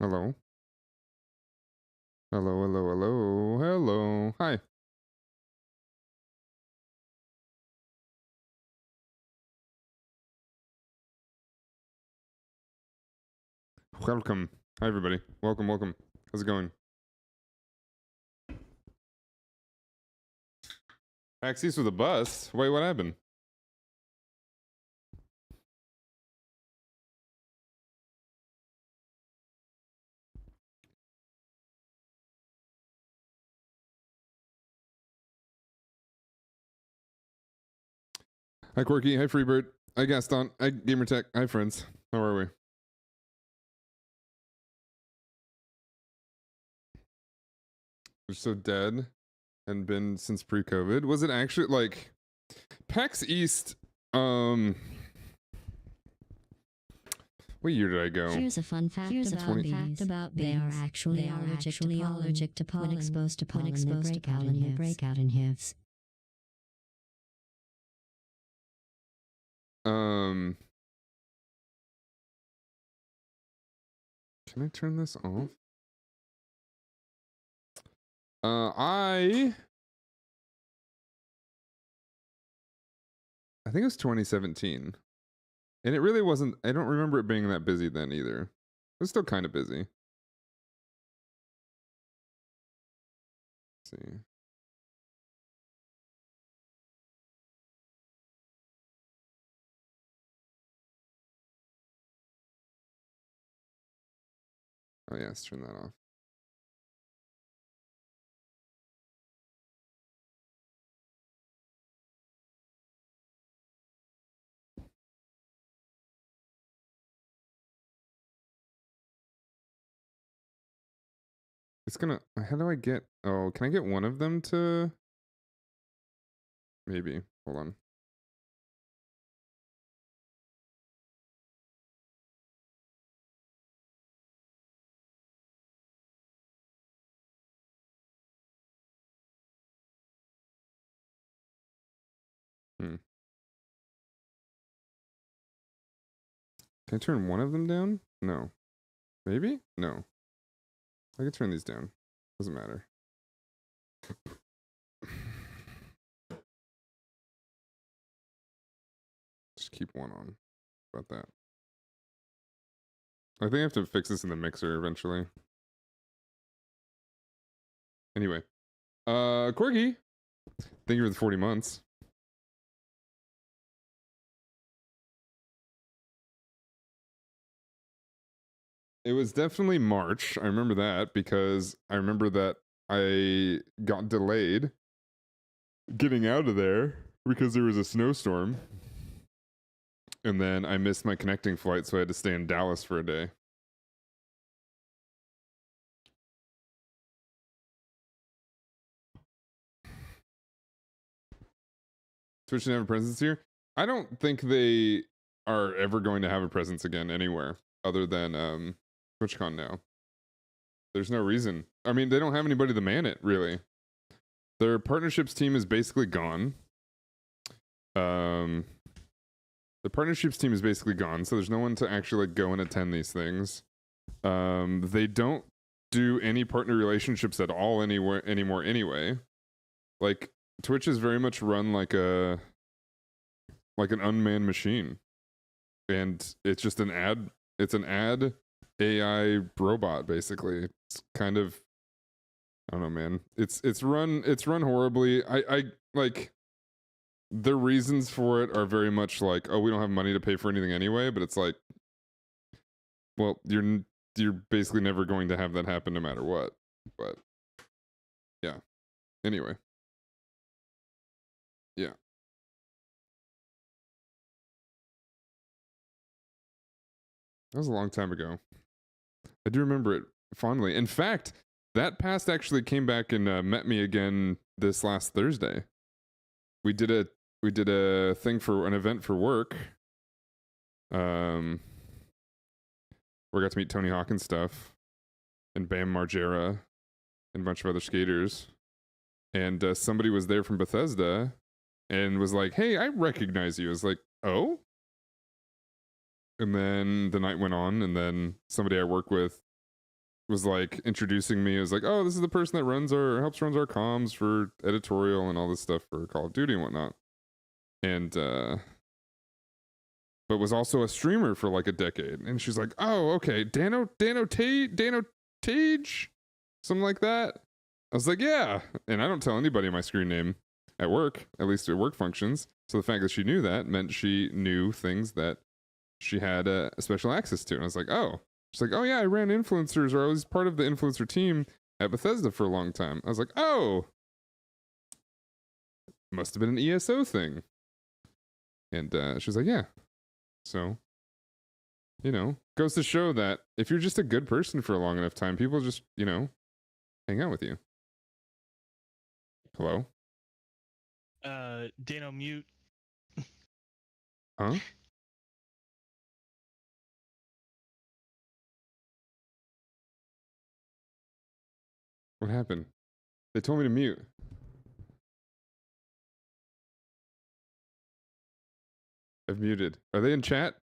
Hello. Hello, hello, hello, hello. Hi. Welcome. Hi, everybody. Welcome, welcome. How's it going? Taxis with a bus? Wait, what happened? Hi, Quirky. Hi, Freebird. Hi, Gaston. Hi, Gamertech. Hi, friends. How are we? We're so dead and been since pre-COVID. Was it actually, like, PAX East, what year did I go? Here's a fun fact about bees. They are actually allergic to pollen. When exposed to pollen, they break out in hives. Can I turn this off? I think it was 2017. And it really wasn't, I don't remember it being that busy then either. It was still kind of busy. Let's see. Oh yeah, let's turn that off. It's gonna, how do I get, oh, can I get one of them to, maybe, hold on. Can I turn one of them down? No. Maybe? No. I can turn these down. Doesn't matter. Just keep one on. About that. I think I have to fix this in the mixer eventually. Anyway. Quirky. Thank you for the 40 months. It was definitely March. I remember that because I remember that I got delayed getting out of there because there was a snowstorm. And then I missed my connecting flight, so I had to stay in Dallas for a day. Twitch didn't have a presence here. I don't think they are ever going to have a presence again anywhere other than TwitchCon now. There's no reason. I mean, they don't have anybody to man it, really. Their partnerships team is basically gone. The partnerships team is basically gone, so there's no one to actually like go and attend these things. They don't do any partner relationships at all anymore anyway. Like Twitch is very much run like an unmanned machine. And it's just an ad AI robot basically. It's kind of, I don't know, man. It's run horribly. I like the reasons for it are very much like, oh, we don't have money to pay for anything anyway, but it's like, well, you're basically never going to have that happen no matter what. But yeah. Anyway. Yeah. That was a long time ago. I do remember it fondly. In fact, that past actually came back and met me again this last Thursday. We did a thing for an event for work. We got to meet Tony Hawk and stuff, and Bam Margera, and a bunch of other skaters. And somebody was there from Bethesda, and was like, "Hey, I recognize you." I was like, "Oh." And then the night went on, and then somebody I work with was like introducing me as like, oh, this is the person that helps runs our comms for editorial and all this stuff for Call of Duty and whatnot. And but was also a streamer for like a decade. And she's like, oh, okay, Danotage, something like that. I was like, yeah. And I don't tell anybody my screen name at work, at least at work functions. So the fact that she knew that meant she knew things that she had special access to. And I was like, oh. She's like, oh yeah, I ran influencers, or I was part of the influencer team at Bethesda for a long time. I was like, oh. Must have been an ESO thing. And she was like, yeah. So, you know, goes to show that if you're just a good person for a long enough time, people just, you know, hang out with you. Hello? Dano mute. Huh? What happened? They told me to mute. I've muted. Are they in chat?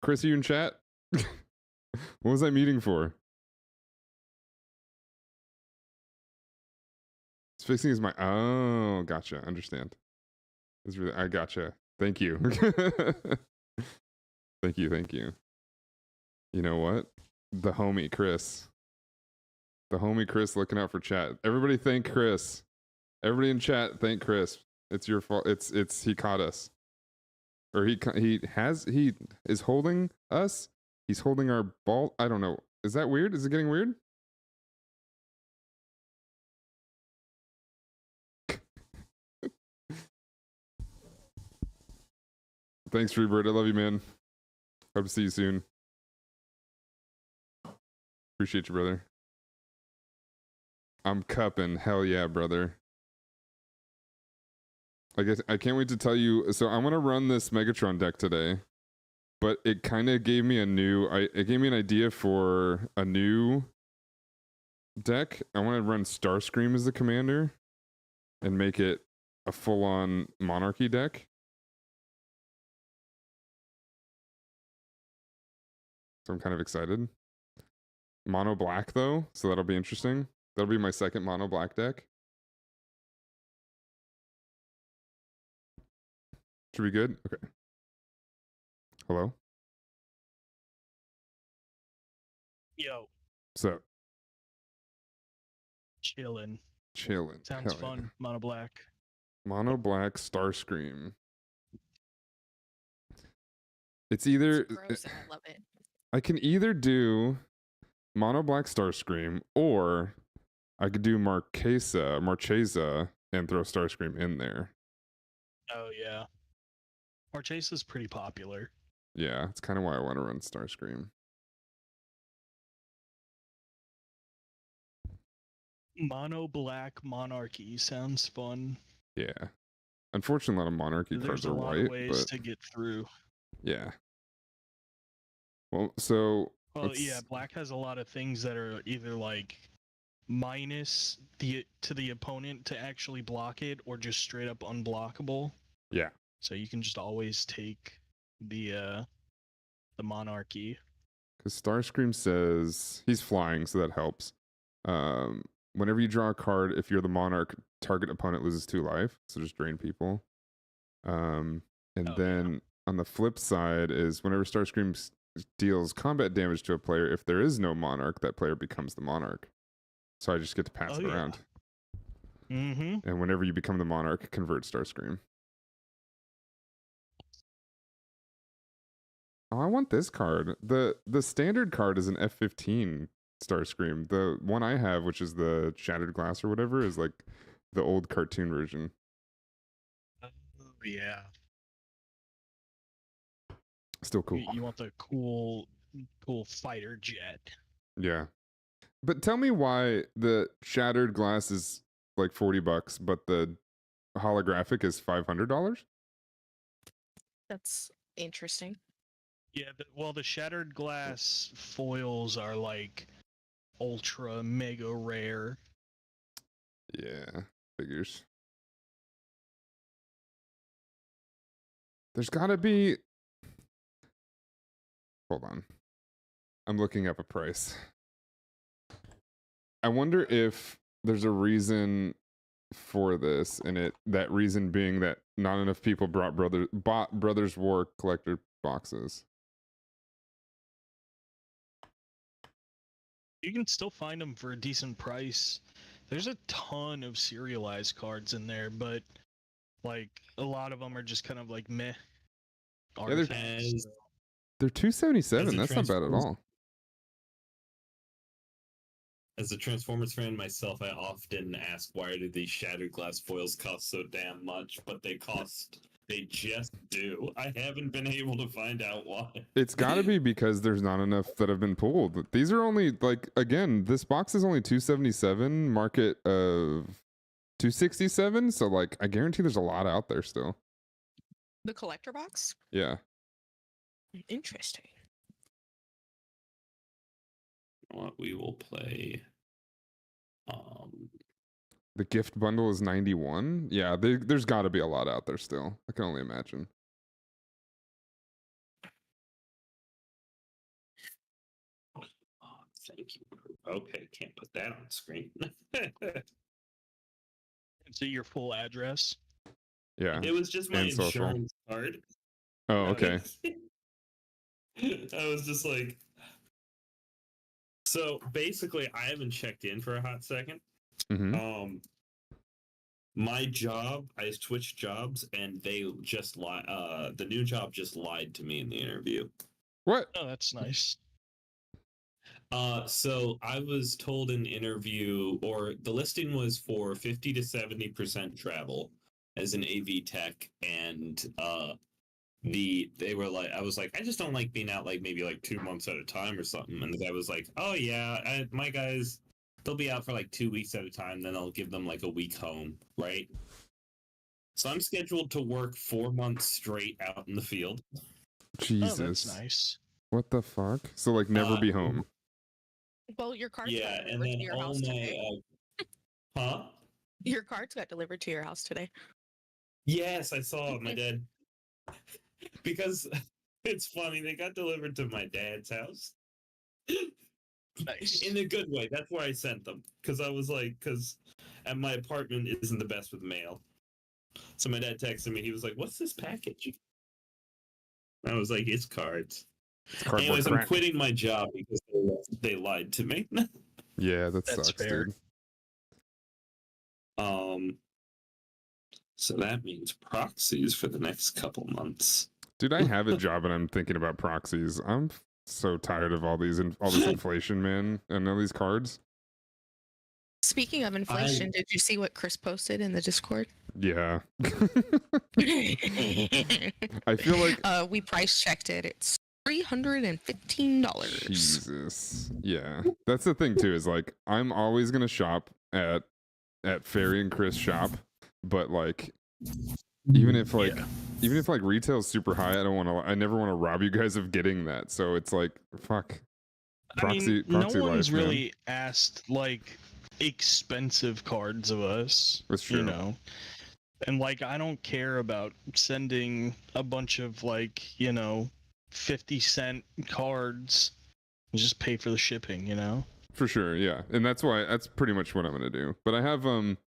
Chris, are you in chat? What was I muting for? It's fixing his mic. Oh, gotcha. Understand. Really, I gotcha. Thank you. Thank you. You know what? The homie Chris. The homie Chris looking out for chat. Everybody thank Chris. Everybody in chat thank Chris. It's your fault. It's he caught us. Or he is holding us. He's holding our ball. I don't know. Is that weird? Is it getting weird? Thanks, Freebird. I love you, man. Hope to see you soon. Appreciate you, brother. I'm cupping. Hell yeah, brother. I guess I can't wait to tell you. So I'm gonna run this Megatron deck today, but it kind of gave me it gave me an idea for a new deck. I want to run Starscream as the commander and make it a full-on monarchy deck. So I'm kind of excited. Mono black though, so that'll be interesting. That'll be my second mono black deck. Should be good? Okay. Hello? Yo. So. Chillin'. Sounds Hell fun. Yeah. Mono black. Mono black Starscream. It's either. It's gross and I love it. I can either do mono black Starscream, or I could do Marchesa, and throw Starscream in there. Oh yeah. Marchesa's pretty popular. Yeah, it's kind of why I want to run Starscream. Mono black monarchy sounds fun. Yeah. Unfortunately, a lot of monarchy cards are white. There's a lot of ways to get through. Yeah. Well, so. Well, yeah, black has a lot of things that are either like minus to the opponent to actually block it, or just straight up unblockable. Yeah. So you can just always take the monarchy. Because Starscream says he's flying, so that helps. Whenever you draw a card, if you're the monarch, target opponent loses 2 life, so just drain people. And then on the flip side is whenever Starscream deals combat damage to a player, if there is no monarch, that player becomes the monarch. So I just get to pass it around. Mm-hmm. And whenever you become the monarch, convert Starscream. Oh, I want this card. The standard card is an F-15 Starscream. The one I have, which is the Shattered Glass or whatever, is like the old cartoon version. Oh, yeah. Still cool. You want the cool fighter jet. Yeah. But tell me why the Shattered Glass is like $40, but the holographic is $500? That's interesting. Yeah, the Shattered Glass foils are like ultra mega rare. Yeah, figures. There's gotta be. Hold on. I'm looking up a price. I wonder if there's a reason for this, and that reason being that not enough people bought Brothers War collector boxes. You can still find them for a decent price. There's a ton of serialized cards in there, but like a lot of them are just kind of like meh Yeah, artifacts. they're $277. As a That's not bad at all. As a Transformers fan myself, I often ask, why do these shattered glass foils cost so damn much? But they just do. I haven't been able to find out why. It's got to be because there's not enough that have been pulled. These are only, like, again, this box is only $277, market of $267. So, like, I guarantee there's a lot out there still. The collector box? Yeah. Interesting. What we will play. The gift bundle is 91. Yeah, there's got to be a lot out there still. I can only imagine. Oh, thank you. Okay, can't put that on screen. So your full address. Yeah. It was just my And social. insurance card. Oh, okay. I was just like, so basically, I haven't checked in for a hot second. Mm-hmm. My job, I switched jobs, and they just the new job just lied to me in the interview. What? Oh, that's nice. So I was told in interview, or the listing was for 50 to 70% travel as an AV tech, and they were like, I was like, I just don't like being out like maybe like 2 months at a time or something. And the guy was like, oh yeah, my guys, they'll be out for like 2 weeks at a time, then I'll give them like a week home, right? So I'm scheduled to work 4 months straight out in the field. Jesus. Oh, that's nice. What the fuck? So, like, never be home. Well, your cards Yeah, got and delivered then to your all house today. Huh? Your cards got delivered to your house today. Yes, I saw it, my dad. Because it's funny, they got delivered to my dad's house. Nice. In a good way. That's where I sent them. Because I was like, and my apartment isn't the best with mail. So my dad texted me. He was like, what's this package? I was like, it's cards. It's cardboard Anyways, crap. I'm quitting my job because they lied to me. Yeah, That's sucks, fair. dude. So that means proxies for the next couple months. Dude, I have a job and I'm thinking about proxies. I'm so tired of all this inflation, man, and all these cards. Speaking of inflation, did you see what Chris posted in the Discord? Yeah. I feel like we price checked it. It's $315. Jesus. Yeah. That's the thing too, is like I'm always gonna shop at Fairy and Chris shop, but like even if retail's super high, I never want to rob you guys of getting that. So it's like fuck. Proxy no one's life, man. really asked like expensive cards of us. That's true. You know. And like I don't care about sending a bunch of like, 50-cent cards. Just pay for the shipping, For sure, yeah. And that's pretty much what I'm gonna do. But I have an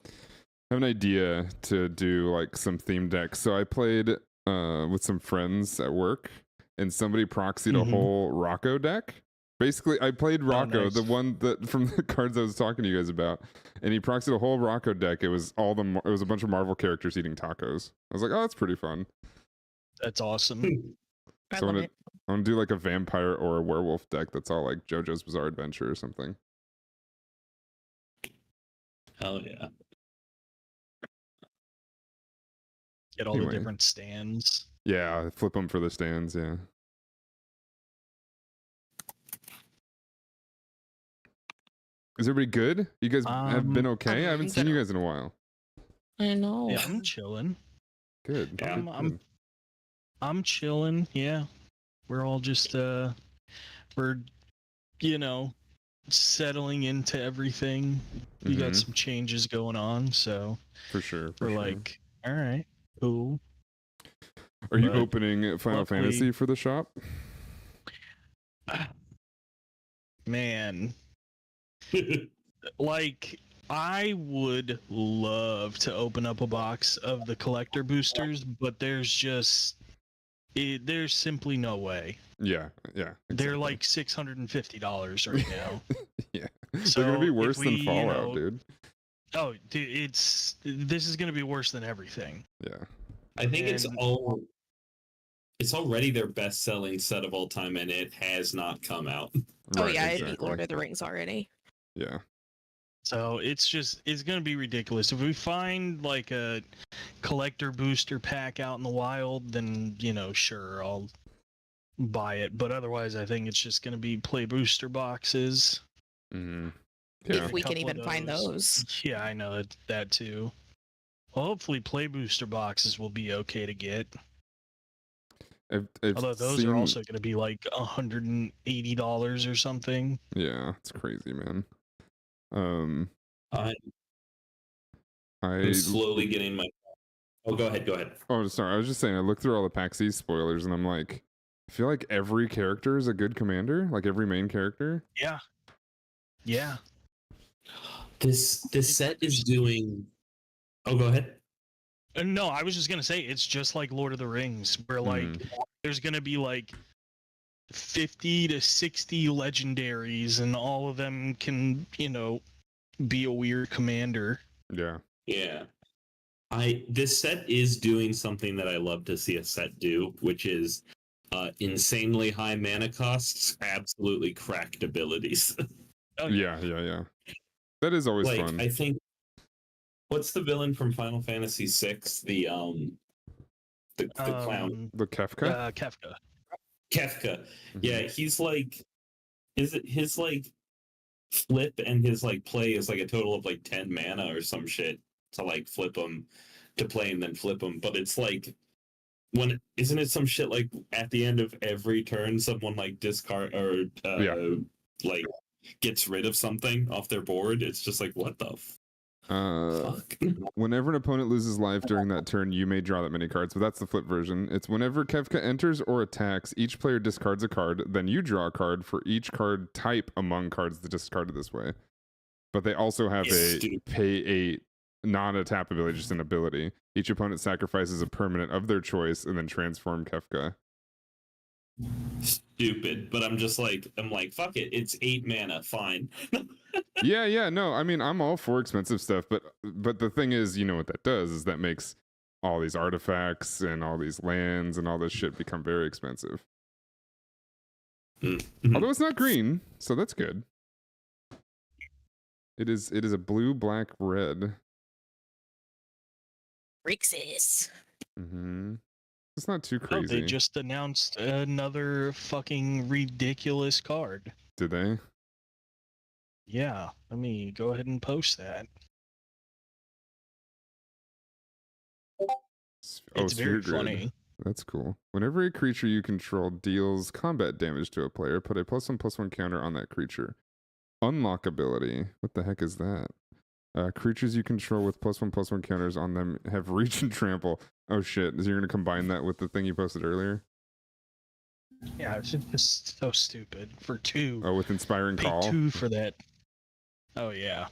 idea to do like some theme decks. So I played with some friends at work and somebody proxied a whole Rocco deck. Basically, I played Rocco, nice. the one that from the cards I was talking to you guys about, and he proxied a whole Rocco deck. It was it was a bunch of Marvel characters eating tacos. I was like, oh, that's pretty fun. That's awesome. I So love it. I'm gonna do like a vampire or a werewolf deck that's all like JoJo's Bizarre Adventure or something. Hell yeah. Get all Anyway. the different stands. Yeah, flip them for the stands. Yeah. Is everybody good? You guys have been okay? I haven't seen you guys in a while. I know. Yeah, I'm chilling. Good. Yeah, good. I'm chilling. Yeah, we're all just we're settling into everything. We got some changes going on, so for sure. we're like, all right, cool. Are you But opening Final luckily- Fantasy for the shop? Man, like I would love to open up a box of the collector boosters, but there's simply no way. Yeah. They're Exactly. like $650 right now. Yeah. So They're gonna be if worse than we, you Fallout, know- dude. Oh, dude, this is gonna be worse than everything. Yeah. I think it's And- already their best-selling set of all time, and it has not come out. Oh Right, yeah, it beat exactly. Lord of the Rings already. Yeah. So it's gonna be ridiculous. If we find like a collector booster pack out in the wild, then sure, I'll buy it. But otherwise, I think it's just gonna be play booster boxes. Mm-hmm. Yeah. If we can Couple of even find those. Yeah, I know that too. Well, hopefully, play booster boxes will be okay to get. I've Although those seen... are also going to be like $180 or something. Yeah, it's crazy, man. I'm I slowly getting my. Oh, go ahead. Oh, sorry. I was just saying. I looked through all the PAX East spoilers, and I'm like, I feel like every character is a good commander. Like every main character. Yeah. This set is doing. Oh, go ahead. No, I was just gonna say it's just like Lord of the Rings, where like there's gonna be like 50 to 60 legendaries, and all of them can be a weird commander. Yeah. Yeah. This set is doing something that I love to see a set do, which is insanely high mana costs, absolutely cracked abilities. Oh, Yeah. That is always like fun. I think what's the villain from Final Fantasy VI? The clown. The Kefka. Kefka. Kefka. Mhm. Yeah, he's like his like flip and his like play is like a total of like 10 mana or some shit to like flip him to play and then flip him, but it's like isn't it some shit like at the end of every turn someone like discard or like gets rid of something off their board? It's just like what the fuck? Whenever an opponent loses life during that turn, you may draw that many cards, but that's the flip version. It's whenever Kefka enters or attacks, each player discards a card, then you draw a card for each card type among cards that discarded this way. But they also have pay a not a tap ability, just an ability. Each opponent sacrifices a permanent of their choice and then transform Kefka. Stupid, but I'm like, fuck it, it's 8 mana, fine. Yeah, no, I mean, I'm all for expensive stuff, but the thing is, you know what that does is that makes all these artifacts and all these lands and all this shit become very expensive. Although it's not green, so that's good. It is a blue, black, red. Rixis. It's not too Oh, crazy. they just announced another fucking ridiculous card. Did they? Yeah, let me go ahead and post that. It's very Sphere Grid. funny. That's cool. Whenever a creature you control deals combat damage to a player, put a +1/+1 counter on that creature. Unlock ability. What the heck is that? Creatures you control with +1/+1 counters on them have reach and trample. Oh shit! So you're gonna combine that with the thing you posted earlier? Yeah, it's just so stupid. For 2. Oh, with inspiring Pay call. 2 for that. Oh yeah,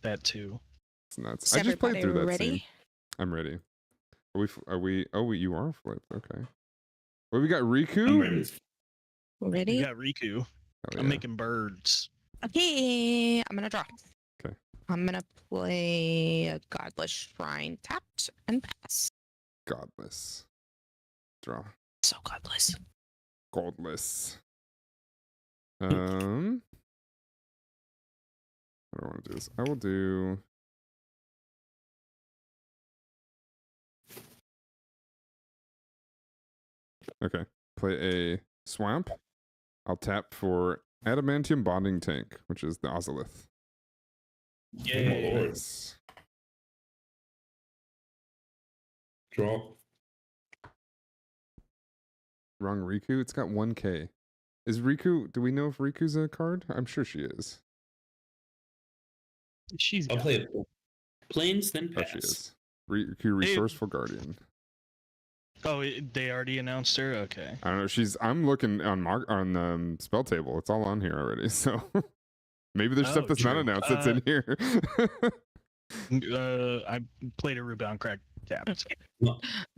that too. It's nuts. Is I just played everybody through that ready? scene. I'm ready. You are flipped. Okay. Well, we got Riku. I'm ready. Ready? We got Riku. Hell I'm yeah. making birds. Okay, I'm gonna draw. Okay. I'm gonna play a Godless Shrine tapped and pass. Godless. Draw. So godless. Godless. I don't want to do this. I will do. Okay. Play a swamp. I'll tap for Adamantium Bonding Tank, which is the Ozolith. Yay. Yes. Draw. Wrong Riku. It's got 1k. Is Riku? Do we know if Riku's a card? I'm sure she is. She's I'll got play it. Planes, then Oh, pass. she is. Riku Resourceful Guardian. Oh, they already announced her. Okay. I don't know. I'm looking on spell table. It's all on here already. So Maybe there's stuff Oh, that's not true. announced that's in here. I played a Rebound Crack Tapped.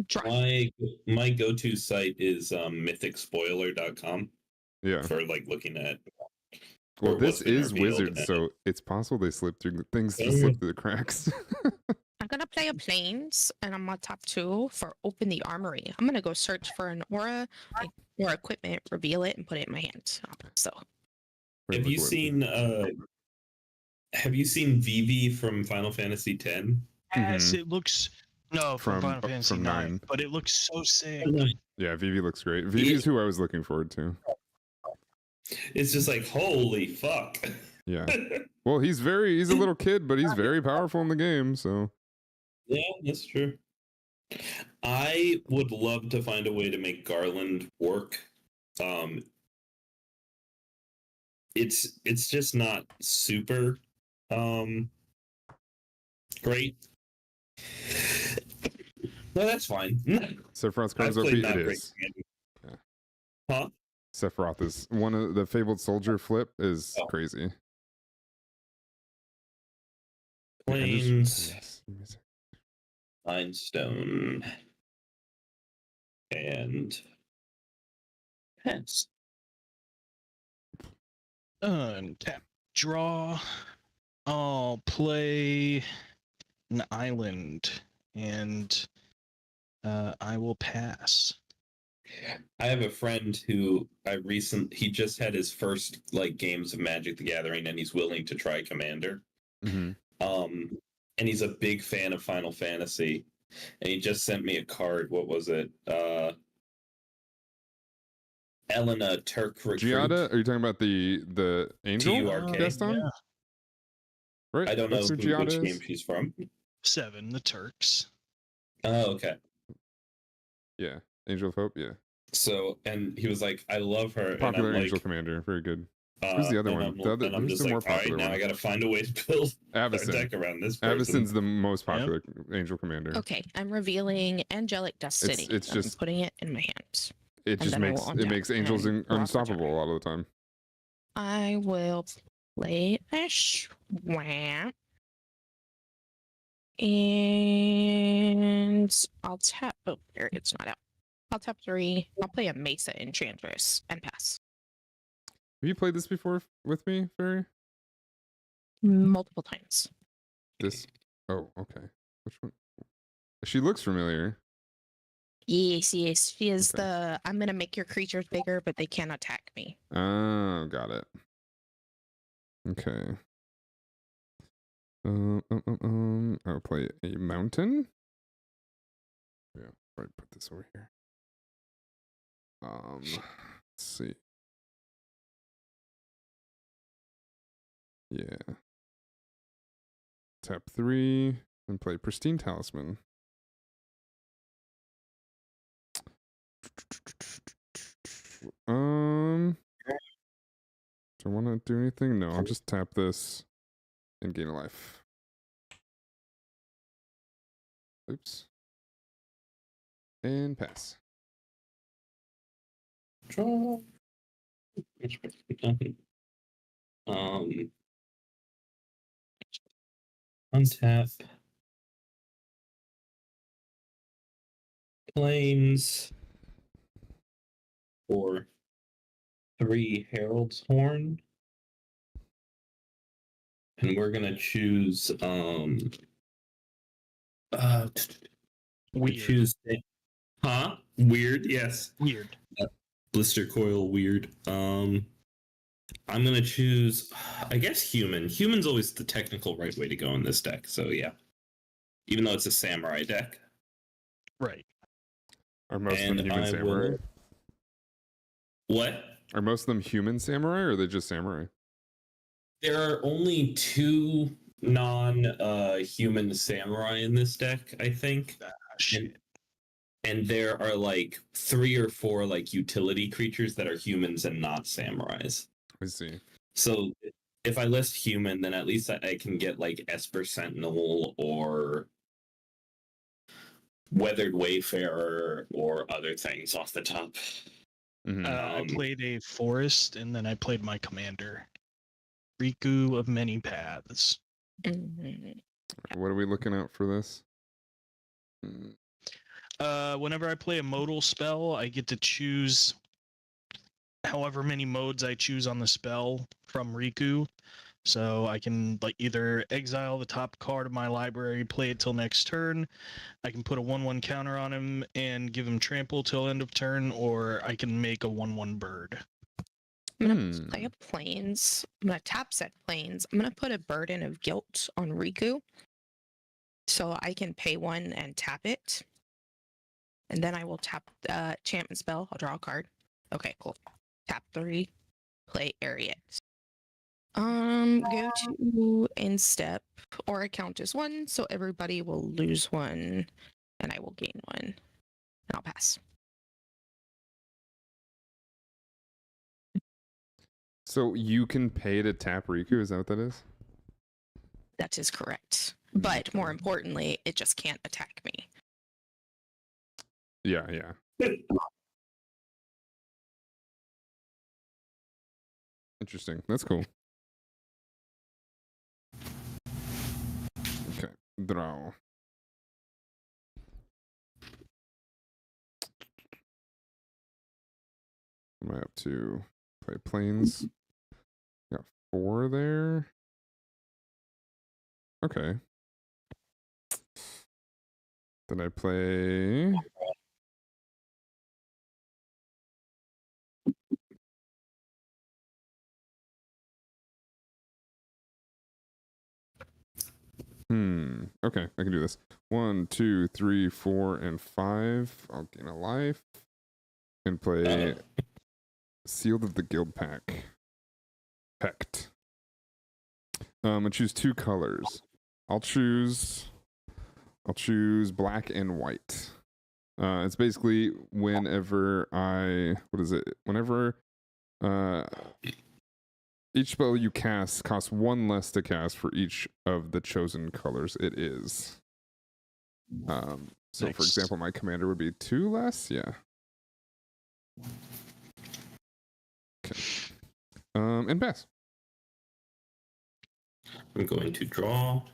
Dry. My go-to site is mythicspoiler.com Yeah. for like looking at. Well, or this what's been is revealed Wizards, and- so it's possible they slip through things just slip through the cracks. I'm gonna play a planes, and I'm on top 2 for open the armory. I'm gonna go search for an aura or equipment, reveal it, and put it in my hand. So Have you seen Vivi from Final Fantasy X? Yes, it looks no from Final From- Fantasy from 9, 9. but it looks so sick. Yeah, Vivi looks great. Vivi's who I was looking forward to. It's just like, holy fuck. Yeah. Well, he's a little kid, but he's very powerful in the game, so. Yeah, that's true. I would love to find a way to make Garland work. It's just not super great. No, that's fine. Sephiroth's I've cards OP, played it not great is. Commander. Yeah. Huh? Sephiroth is one of the Fabled Soldier flip is crazy. Plains, Yes. Limestone, and Pence. Untap. Draw. I'll play an island, and I will pass. I have a friend who he just had his first like games of Magic the Gathering, and he's willing to try Commander. Mm-hmm. And he's a big fan of Final Fantasy, and he just sent me a card. What was it? Elena Turk Recruit. Giada? Are you talking about the Angel? TURK. Gaston? Yeah. Right? I don't know That's who which Giada is? game she's from. 7, the Turks. Oh, okay. Yeah. Angel of Hope, yeah. So, and he was like, I love her. Popular and I'm Angel like, Commander. Very good. Who's the other and one? I'm, The other, and I'm who's just the more like, all right, popular now one? I got to find a way to build our Avacyn. deck around this person. Avacyn's the most popular Angel Commander. okay, I'm revealing Angelic Destiny. it's I'm just- putting it in my hands. It And just then I makes will it untap makes angels and draw for unstoppable turn. a lot of the time. I will play a swamp. And I'll tap. Oh, there it's not out. I'll tap 3. I'll play a Mesa Enchantress and pass. Have you played this before with me, Fairy? Multiple times. This? Oh, okay. Which one? She looks familiar. Yes, yes. She is Okay. the I'm gonna make your creatures bigger, but they can't attack me. Oh, got it. Okay. I'll play a mountain. Yeah, right. Put this over here. Let's see. Yeah. Tap 3 and play Pristine Talisman. Do I want to do anything? No, I'll just tap this and gain a life. Oops. And pass. Draw. Untap. Plains. For 3 Herald's Horn. And we're gonna choose Weird. choose weird, yes. Weird. Blister Coil weird. I'm gonna choose I guess human. Human's always the technical right way to go in this deck, so yeah. Even though it's a samurai deck. Right. Are most of them And human I samurai? will- What? Are most of them human samurai or are they just samurai? There are only 2 non-human samurai in this deck, I think. Shit. And there are like 3 or 4 like utility creatures that are humans and not samurais. I see. So if I list human, then at least I can get like Esper Sentinel or Weathered Wayfarer or other things off the top. Mhm. I played a forest, and then I played my commander. Riku of Many Paths. Mhm. What are we looking at for this? Whenever I play a modal spell, I get to choose however many modes I choose on the spell from Riku. So I can like either exile the top card of my library, play it till next turn. I can put a 1/1 counter on him and give him trample till end of turn, or I can make a 1/1 bird. I'm gonna play a plains. I'm gonna tap set plains. I'm gonna put a burden of guilt on Riku, so I can pay 1 and tap it, and then I will tap enchantment spell. I'll draw a card. Okay, cool. Tap 3, play Ariat. Go to end step, or I count as 1, so everybody will lose 1, and I will gain 1, and I'll pass. So you can pay to tap Riku, is that what that is? That is correct. But more importantly, it just can't attack me. Yeah. Interesting. That's cool. Okay. Draw. Am I up to play planes? Got 4 there. Okay. Then I play. Okay, I can do this. 1, 2, 3, 4, and 5. I'll gain a life. And play Sealed of the Guild Pack. Pact. I choose 2 colors. I'll choose black and white. It's basically whenever each spell you cast costs 1 less to cast for each of the chosen colors it is. So for example, my commander would be 2 less, yeah. Okay. And pass. I'm going to draw.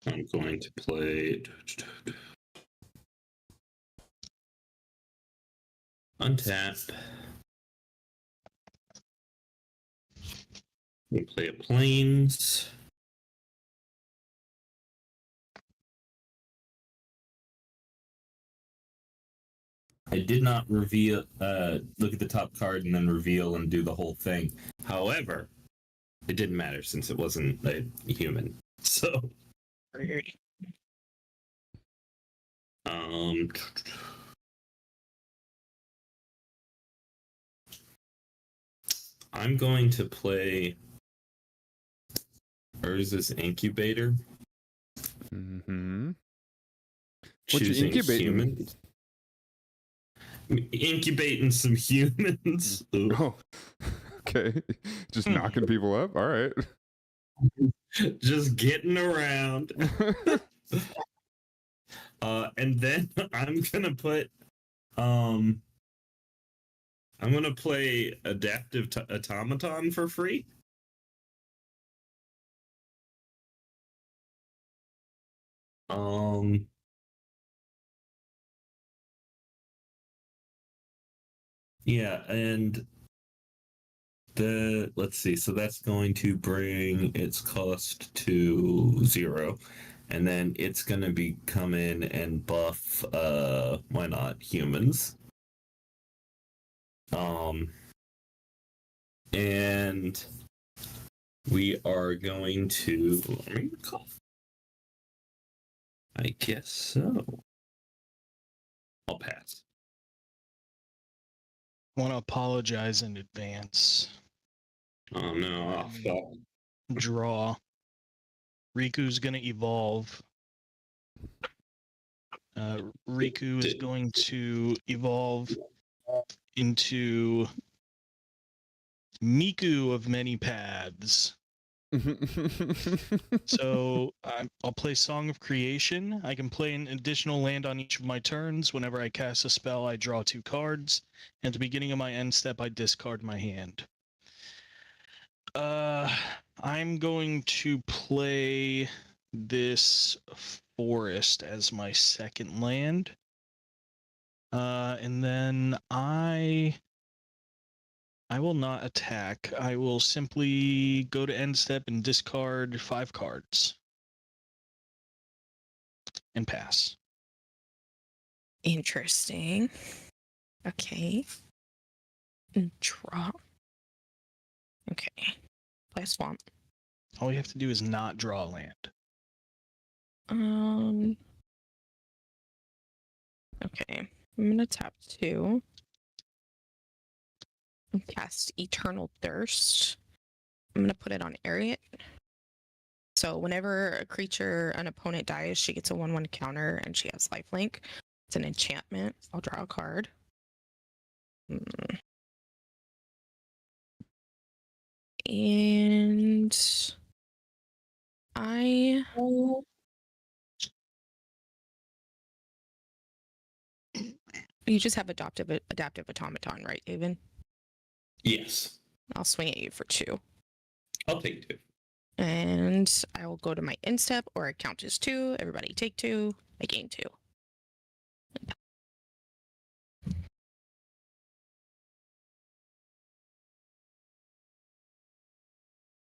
I'm going to play untap. We play a plains. I did not reveal, look at the top card and then reveal and do the whole thing. However, it didn't matter since it wasn't a human. So, I'm going to play Urza's Incubator. Mm-hmm. What you incubating? Humans. Incubating some humans. Oh, okay. Just knocking people up. All right. Just getting around. And then I'm gonna put I'm gonna play Adaptive Automaton for free. Yeah, and let's see, so that's going to bring its cost to 0. And then it's gonna come in and buff why not humans. And we are going to I guess so. I'll pass. I want to apologize in advance. Oh no, Draw. Riku's going to evolve. Riku is going to evolve into Miku of Many Paths. So I'll play Song of Creation. I can play an additional land on each of my turns. Whenever I cast a spell, I draw 2 cards. And at the beginning of my end step, I discard my hand. I'm going to play this forest as my second land. And then I will not attack. I will simply go to end step and discard 5 cards. And pass. Interesting. Okay. Draw. Okay. Play a swamp. All you have to do is not draw a land. Okay. I'm gonna tap 2. And cast Eternal Thirst. I'm gonna put it on Ariat. So whenever a creature, an opponent dies, she gets a 1/1 counter and she has lifelink. It's an enchantment. I'll draw a card. And you just have adaptive automaton, right, David? Yes. I'll swing at you for 2. I'll take 2. And I will go to my end step, or I count as 2. Everybody take 2. I gain 2.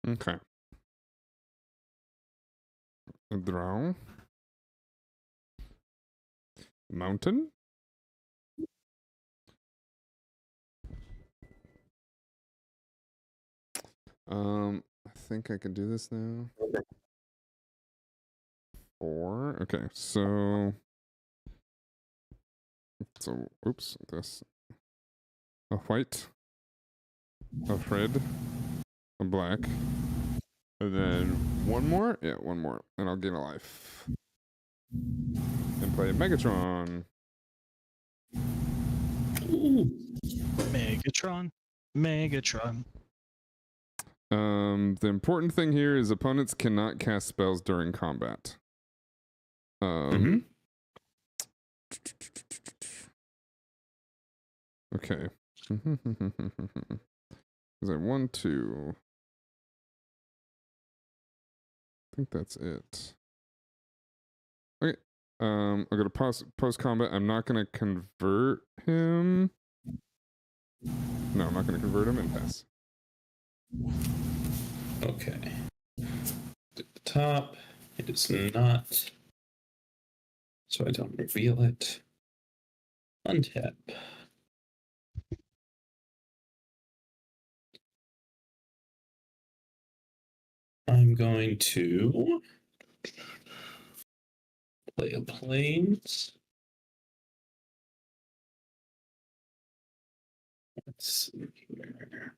Okay. A draw. Mountain. I think I can do this now. 4. Okay, so oops, this. A white, a red, a black, and then one more. Yeah, one more, and I'll gain a life. And play Megatron. Ooh. Megatron. The important thing here is opponents cannot cast spells during combat. Okay. Is that 1, 2? I think that's it. Okay. I'm gonna post combat. I'm not gonna convert him. No, I'm not gonna convert him and pass. Okay. At the top, it is not. So I don't reveal it. Untap. I'm going to play a planes. Let's see here.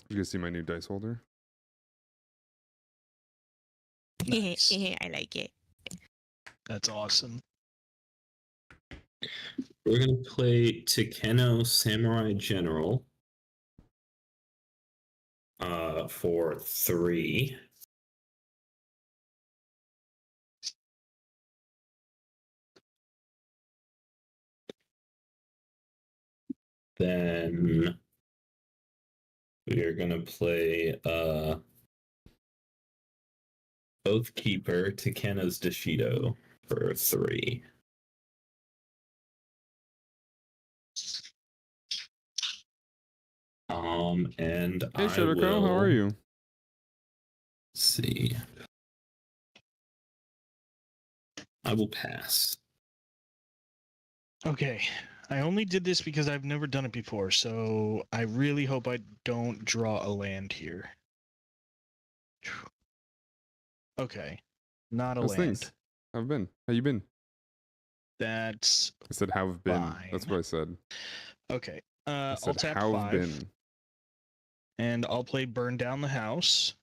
You guys see my new dice holder? Nice. I like it. That's awesome. We're going to play Takeno Samurai General for 3. Then we are going to play Oathkeeper Takena's Dishido for 3. And Hey, Shadoko, how are you? See. I will pass. Okay. I only did this because I've never done it before, so I really hope I don't draw a land here. Okay. Not a How's land. things? How've been? How you been? That's I said how've been. fine. That's what I said. Okay. I I'll said tap how've 5. been. And I'll play Burn Down the House.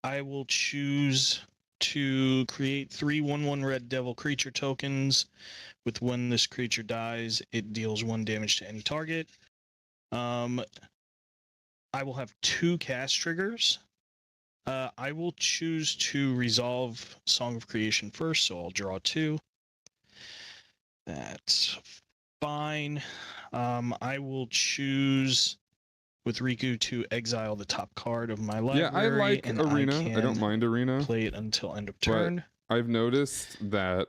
I will choose to create 3 1/1 red devil creature tokens. With when this creature dies, it deals 1 damage to any target. I will have 2 cast triggers. I will choose to resolve Song of Creation first, so I'll draw 2. That's fine. I will choose with Riku to exile the top card of my library. Yeah, I like and Arena. I don't can mind Arena. play it until end of But turn. I've noticed that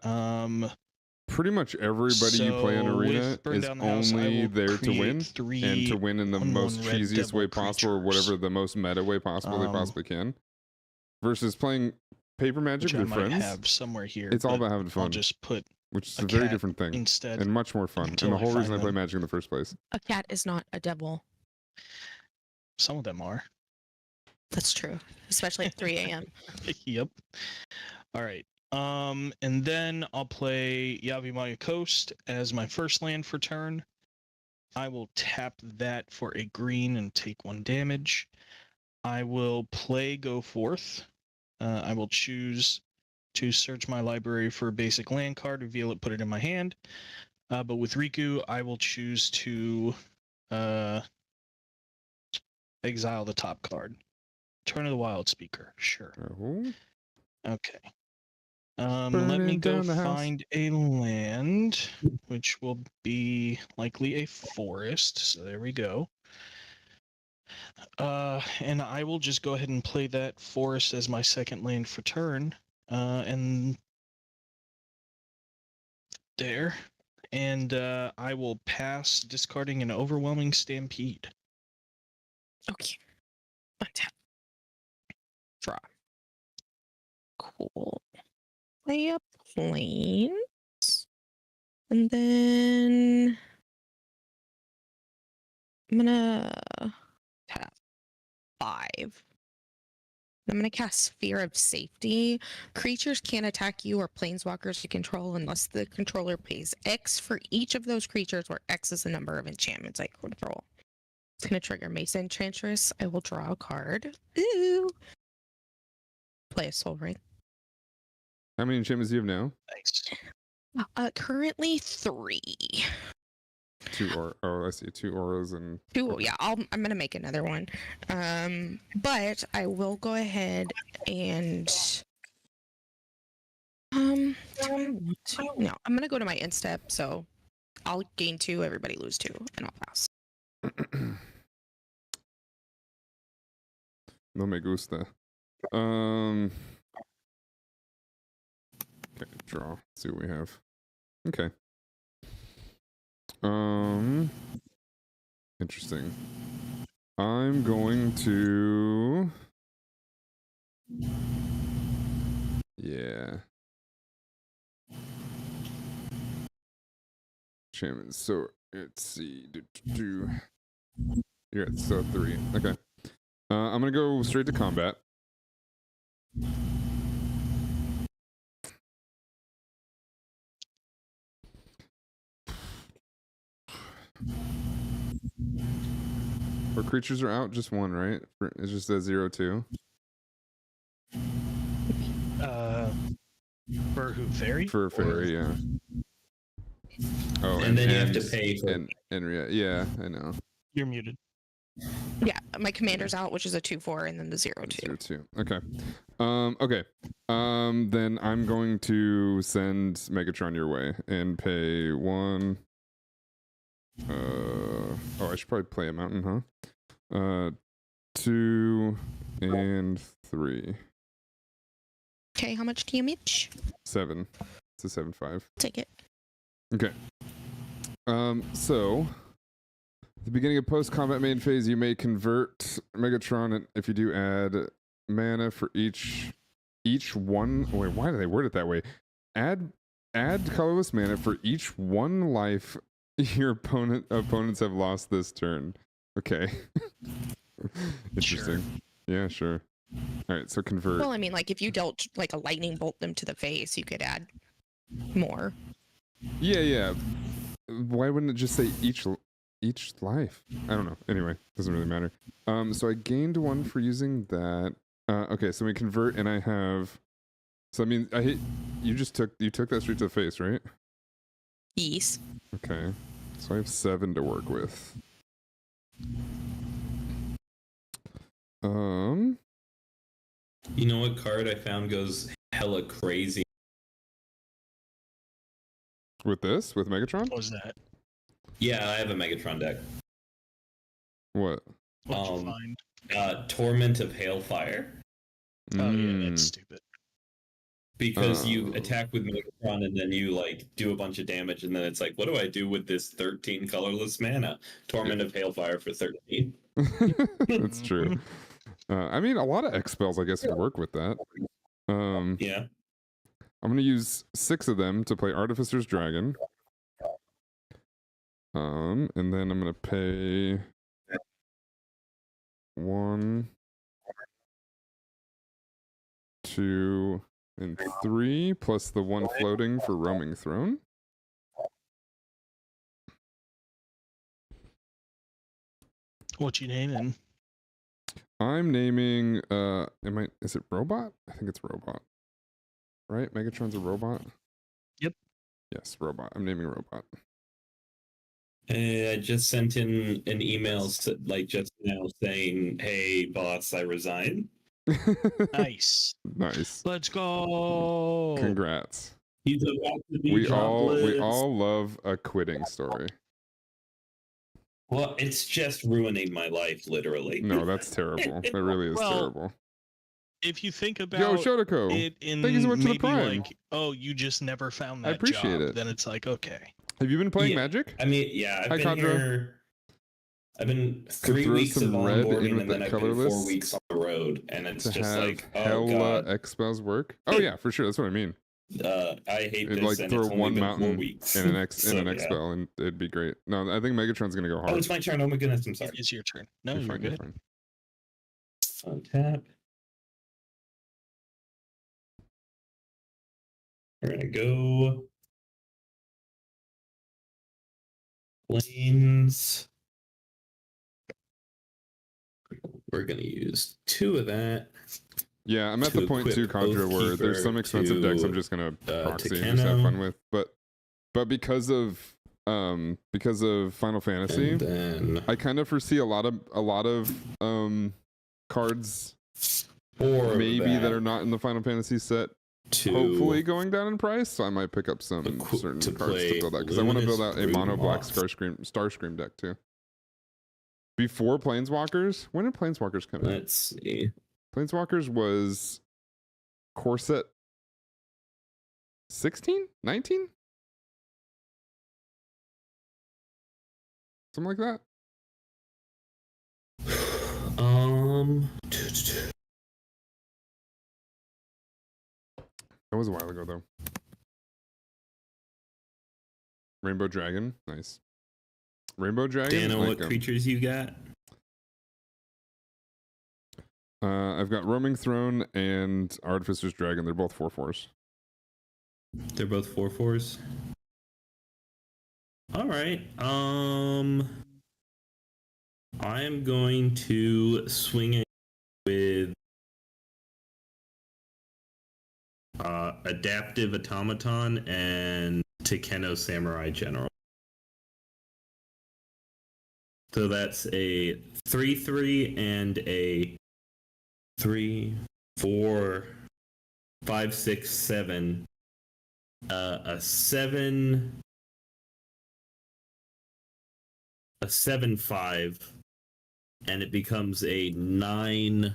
pretty much everybody you play in So Arena with Burn is Down the House, I only will there to create win, 3 and to win in the 1/1 most red cheesiest devil way possible, or creatures, whatever the most meta way possible they possibly can. Versus playing paper magic which with I your might friends, have somewhere here. it's all but about having I'll fun, just put which is a a very cat different thing instead and much more fun. And until the I whole reason I find play them. Magic in the first place. A cat is not a devil. Some of them are. That's true, especially at 3 a.m. Yep. All right. And then I'll play Yavimaya Coast as my first land for turn. I will tap that for a green and take 1 damage. I will play Go Forth. I will choose to search my library for a basic land card, reveal it, put it in my hand. But with Riku, I will choose to exile the top card. Turn of the Wild Speaker. Sure. Oh. Okay. Let Burning me go down the house. find a land, which will be likely a forest. So there we go. And I will just go ahead and play that forest as my second land for turn. And there. And I will pass, discarding an Overwhelming Stampede. Okay. Untap. Draw. Cool. Play up planes. And then I'm gonna tap 5. I'm gonna cast Sphere of Safety. Creatures can't attack you or planeswalkers you control unless the controller pays X for each of those creatures, where X is the number of enchantments I control. It's gonna trigger Mason Enchantress. I will draw a card. Ooh. Play a Soul Ring. How many enchantments do you have now? Thanks. Currently 3. 2 or I see 2 auras and 2. Yeah, I'm gonna make another one. But I will go ahead and do I want to? No, I'm gonna go to my end step, so I'll gain 2, everybody lose 2, and I'll pass. No me gusta. Okay, draw. Let's see what we have. Okay. Interesting. I'm going to. Yeah. Shaman. So let's see. You're at so 3. Okay. I'm gonna go straight to combat. Or creatures are out, just 1, right? It's just a 0/2. For who? Fairy? For fairy, yeah. Oh, And then you have to pay for and yeah, I know. You're muted. Yeah, my commander's out, which is a 2/4, and then the 0/2. 0/2. Okay. Okay. Then I'm going to send Megatron your way and pay 1. Oh, I should probably play a mountain, huh? 2 and 3. Okay, how much damage? 7. It's a 7/5. Take it. Okay. So at the beginning of post-combat main phase, you may convert Megatron, and if you do, add mana for each one. Wait, why do they word it that way? Add colorless mana for each 1 life your opponents have lost this turn. Okay. Interesting. Sure. Yeah, sure. All right, so convert. Well, I mean, like, if you dealt like a lightning bolt them to the face, you could add more. Yeah. Why wouldn't it just say each life? I don't know. Anyway, doesn't really matter. So I gained 1 for using that. Okay, so we convert, and I have. So I mean, I hit. You took that straight to the face, right? Yes. Okay, so I have 7 to work with. card I found goes hella crazy. With Megatron? What was that? Yeah, I have a Megatron deck. What? What'd you find? Torment of Hailfire. Oh yeah, Mm. that's stupid. Because you attack with Megatron and then you like do a bunch of damage, and then it's like, what do I do with this 13 colorless mana? Torment of Hailfire for 13. That's true. I mean, a lot of X spells, I guess, would work with that. Yeah. I'm going to use 6 of them to play Artificer's Dragon. And then I'm going to pay 1, 2, and 3, plus the 1 floating for Roaming Throne. What you naming? I'm naming, is it Robot? I think it's Robot. Right? Megatron's a robot? Yep. Yes, Robot. I'm naming Robot. I just sent in an email just now saying, "Hey, boss, I resign." Nice. Nice. Let's go. Congrats. He's about to be We jobless. all love a quitting story. Well, it's just ruining my life, literally. No, that's terrible. That really is terrible. If you think about Yo, Shotoko, it in thank you so much for the maybe Prime. like, oh, you just never found that I appreciate job, it. then it's like, okay. Have you been playing Yeah. Magic? I mean, yeah, Hi, I've been Condra. here. I've been 3 throw weeks of some red in onboarding, with and then that I've been colorless 4 weeks on the road, and it's To just have like, oh hella god, X spells work? Oh yeah, for sure. That's what I mean. I hate It'd this. like and throw it's only one been 4 mountain weeks. and an X So, and an X yeah. spell, and it'd be great. No, I think Megatron's gonna go hard. Oh, it's my turn. Oh my goodness, I'm sorry. It's your turn. No, You're you're fine, you're good. fine. Untap. We're gonna go planes. We're gonna use 2 of that. Yeah, I'm at To the point too, equip Contra, where there's some Oathkeeper expensive decks I'm to, just gonna proxy and Takeno. just have fun with. But because of Final Fantasy, And then I kind of foresee a lot of cards 4 of maybe that are not in the Final Fantasy set to hopefully going down in price, so I might pick up some certain to cards play to build out because I want to build out a Luminous mono black Brood Starscream deck too. Before Planeswalkers, when did Planeswalkers come in? Let's see. Planeswalkers was Corset 16? 19? Something like that. That was a while ago though. Rainbow Dragon, nice. Rainbow Dragon. Dano, like, what creatures you got? I've got Roaming Throne and Artificer's Dragon. They're both 4/4s. They're both 4/4s. All right. I am going to swing it with Adaptive Automaton and Takeno Samurai General. So that's a 3/3 and a 3, 4, 5, 6, 7. A 7/5, and it becomes a 9/7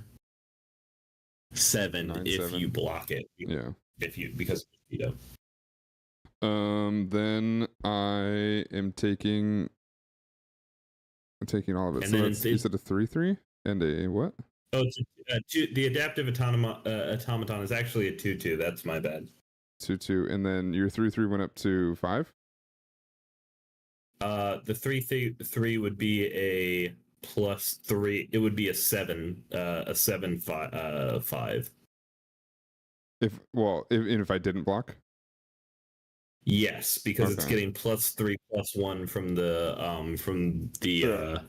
if 9/7. you block it. Yeah. Because you know. Then I am taking all of it. And So then that's, you said a 3/3 and a what? Oh, the Adaptive Automaton is actually a 2/2. That's my bad. 2/2, and then your 3/3 went up to 5. The 3/3 would be a +3. It would be a 7. A 7/5. If I didn't block. Yes, because it's Okay. getting +3 +1 from the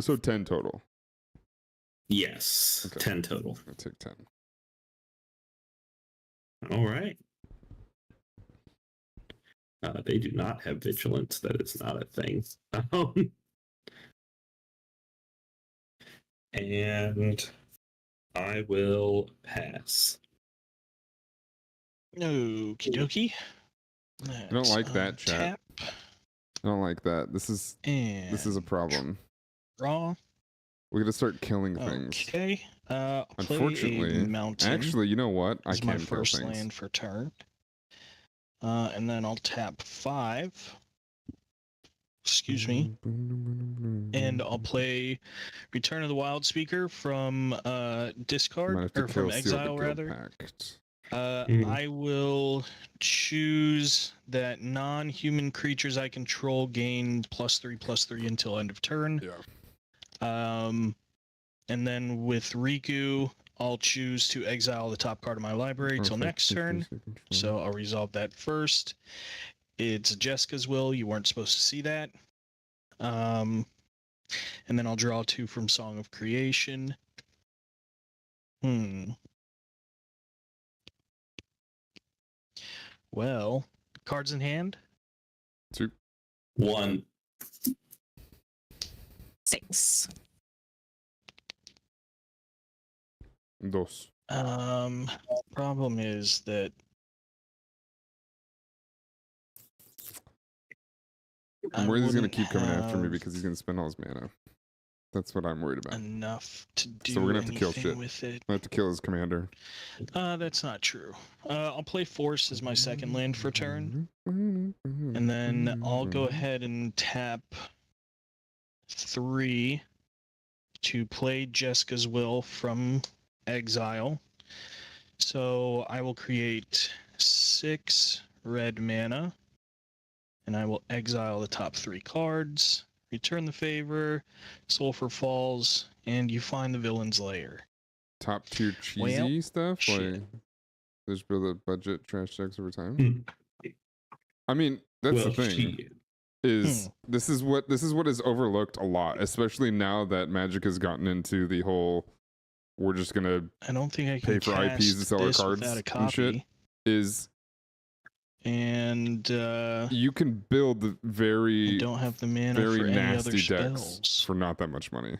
So 10 total. Yes, Okay. 10 total. I'll take 10. All right. They do not have vigilance. That is not a thing. And I will pass. Okie dokie. I don't like that, chat. Tap I don't like that. This is a problem. Draw. We gotta start killing things. Okay. Play Unfortunately, a mountain. actually, you know what? I This is my can kill first things. land for turn. And then I'll tap 5. Excuse me. And I'll play Return of the Wild Speaker from Might discard, have to or from kill Seal the exile Guild rather. Pact. I will choose that non-human creatures I control gain +3/+3 until end of turn. Yeah. And then with Riku, I'll choose to exile the top card of my library till next turn. So I'll resolve that first. It's Jessica's Will. You weren't supposed to see that. And then I'll draw 2 from Song of Creation. Well, cards in hand. 2. 1. 6. 2. Problem is that I'm worried he's gonna wouldn't keep coming after me have because he's gonna spend all his mana. That's what I'm worried about. enough to do So we're gonna have to kill anything shit. with it. I have to kill his commander. That's not true. I'll play Force as my second land for turn, and then I'll go ahead and tap 3 to play Jessica's Will from exile. So I will create 6 red mana, and I will exile the top 3 cards, return the favor, Sulfur Falls, and you find the villain's lair. Top tier cheesy stuff? shit. Like there's build a budget trash decks over time. I mean, that's the thing. Is this is what is overlooked a lot, especially now that Magic has gotten into the whole we're just gonna I don't think I pay can for IPs to sell our cards without a and shit. copy. Is And you can build I very don't have the mana very for any other nasty decks spells. for not that much money.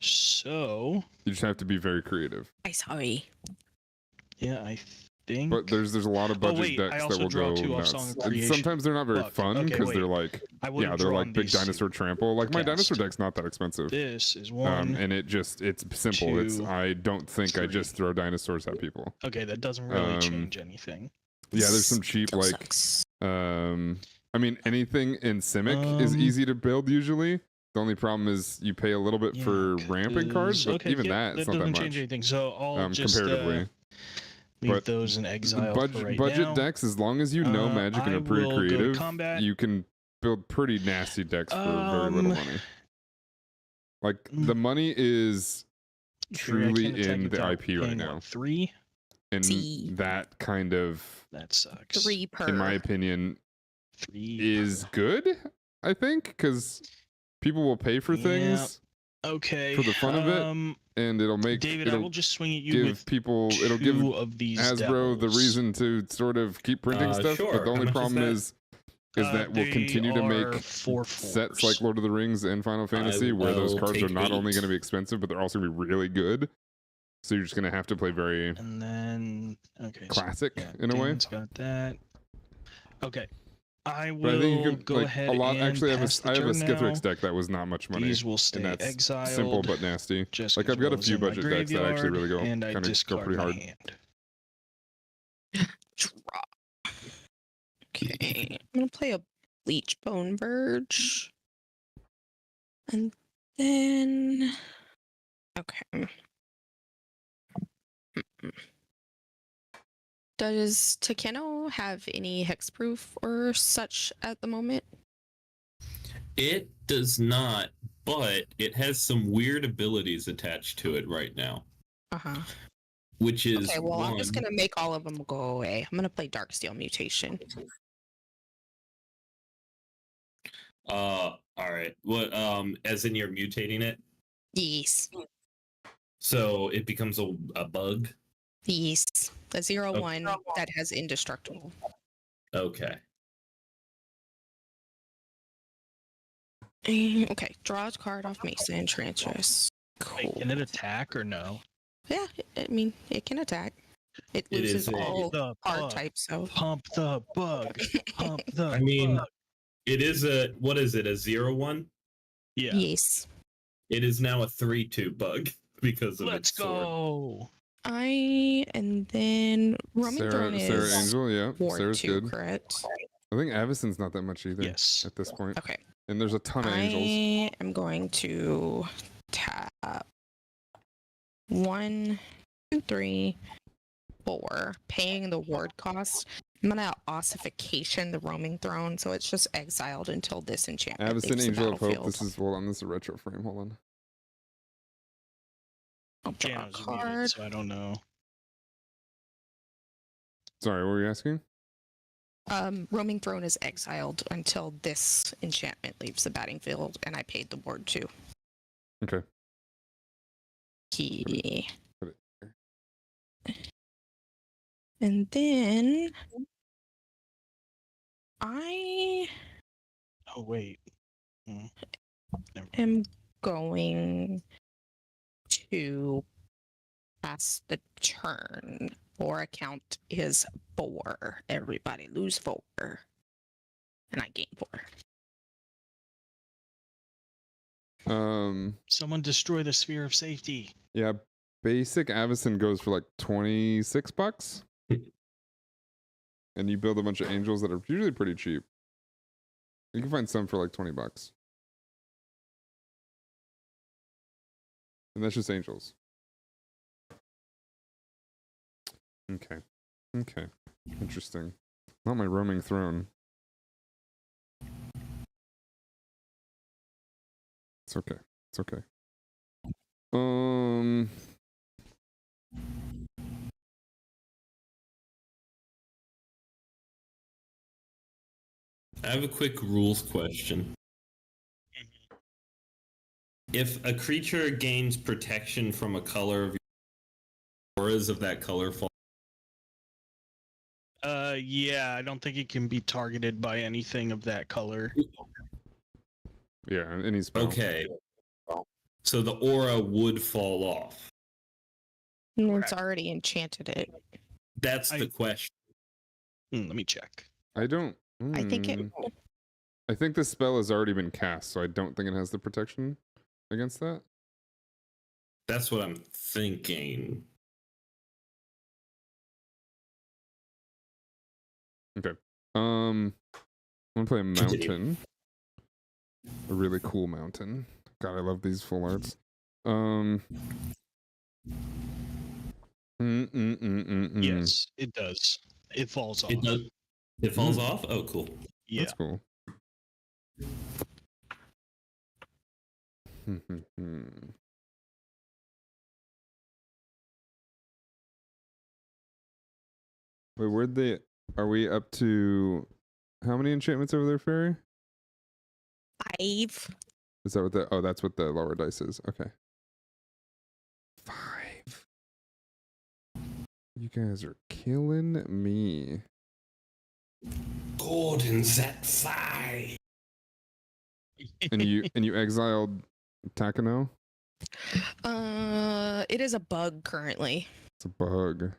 So You just have to be very creative. I'm sorry. yeah, I think. But there's a lot of budget wait, I decks also that will draw go 2 off nuts. Song of And Creation. sometimes they're not very Fuck. fun Okay, because wait. they're like I would have they're drawn like big these dinosaur trample. Like my dinosaur cast. deck's not that expensive. This is 1. And it's simple. It's 2, I don't think I 3. just throw dinosaurs at people. Okay, that doesn't really change anything. Yeah, there's some cheap Still like sucks. I mean anything in Simic is easy to build usually. The only problem is you pay a little bit for ramping cards, but even that it's not that doesn't much. change anything. So I'll just comparatively. leave But those in exile budget, for right budget now. decks, as long as you know Magic and I are pretty will go to creative, combat. you can build pretty nasty decks for very little money. Like the money is Sure, I truly can't attack in the without IP right paying, now, what, 3? and See. that kind of, That sucks. 3 per. in my opinion, 3 is good. I think because people will pay for things okay for the fun of it, and it'll make David, I it'll will just swing at you give with people it'll give 2 of these Hasbro the devils. reason to sort of keep printing stuff. Sure. But the How only much is problem that? is that we'll They continue to are make 4 sets fours. like Lord of the Rings and Final Fantasy where those will cards are take not only 8. going to be expensive, but they're also going to be really good. So you're just going to have to play very And then okay, classic so, yeah, in a way. Dan's got that. Okay, I But will I think you could go like ahead a lot. and Actually, I have pass the a turn Skithrix now. deck that was not much money, These will stay and that's exiled. simple but nasty. Just Like 'cause I've got a Will's few in my budget decks that actually really go graveyard, and I kind of go discard pretty my hard. hand. Draw. Okay. I'm gonna play a Bleach Bone Verge. And then okay. Does Takeno have any hexproof or such at the moment? It does not, but it has some weird abilities attached to it right now, Uh-huh. which is Okay, well, I'm just one- gonna make all of them go away. I'm gonna play Darksteel Mutation. all right. What as in you're mutating it? Yes. So it becomes a bug? Yes. The 0/1 Okay. that has indestructible. Okay. Okay, draw a card off Mason, Enchantress. Wait, Cool. can it attack or no? Yeah, I mean, it can attack. It It loses is a- all The card bug. types. So Pump the bug. Pump the I mean, bug. it is what is it, a 0/1? Yeah. yes, It is now a 3/2 bug because of Let's its sword. go. and then Roaming Throne Sarah is Angel, yeah. Ward Sarah's 2, good. correct? I think Avacyn's not that much either Yes. at this point. Okay. And there's a ton of angels. I am going to tap 1, 2, 3, 4, paying the ward cost. I'm gonna ossification the Roaming Throne, so it's just exiled until this enchantment Avacyn, leaves the Angel of Hope. battlefield. This is, hold on, this is a retro frame. Hold on. I'll draw a Jano's muted, card. so I don't know. Sorry, what were you asking? Roaming Throne is exiled until this enchantment leaves the battlefield, and I paid the ward too. Okay. Key. Put it here. And then I Oh wait. Hmm. Never mind. am going to pass the turn. 4 account is 4. Everybody lose 4. And I gain 4. Someone destroy the sphere of safety. Yeah, basic Avacyn goes for like $26. And you build a bunch of angels that are usually pretty cheap. You can find some for like $20. And that's just angels. Okay. Okay. Interesting. Not my roaming throne. It's okay. It's okay. I have a quick rules question. If a creature gains protection from a color of auras of that color fall, Yeah, I don't think it can be targeted by anything of that color. Yeah, any spell. okay. So the aura would fall off. And it's already enchanted it. That's the question. Let me check. I don't. I think it. I think this spell has already been cast, so I don't think it has the protection against that. That's what I'm thinking. Okay. I'm gonna play a mountain. A really cool mountain. God, I love these full arts. Yes, it does. It falls off. It does. It falls off? Oh, cool. Yeah. That's cool. Wait, where'd they... Are we up to... How many enchantments over there, Fairy? 5. Is that what the... Oh, that's what the lower dice is. Okay. 5. You guys are killing me. Gordon's at 5. And you exiled Takano? It is a bug currently. It's a bug.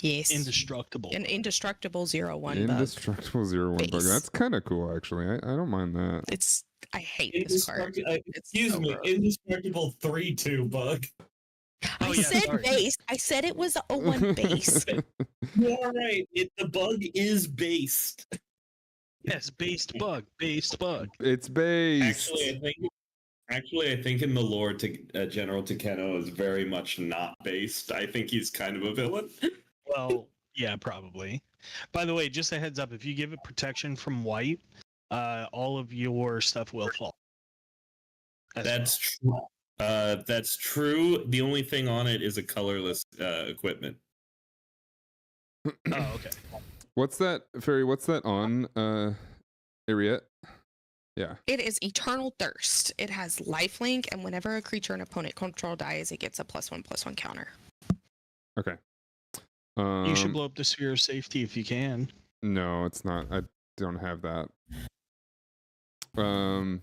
Yes. Indestructible. An indestructible 0/1 bug. Indestructible 0/1 bug. Base. That's kind of cool, actually. I don't mind that. It's. I hate this card. It's Excuse so me, gross. indestructible 3/2 bug. Oh, I yeah, said sorry. base. I said it was a 1 base. You're right. The bug is based. Yes, based bug. Based bug. It's based. Actually, I think in the lore, General Takeno is very much not based. I think he's kind of a villain. Well, yeah, probably. By the way, just a heads up: if you give it protection from white, all of your stuff will fall. That's true. That's true. The only thing on it is a colorless equipment. Oh, okay. What's that, Fairy? What's that on Ariette? Yeah. It is Eternal Thirst. It has lifelink, and whenever a creature an opponent control dies, it gets a +1/+1 counter. Okay. You should blow up the sphere of safety if you can. No, it's not. I don't have that. No,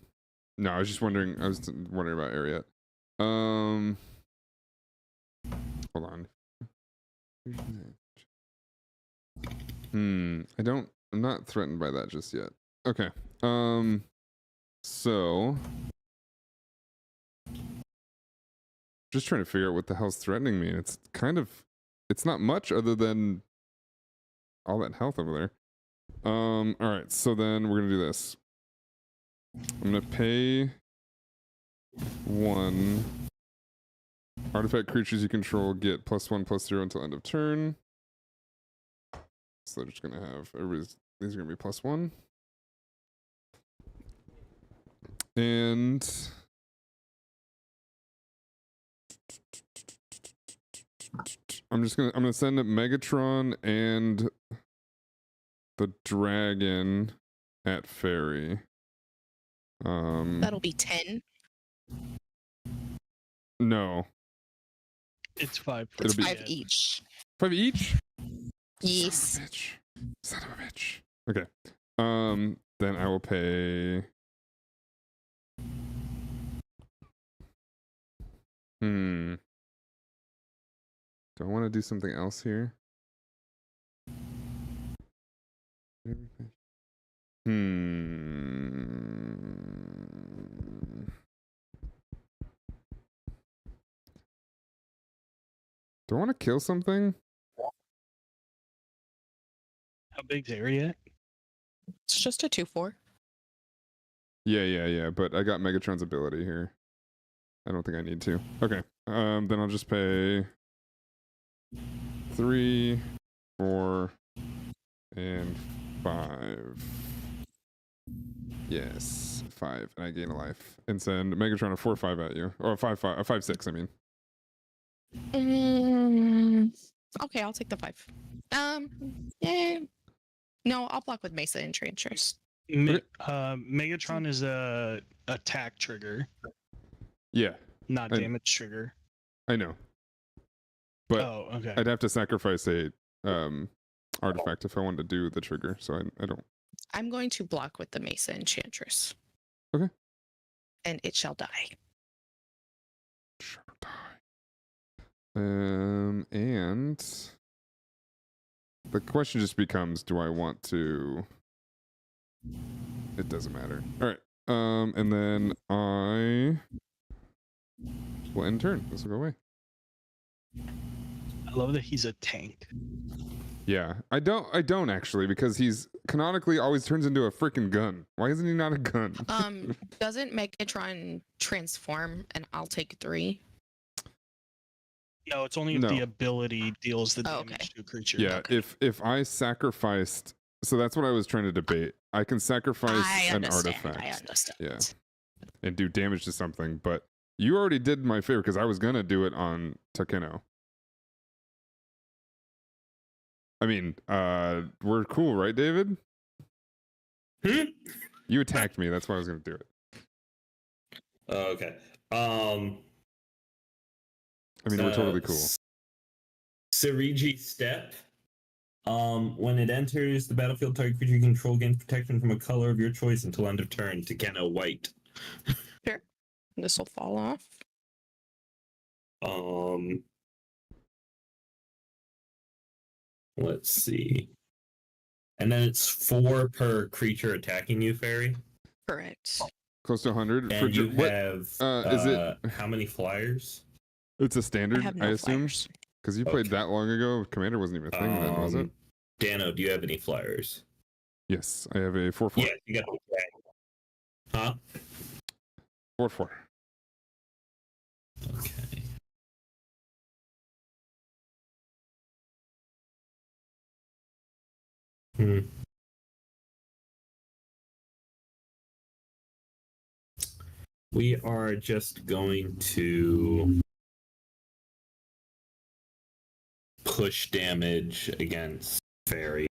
I was just wondering. I was wondering about Ariette. Hold on. I'm not threatened by that just yet. Okay. So just trying to figure out what the hell's threatening me. It's not much other than all that health over there. All right, so then we're gonna do this. I'm gonna pay 1. Artifact creatures you control get +1/+0 until end of turn. So they're just gonna have these are gonna be +1. And I'm gonna send Megatron and the dragon at Fairy. That'll be 10. No. It's 5. It's It'll be 5 each. 5 each? Yes. Son of a bitch. Okay. Then I will pay. Do I want to do something else here? Do I want to kill something? How big's area? It's just a 2/4. Yeah. But I got Megatron's ability here. I don't think I need to. Okay. Then I'll just pay 3, 4, and 5. Yes, 5, and I gain a life. And send Megatron a 4/5 at you, or a 5/5, a 5/6. I mean. Okay, I'll take the 5. No, I'll block with Mesa Enchantress. Megatron is a attack trigger, Yeah, not damage trigger. I know. But oh, okay. I'd have to sacrifice a artifact if I wanted to do the trigger, so I don't. I'm going to block with the Mesa Enchantress. Okay. And it shall die. Shall die. And the question just becomes, do I want to? It doesn't matter. All right. And then I will end turn. This will go away. I love that he's a tank. Yeah, I don't actually, because he's canonically always turns into a freaking gun. Why isn't he not a gun? Doesn't Megatron transform and I'll take 3? No, it's only if the ability deals the damage okay. to a creature. Yeah, Okay. if I sacrificed, so that's what I was trying to debate. I can sacrifice an artifact. I understand. Yeah, and do damage to something, but you already did my favor because I was gonna do it on Takeno. I mean, we're cool, right, David? You attacked me. That's why I was gonna do it. Okay. I mean, we're totally cool. Serigi Step. When it enters the battlefield, target creature you control gains protection from a color of your choice until end of turn. Takeno white. Sure. This will fall off. Let's see. And then it's 4 per creature attacking you, Fairy. Correct. Close to 100. And you have is it? How many flyers? It's a standard, I have no assume, flyers. because you played that long ago. Commander wasn't even a thing then, was it? Dano, do you have any flyers? Yes, I have a 4/4. Yeah, you got the Huh? 4/4. Okay. We are just going to push damage against Fairy.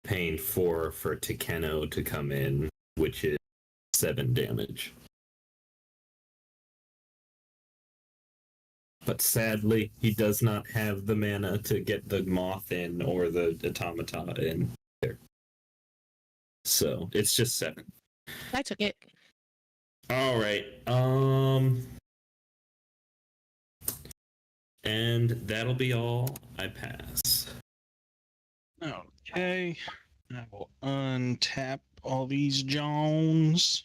Paying 4 for Takeno to come in, which is 7 damage. But sadly, he does not have the mana to get the moth in or the automata in there. So it's just 7. I took it. All right. And that'll be all. I pass. Okay. I will untap all these Jones.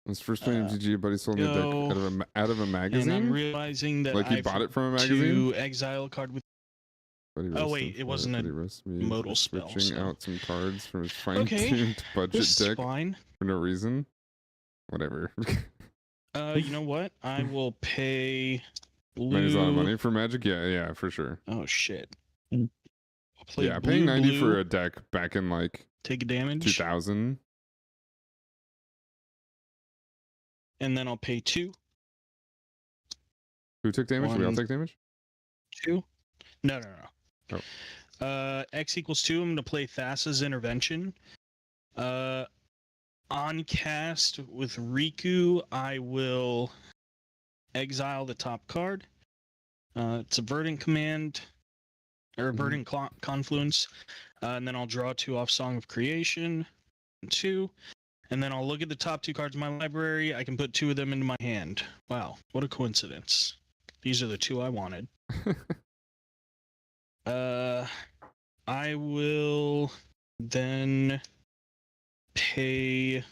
His first playing MTG, buddy sold me a deck go. out of a magazine. And I'm realizing that Like he I bought it from a magazine. to exile a card with. But he Oh, roasted wait, it for wasn't a but he roasted me modal for spell, switching so- out some cards from his Okay, fine-tuned budget This is deck fine. for no reason. Whatever. You know what? I will pay blue. Money's a lot of money for Magic. Yeah, for sure. Oh shit. I'll play Yeah, blue, paying 90 blue, for a deck back in like take a damage, 2000. and then I'll pay 2. Who took damage? Did we all One. take damage? 2? No. Oh. X equals 2. I'm gonna play Thassa's Intervention. On cast with Riku, I will exile the top card. It's a Verdant Command, or a Verdant Confluence, and then I'll draw 2 off Song of Creation, 2, and then I'll look at the top 2 cards in my library. I can put 2 of them into my hand. Wow, what a coincidence! These are the 2 I wanted. I will then pay.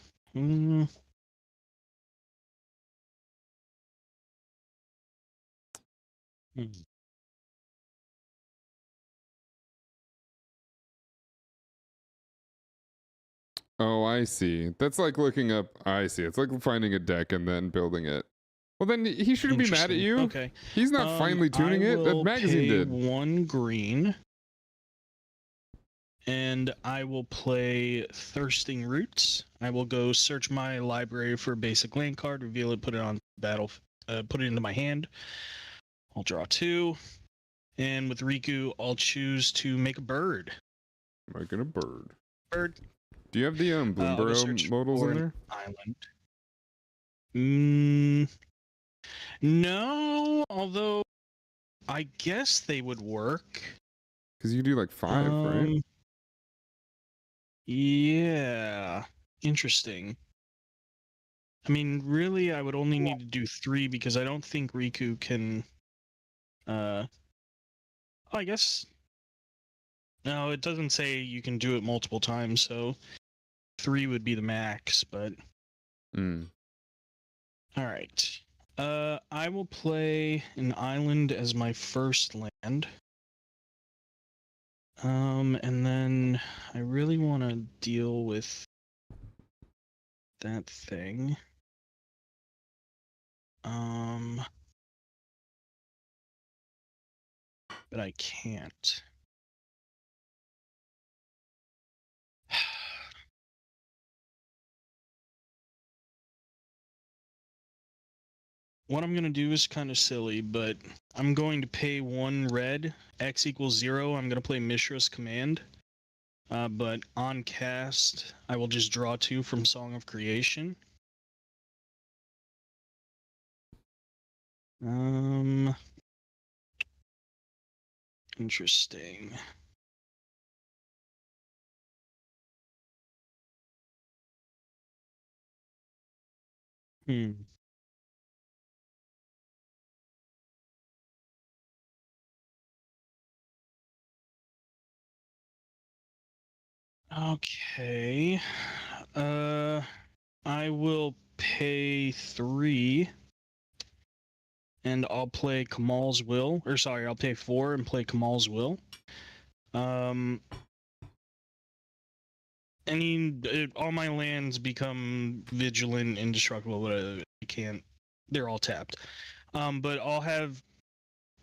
Oh, I see. That's like looking up. I see. It's like finding a deck and then building it. Well, then he shouldn't be mad at Interesting. you. Okay. He's not finely tuning I it. That will magazine pay did. 1 green. And I will play Thirsting Roots. I will go search my library for a basic land card, reveal it, put it on battle, put it into my hand. I'll draw 2. And with Riku, I'll choose to make a bird. Making a bird. Bird. Do you have the Bloomburrow search modals for in an there? Island. No, although I guess they would work. Because you do like 5, right? Yeah. Interesting. I mean, really, I would only need to do 3 because I don't think Riku can. I guess. No, it doesn't say you can do it multiple times, so 3 would be the max, but. Alright. I will play an island as my first land. And then I really want to deal with that thing. But I can't. What I'm going to do is kind of silly, but I'm going to pay 1 red, X equals 0. I'm going to play Mishra's Command. But on cast, I will just draw 2 from Song of Creation. Interesting. Okay. I will pay 3. And I'll play Kamal's Will. Or sorry, I'll pay 4 and play Kamal's Will. All my lands become vigilant, indestructible, whatever. I can't. They're all tapped. But I'll have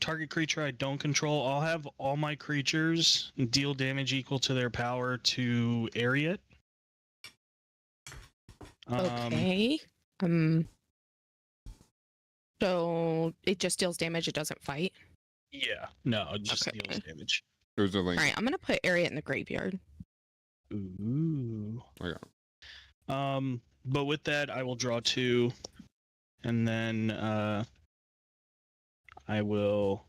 target creature I don't control. I'll have all my creatures deal damage equal to their power to area it. Okay. So it just deals damage. It doesn't fight. Yeah. No, it just Okay. deals damage. There's a All link. right. I'm gonna put area in the graveyard. Ooh. I got But with that, I will draw 2, and then I will.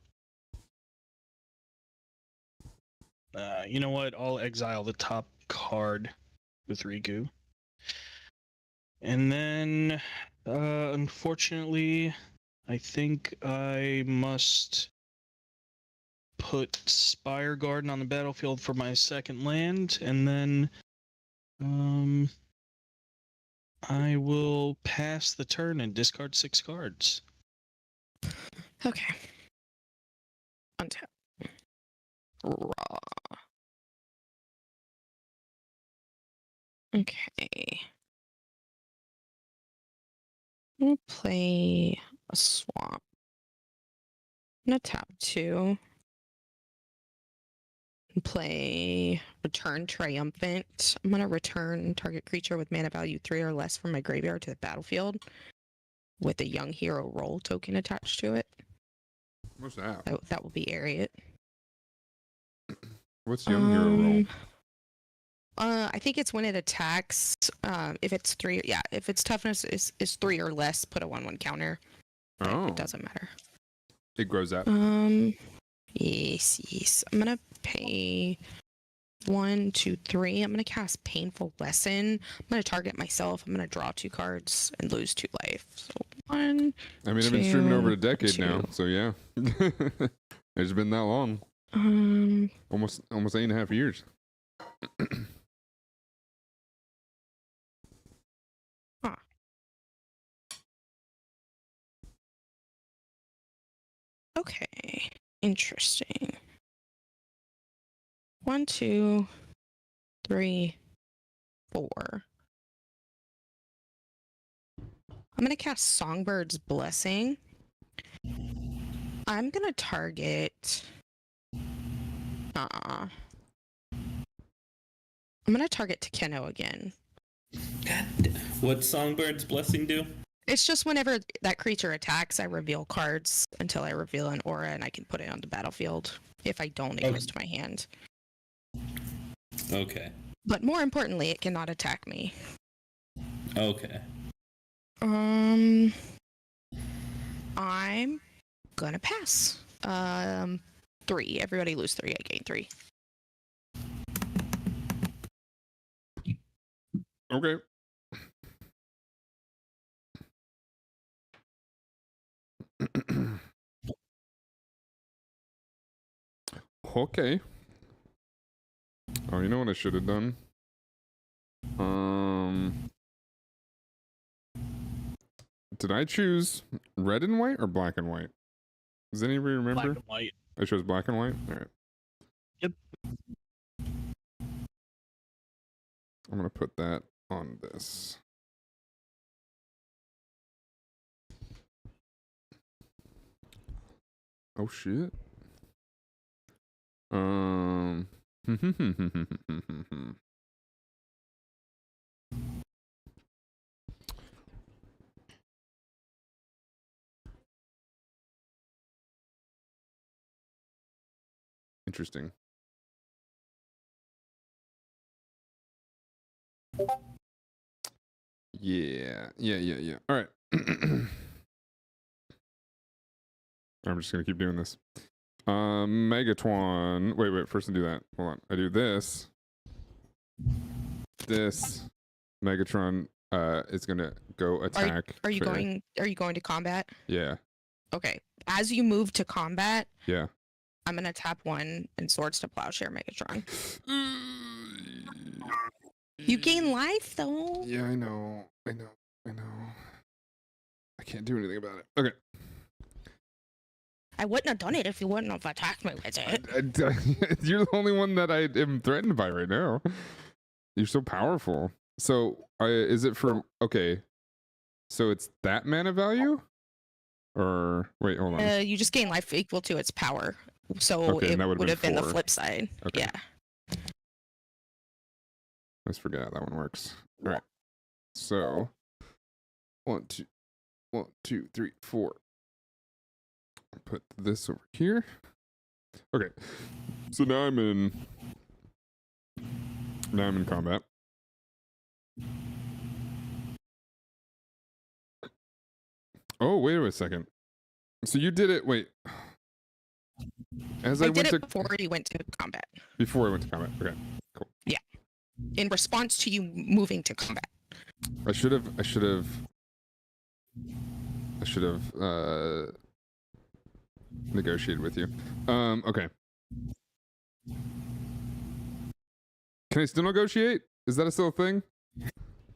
You know what? I'll exile the top card with Riku, and then unfortunately, I think I must put Spire Garden on the battlefield for my second land, and then I will pass the turn and discard 6 cards. Okay. Untap. Raw. Okay. I'm gonna play a swamp. I'm gonna tap 2. And play Return Triumphant. I'm gonna return target creature with mana value 3 or less from my graveyard to the battlefield with a young hero role token attached to it. What's that? That will be Ariat. What's young hero roll? I think it's when it attacks. If it's 3, yeah. If its toughness is 3 or less, put a 1/1 counter. But Oh, it doesn't matter. it grows up. Yes. I'm gonna pay 1, 2, 3. I'm gonna cast Painful Lesson. I'm gonna target myself. I'm gonna draw 2 cards and lose 2 life. So 1. I mean, I've been streaming over a 2, decade now, so yeah. It's been that long. Almost 8.5 years. Huh. Okay. Interesting. 1, 2, 3, 4. I'm gonna cast Songbird's Blessing. I'm gonna target. I'm gonna target Takeno again. What Songbird's Blessing do? It's just whenever that creature attacks, I reveal cards until I reveal an aura, and I can put it on the battlefield. If I don't, it goes to my hand. Okay. But more importantly, it cannot attack me. Okay. I'm gonna pass. 3. Everybody lose 3. I gain 3. Okay. Okay. Oh, you know what I should have done? Did I choose red and white or black and white? Does anybody remember? Black and white. I chose black and white? Alright. Yep. I'm gonna put that on this. Oh shit. Interesting. Yeah. All right. I'm just gonna keep doing this. Megatron. Wait. First I do that. Hold on. I do this. This. Megatron. Is gonna go attack. Are you going to combat? Yeah. Okay. As you move to combat, Yeah. I'm gonna tap 1 and Swords to Plowshare Megatron. You gain life though. Yeah, I know. I can't do anything about it. Okay. I wouldn't have done it if you wouldn't have attacked me with it. You're the only one that I am threatened by right now. You're so powerful. So, is it for... Okay. So it's that mana value? Or... Wait, hold on. You just gain life equal to its power. So Okay, it would have been the 4. flip side. Okay. Yeah. Let's forget how that one works. All right. So, 1, 2, 3, 4. Put this over here. Okay. So now I'm in combat. Oh, wait a second. So you did it. Wait. As I did went it to before you went to combat. Before I went to combat. Okay. Cool. Yeah. In response to you moving to combat. I should have I should have negotiated with you. Okay. Can I still negotiate? Is that still a thing?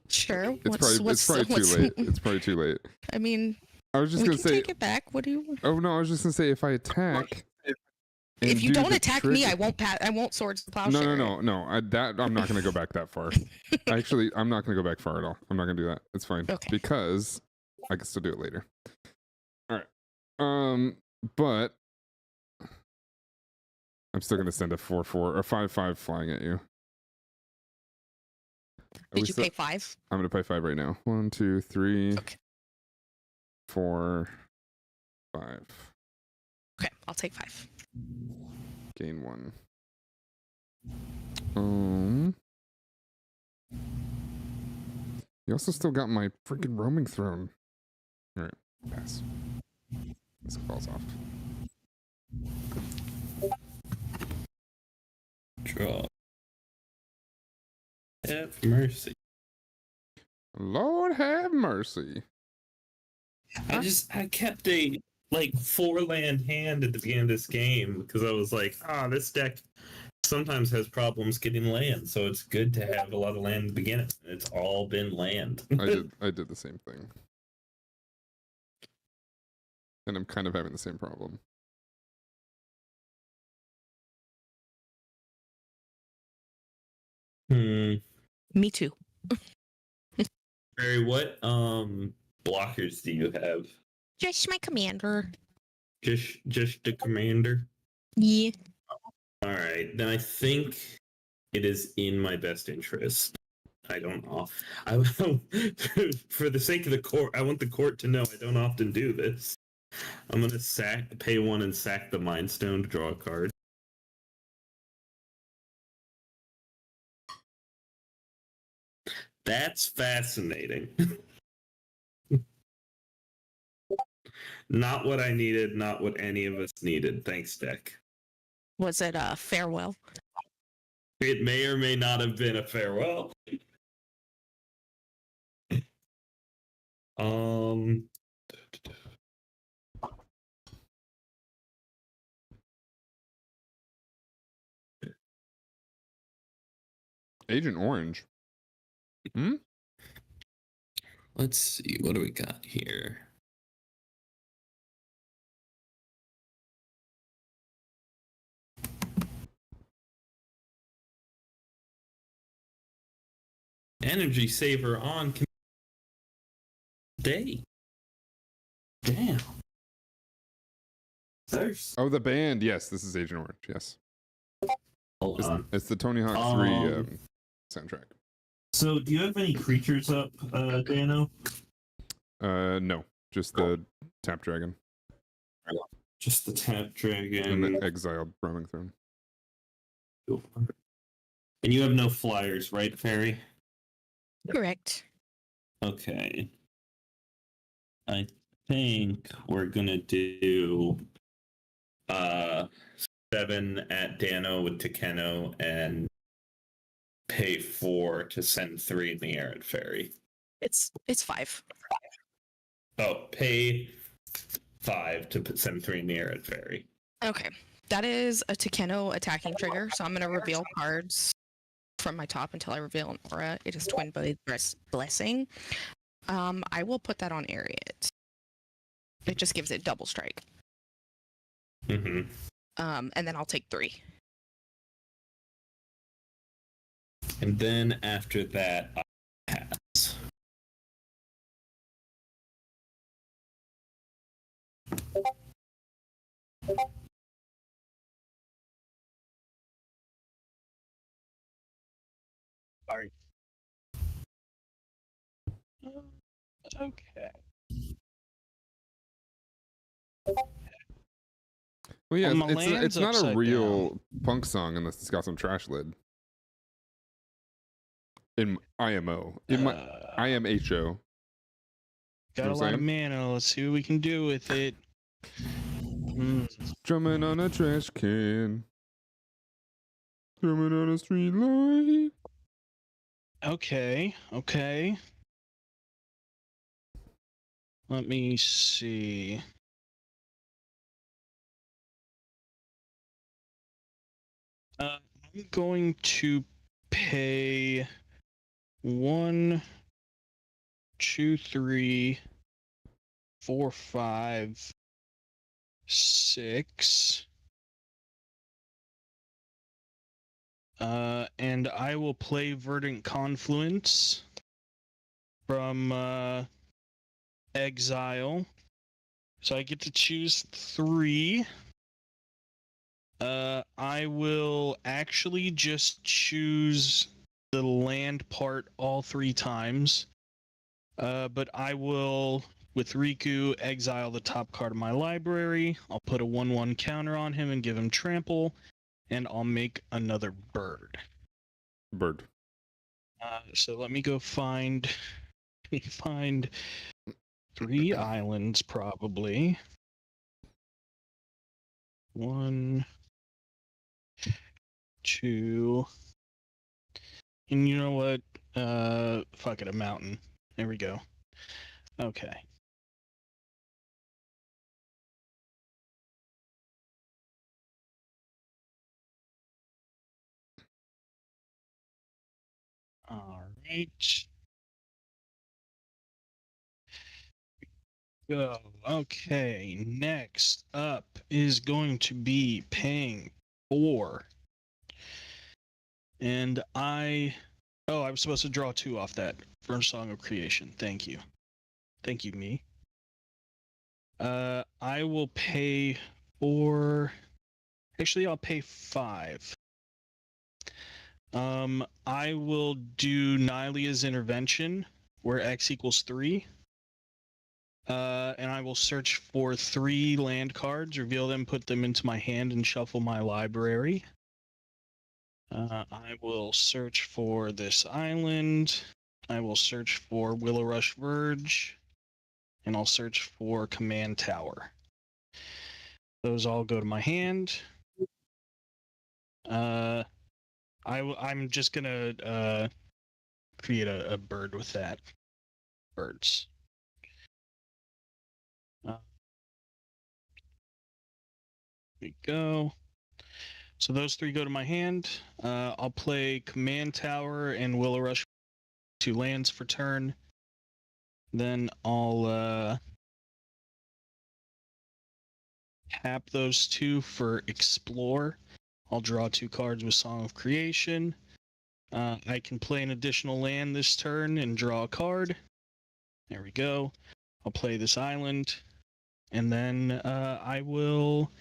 Sure. It's probably too late. It's probably too late. I mean, I was just we gonna can say. take it back. What do you? Oh no, I was just gonna say if I attack. If you do don't the attack me, trigger- I won't I won't swords the plowshare. No. I'm not gonna go back that far. Actually, I'm not gonna go back far at all. I'm not gonna do that. It's fine. Okay. Because I can still do it later. All right. But I'm still gonna send a 4/4 or 5/5 flying at you. Did you pay 5? I'm gonna pay 5 right now. 1, 2, 3, Okay. 4, 5. Okay, I'll take 5. Gain 1. You also still got my freaking roaming throne. All right, pass. This falls off. Draw. Have mercy. Lord have mercy. I kept a like 4-land hand at the beginning of this game because I was like, this deck sometimes has problems getting land, so it's good to have a lot of land at the beginning. It's all been land. I did the same thing. And I'm kind of having the same problem. Me too. Barry, what blockers do you have? Just my commander. Just the commander? Yeah. All right, then I think it is in my best interest. I don't know. For the sake of the court, I want the court to know I don't often do this. I'm gonna pay 1 and sack the Mind Stone to draw a card. That's fascinating. Not what I needed, not what any of us needed. Thanks, deck. Was it a farewell? It may or may not have been a farewell. Agent Orange. Let's see, what do we got here? Energy saver on day. Damn. There's Oh, the band. Yes, this is Agent Orange. Yes. hold on. It's the Tony Hawk 3 soundtrack. So do you have any creatures up, Dano? No. Just the Tap Dragon. Just the Tap Dragon. And the Exiled Roaming Throne. And you have no flyers, right, Fairy? Correct. Okay. I think we're gonna do 7 at Dano with Takeno and pay 4 to send 3 in the air at Fairy. It's 5. Oh, pay 5 to send 3 in the air at Fairy. Okay. That is a Takeno attacking trigger, so I'm going to reveal cards from my top until I reveal an aura. It is Twin Blade Blessing. I will put that on Ariat. It just gives it double strike. Mm-hmm. And then I'll take 3. And then after that, I'll pass. Sorry. Okay. Well, yeah, Well, my it's land's not a upside real punk song unless it's got some trash lid. In IMO. In my IMHO. Got a I'm lot of saying? mana. Let's see what we can do with it. Drumming on a trash can. Drumming on a street light. Okay. Let me see. I'm going to pay 1, 2, 3, 4, 5, 6. And I will play Verdant Confluence from Exile. So I get to choose 3. I will actually just choose the land part all 3 times. But I will, with Riku, exile the top card of my library. I'll put a 1/1 counter on him and give him trample, and I'll make another bird. Bird. So let me go find 3 islands probably. 1, 2, and you know what? Fuck it, a mountain. There we go. Okay. All right. Go. Okay. Next up is going to be paying 4. And I was supposed to draw 2 off that for Song of Creation. Thank you. Thank you, me. I will pay 4. Actually, I'll pay 5. I will do Nylia's Intervention, where X equals 3. And I will search for 3 land cards, reveal them, put them into my hand, and shuffle my library. I will search for this island. I will search for Willow Rush Verge. And I'll search for Command Tower. Those all go to my hand. I'm just gonna create a bird with that. Birds. Here we go. So those 3 go to my hand. I'll play Command Tower and Willow Rush, 2 lands for turn. Then I'll tap those 2 for Explore. I'll draw 2 cards with Song of Creation. I can play an additional land this turn and draw a card. There we go. I'll play this island. And then I will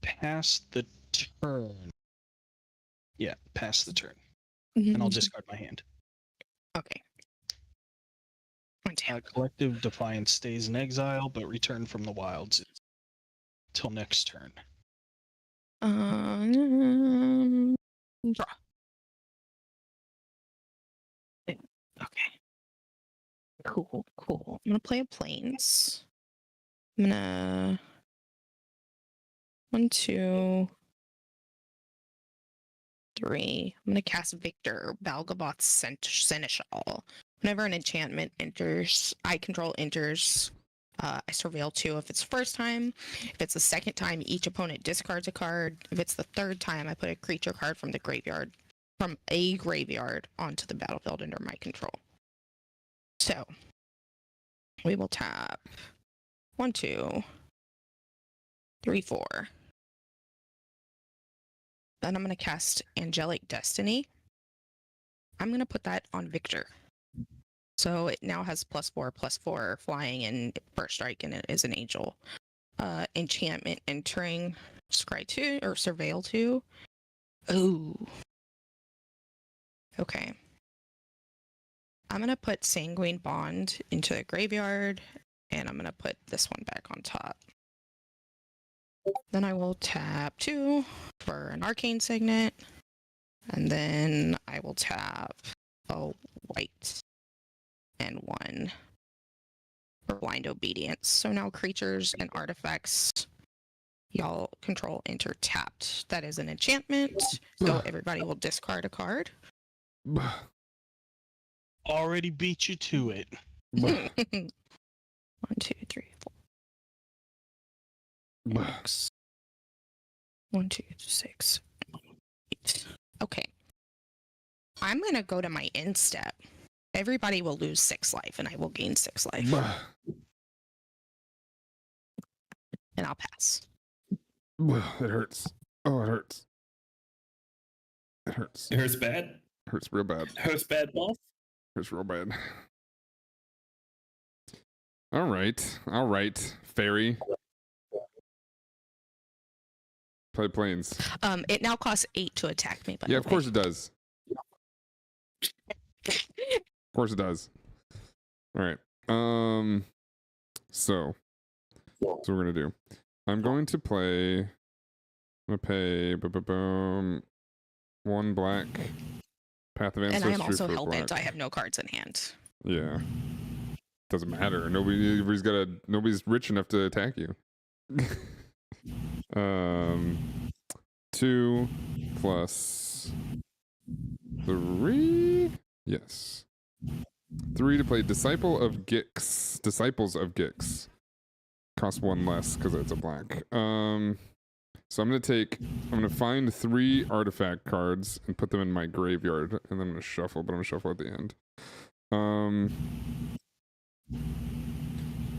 pass the turn. Yeah, pass the turn. And I'll discard my hand. Okay. Collective Defiance stays in exile, but return from the wilds till next turn. Draw. Okay. Cool. I'm gonna play a plains. I'm gonna 1, 2, 3. I'm gonna cast Victor, Balgaboth's Seneschal. Whenever an enchantment enters, I control enters. I surveil 2 if it's the first time. If it's the second time, each opponent discards a card. If it's the third time, I put a creature card from a graveyard onto the battlefield under my control. So we will tap 1, 2, 3, 4. Then I'm going to cast Angelic Destiny. I'm going to put that on Victor. So it now has +4/+4 flying and first strike, and it is an angel. Enchantment entering Scry 2 or Surveil 2. Oh. Okay. I'm going to put Sanguine Bond into the graveyard, and I'm going to put this one back on top. Then I will tap 2 for an Arcane Signet, and then I will tap a white and 1 for Blind Obedience. So now creatures and artifacts y'all control enter tapped. That is an enchantment, so everybody will discard a card. Already beat you to it. 1, 2, 3, 4. Bah. 1, 2, 6. 8. Okay. I'm gonna go to my end step. Everybody will lose 6 life, and I will gain 6 life, Bah. and I'll pass. Bah. It hurts. Oh, it hurts. It hurts. It hurts bad. It hurts real bad. It hurts bad, boss. Hurts real bad. All right, fairy. Play planes. It now costs 8 to attack me. By Yeah, the of course it does. Of course it does. All right. So that's what we're gonna do. I'm going to play. I'm gonna pay. Boom. 1 black. Path of And Ancestry I am also for hellbent. black. I have no cards in hand. Yeah. Doesn't matter. Nobody's rich enough to attack you. 2 plus 3. Yes. 3 to play Disciples of Gix. Costs 1 less because it's a black. So I'm gonna find 3 artifact cards and put them in my graveyard, and then I'm gonna shuffle, but I'm gonna shuffle at the end. I'm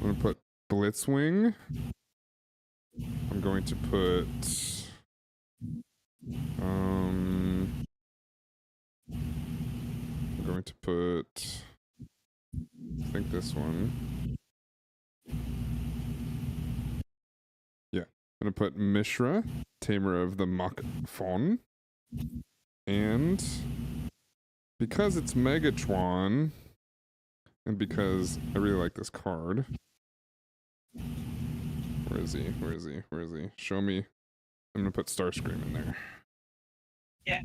gonna put Blitzwing. I'm going to put I'm going to put, I think this one. Yeah, I'm gonna put Mishra, Tamer of the Mach Fawn, and because it's Megatron, and because I really like this card. Where is he? Show me. I'm gonna put Starscream in there. Yeah.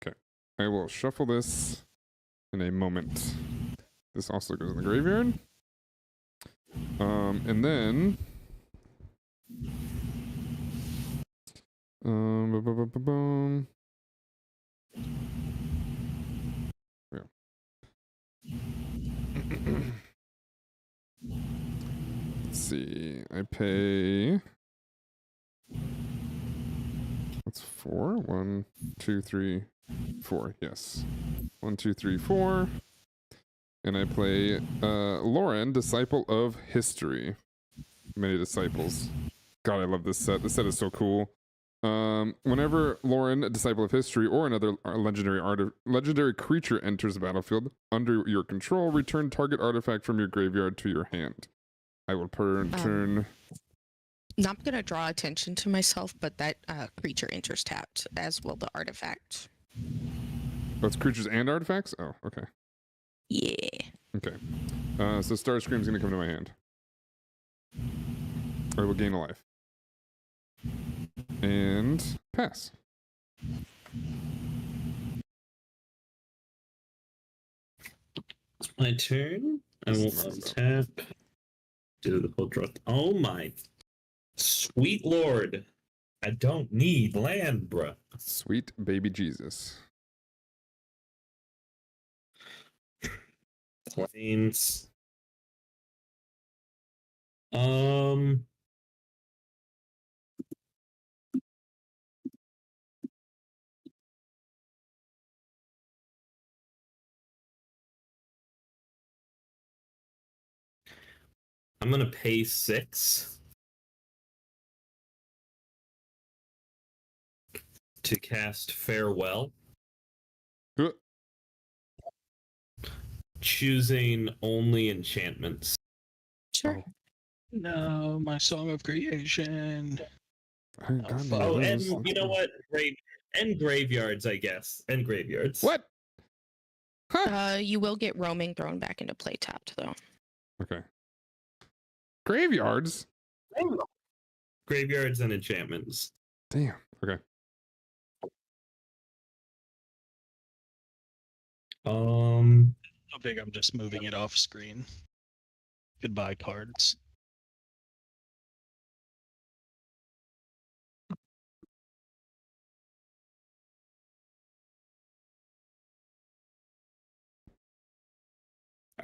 Okay. I will shuffle this in a moment. This also goes in the graveyard. And then boom. Yeah. Let's see. I pay. That's 4. 1, 2, 3, 4. Yes. 1, 2, 3, 4. And I play Lauren, Disciple of History. Many disciples. God, I love this set. This set is so cool. Whenever Lauren, a Disciple of History, or another legendary creature enters the battlefield under your control, return target artifact from your graveyard to your hand. I will turn. Not going to draw attention to myself, but that creature enters tapped, as will the artifact. Oh, it's creatures and artifacts? Oh, okay. Yeah. Okay. So Starscream's going to come to my hand. I will gain a life. And pass. It's my turn. I will untap. Do the whole draw. Oh my sweet lord. I don't need land, bruh. Sweet baby Jesus. Planes. I'm gonna pay 6 to cast Farewell, Huh. choosing only enchantments. Sure. No, my Song of Creation. I haven't Oh, gotten fuck. any of Oh, and those. you know what? And graveyards, I guess. And graveyards. What? Huh? You will get roaming thrown back into play tapped, though. Okay. Graveyards? Graveyards and enchantments. Damn. Okay. So big, I'm just moving it off screen. Goodbye, cards.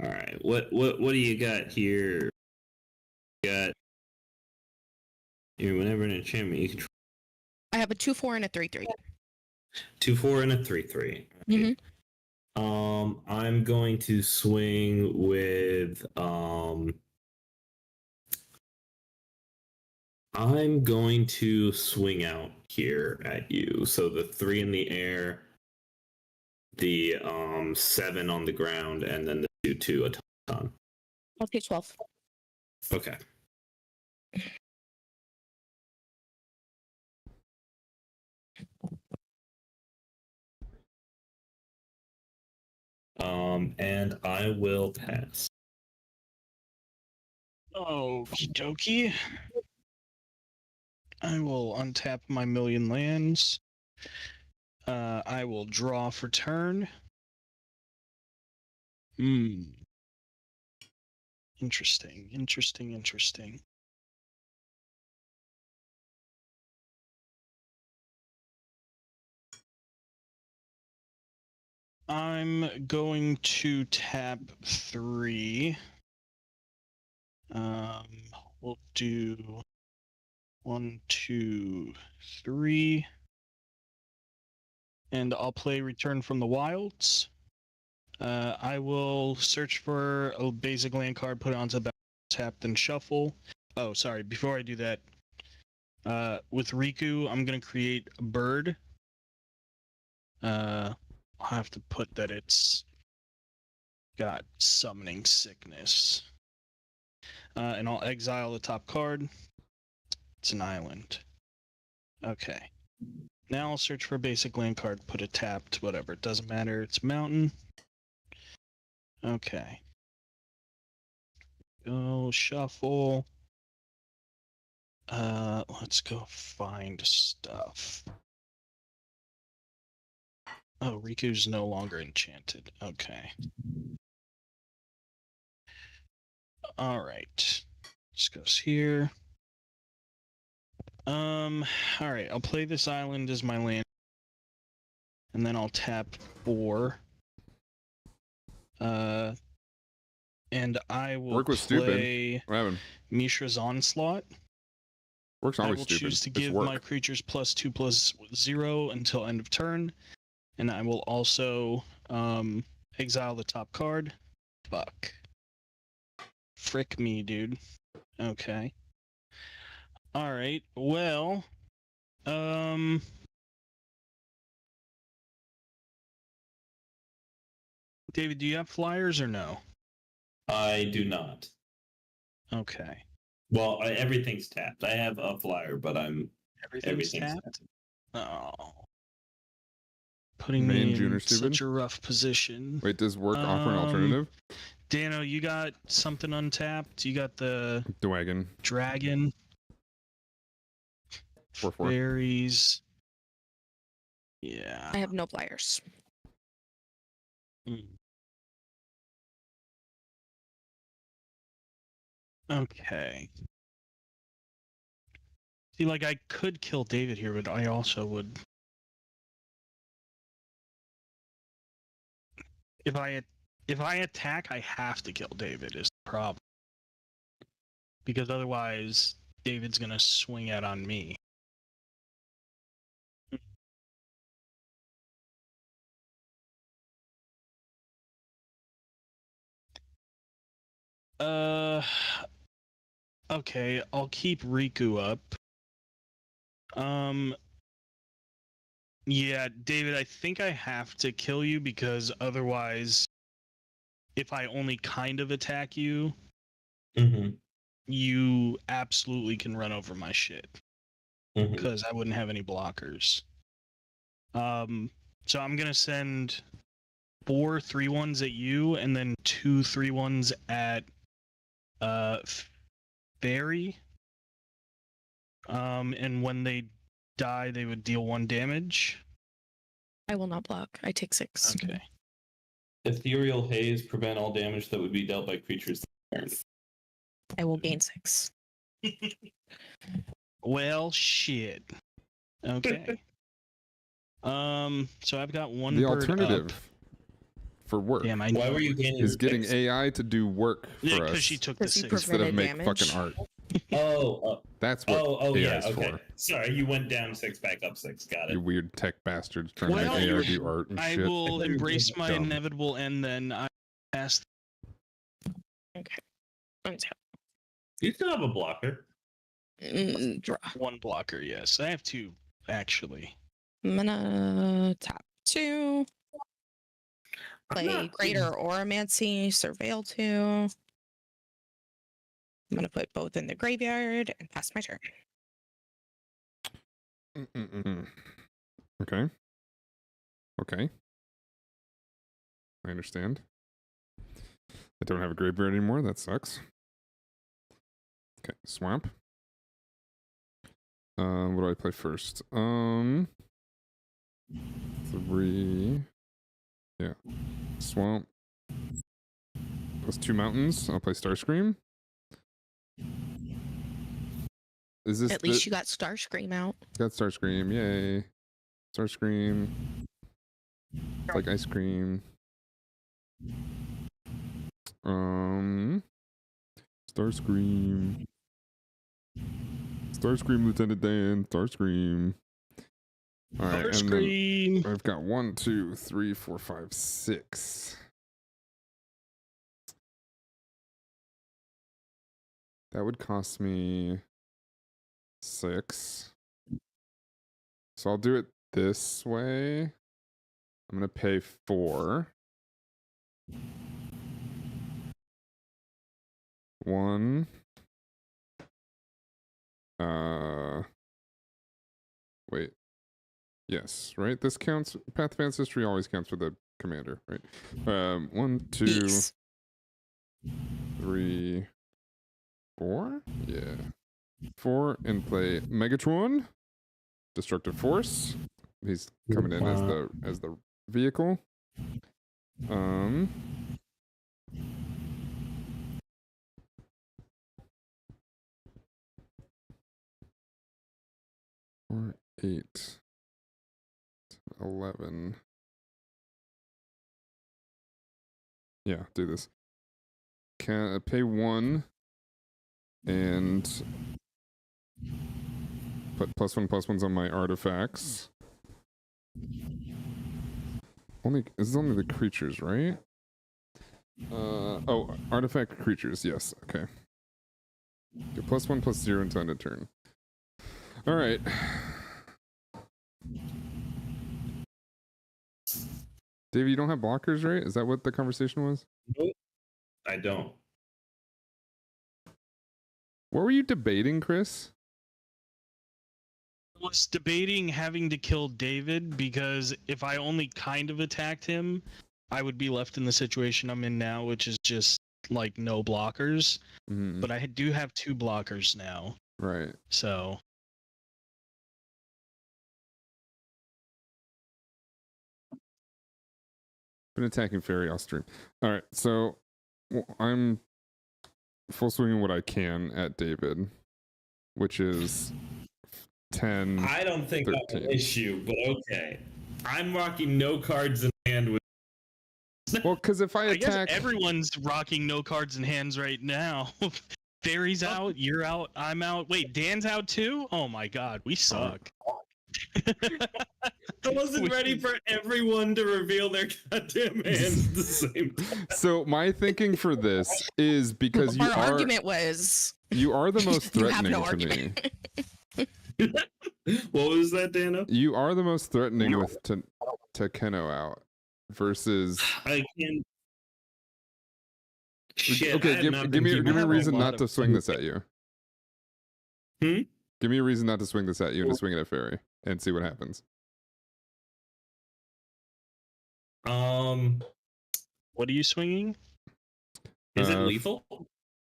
All right. What do you got here? You got here whenever an enchantment you control. I have a 2/4 and a 3/3. 2/4 and a 3/3. Okay. I'm going to swing with I'm going to swing out here at you. So the 3 in the air, the 7 on the ground, and then the 2 automaton. I'll take 12. Okay. And I will pass. Okie dokie. I will untap my million lands. I will draw for turn. Interesting, interesting, interesting. I'm going to tap 3. We'll do 1, 2, 3. And I'll play Return from the Wilds. I will search for a basic land card, put it onto the tap, then shuffle. Oh, sorry. Before I do that, with Riku, I'm going to create a bird. I'll have to put that it's got summoning sickness. And I'll exile the top card. It's an island. Okay. Now I'll search for a basic land card, put it tapped, whatever. It doesn't matter. It's mountain. Okay. Go shuffle. Let's go find stuff. Oh, Riku's no longer enchanted. Okay. Alright. This goes here. Alright, I'll play this island as my land. And then I'll tap 4. And I will Work was play stupid. What happened? Mishra's Onslaught. Work's I always will stupid. choose to It's give work. my creatures +2/+0 until end of turn. And I will also exile the top card. Fuck. Frick me, dude. Okay. Alright, well... David, do you have flyers or no? I do not. Okay. Well, everything's tapped. I have a flyer, but Everything's everything's tapped? Oh. Putting Main me June in are stupid? such a rough position. Wait, does work offer an alternative? Dano, you got something untapped? You got the Dwagon. dragon, 4/4. fairies. Yeah. I have no flyers. Okay. See, like, I could kill David here, but I also would... If I attack, I have to kill David, is the problem. Because otherwise, David's gonna swing out on me. Okay, I'll keep Riku up. Yeah, David, I think I have to kill you because otherwise, if I only kind of attack you, you absolutely can run over my shit. Because I wouldn't have any blockers. So I'm gonna send 4 3/1s at you, and then 2 3/1s at Fairy. And when they die, they would deal 1 damage. I will not block. I take 6. Okay. Ethereal haze prevent all damage that would be dealt by creatures this turn. I will gain 6. Well, shit. Okay. So I've got 1 The bird alternative. up. for work. Damn, I Why know. were you gaining Is getting 6? AI to do work Yeah, for because us she took the Because you 6. instead of prevented make damage. fucking art. Oh, That's what oh, AI yeah, is okay. for. Sorry, you went down 6, back up 6. Got You it. weird tech bastards trying to Well, make AI do art and I shit. will I thought you were embrace doing my dumb. inevitable end then. I passed. Okay. One tap. You still have a blocker. Draw. 1 blocker, yes. I have 2, actually. I'm gonna tap 2. I'm Play not Greater Oromancy, Surveil 2. I'm gonna put both in the graveyard and pass my turn. Okay. Okay. I understand. I don't have a graveyard anymore. That sucks. Okay, swamp. What do I play first? 3. Yeah. Swamp. Plus 2 mountains. I'll play Starscream. Is this At least you got Starscream out. got Starscream? Yay! Starscream. It's like ice cream. Starscream. Starscream, Lieutenant Dan. Starscream. All right, and then Starscream. I've got 1, 2, 3, 4, 5, 6. That would cost me 6. So I'll do it this way. I'm gonna pay 4. 1. Wait. Yes, right? This counts. Path Advanced History always counts for the commander, right? 1, 2, Yes. 3, 4. Yeah. 4 and play Megatron. Destructive Force. He's coming in as the vehicle. 4, 8, 11. Yeah, do this. Can pay 1 and put +1/+1s on my artifacts. This is only the creatures, right? Oh, artifact creatures. Yes. Okay. Do +1/+0 until end of turn. All right. David, you don't have blockers, right? Is that what the conversation was? Nope. I don't. What were you debating, Chris? I was debating having to kill David because if I only kind of attacked him, I would be left in the situation I'm in now, which is just like no blockers. Mm, But I do have 2 blockers now, right. so Been attacking fairy. I'll stream. All right. So I'm full swinging what I can at David, which is 10. I don't think that's an 13. issue, but okay. I'm rocking no cards in hand with. Well, because if I I guess attack, everyone's rocking no cards in hands right now. Fairy's out, you're out, I'm out. Wait, Dan's out too? Oh my god, we suck. I wasn't ready for everyone to reveal their goddamn hands at the same time. so my thinking for this is because Our argument was you are the most you have threatening no to argument. me. What was that, Dano? You are the most threatening with Keno out versus. I can. Shit, Okay, I have give not me been give keeping me a have a reason lot not of to swing this at you. Hmm? Give me a reason not to swing this at you and to swing it at Fairy and see what happens. What are you swinging? Is it Uh, lethal?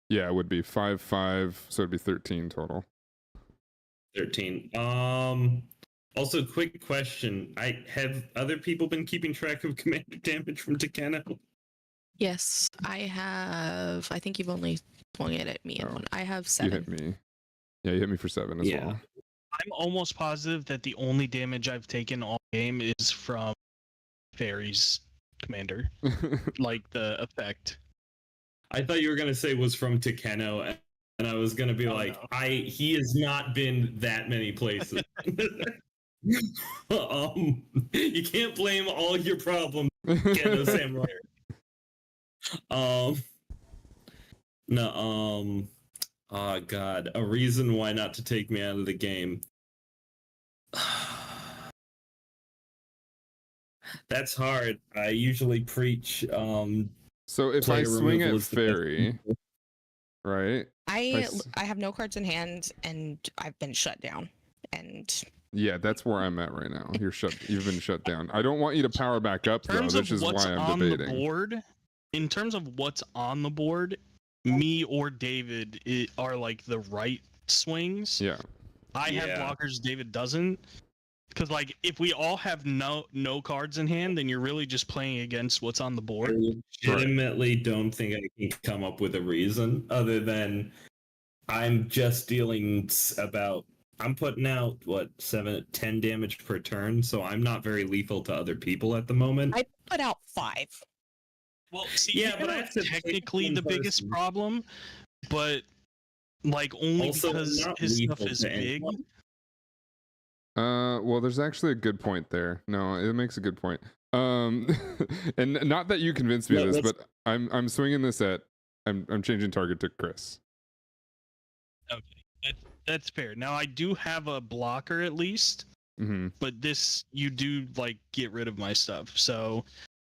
Yeah, it would be 5/5, so it'd be 13 total. 13. Also, quick question: have other people been keeping track of commander damage from Takeno? Yes, I have. I think you've only swung it at me in Oh, one. I have You 7. hit me. Yeah, you hit me for 7 as Yeah. well. I'm almost positive that the only damage I've taken all game is from Fairy's commander, like the effect. I thought you were gonna say was from Takeno, and I was gonna be like, no. he has not been that many places. You can't blame all your problems on Takeno Samurai. No, oh god, a reason why not to take me out of the game. That's hard. I usually preach So if I player swing removal at is the best fairy, thing. right? I have no cards in hand, and I've been shut down. And Yeah, that's where I'm at right now. You've been shut down. I don't want you to power back up In though, terms which of is what's why I'm on debating. the board, in terms of what's on the board, me or David are like the right swings. Yeah. I have Yeah. blockers, David doesn't. Because like if we all have no cards in hand, then you're really just playing against what's on the I board. legitimately don't think I can come up with a reason other than I'm just dealing about. I'm putting out what 7-10 damage per turn, so I'm not very lethal to other people at the moment. I put out 5. Well, see, Yeah, but I you're have to pick technically one the biggest person. problem, but like only Also, I'm because not his stuff lethal is to big. anyone. Well, there's actually a good point there. No, it makes a good point. And not that you convinced me of this, but I'm swinging this at. I'm changing target to Chris. Okay, that's fair. Now I do have a blocker at least, Mm-hmm. but this you do like get rid of my stuff. So,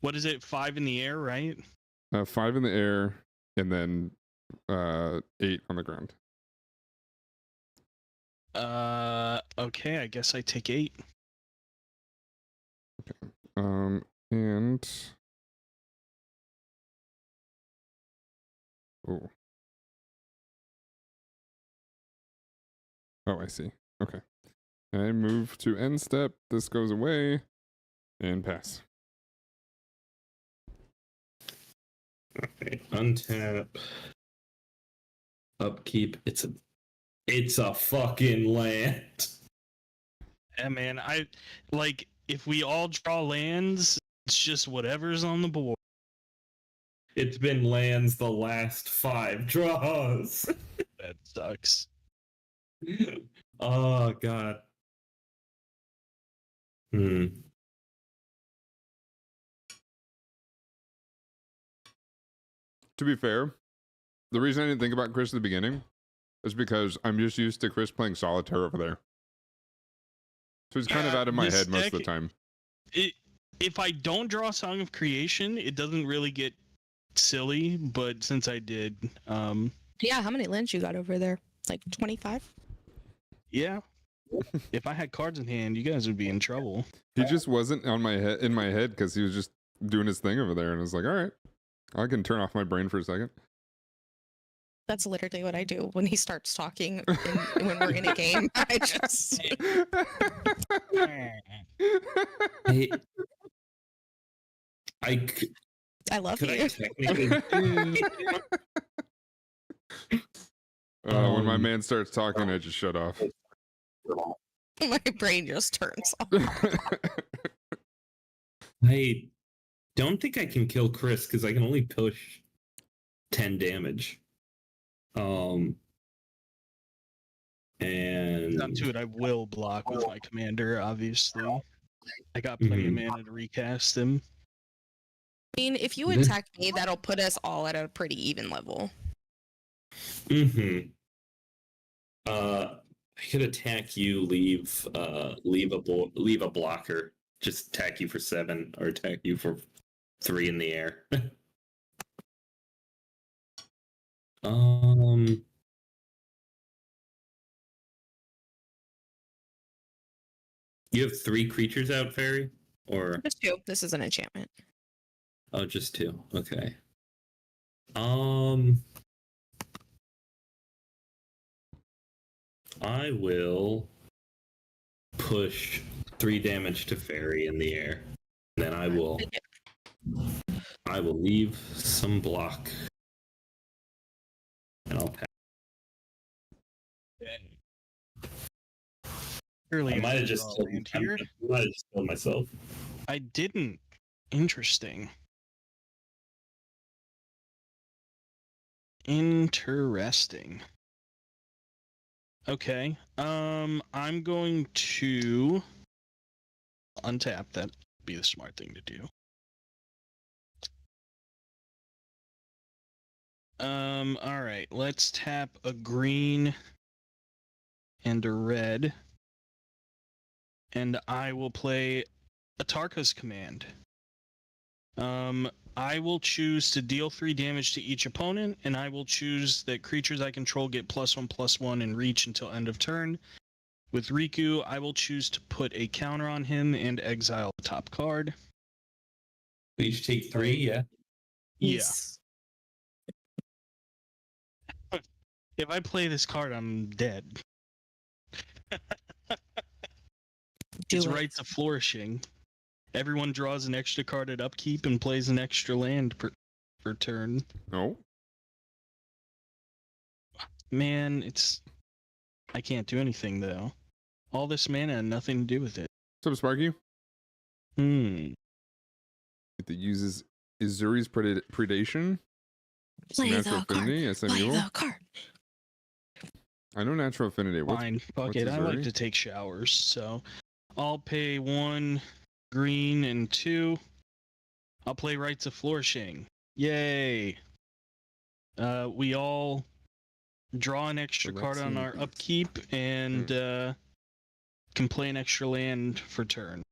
what is it? 5 in the air, right? 5 in the air, and then 8 on the ground. Okay, I guess I take 8. And oh, I see. Okay, I move to end step. This goes away, and pass. Okay, untap. Upkeep. It's a fucking land. Yeah, man. I like if we all draw lands, it's just whatever's on the board. It's been lands the last 5 draws. That sucks. Oh god. To be fair, the reason I didn't think about Chris at the beginning is because I'm just used to Chris playing solitaire over there. So he's kind of out of my This head most of the deck- time. If I don't draw Song of Creation, it doesn't really get silly. But since I did, Yeah, how many lands you got over there? Like 25? yeah. If I had cards in hand, you guys would be in trouble. He just wasn't in my head because he was just doing his thing over there, and I was like, all right, I can turn off my brain for a second. That's literally what I do when he starts talking when we're in a game. I just I love Could I you. technically When my man starts talking, I just shut off. My brain just turns off. I don't think I can kill Chris because I can only push 10 damage. And Up to it, I will block with my commander. Obviously, I got plenty of mana to recast him. I mean, if you attack me, that'll put us all at a pretty even level. I could attack you, leave a blocker, just attack you for 7 or attack you for 3 in the air. You have 3 creatures out, Fairy? Or Just 2. This is an enchantment. oh, just 2. Okay. I will push 3 damage to Fairy in the air. And then I will leave some block. And I'll pass. Surely I might have just draw killed land here. myself. I didn't. Interesting. Interesting. Okay. I'm going to untap. That'd be the smart thing to do. All right. Let's tap a green and a red, and I will play a Tarka's command. I will choose to deal 3 damage to each opponent, and I will choose that creatures I control get +1/+1 and reach until end of turn. With Riku, I will choose to put a counter on him and exile the top card. We each take 3, yeah? Yes. Yeah. If I play this card, I'm dead. It's Rites of Flourishing. Everyone draws an extra card at upkeep and plays an extra land per turn. No. Man, I can't do anything, though. All this mana and nothing to do with it. What's up, Sparky? Hmm. It uses Izuri's predation. Play Natural the card. affinity. SM Play evil. the card. I know natural affinity. Fine. Fuck what's it. I like Izuri? to take showers, so I'll pay 1 green and 2. I'll play Rites of Flourishing. Yay! We all draw an extra card on our upkeep and can play an extra land for turn.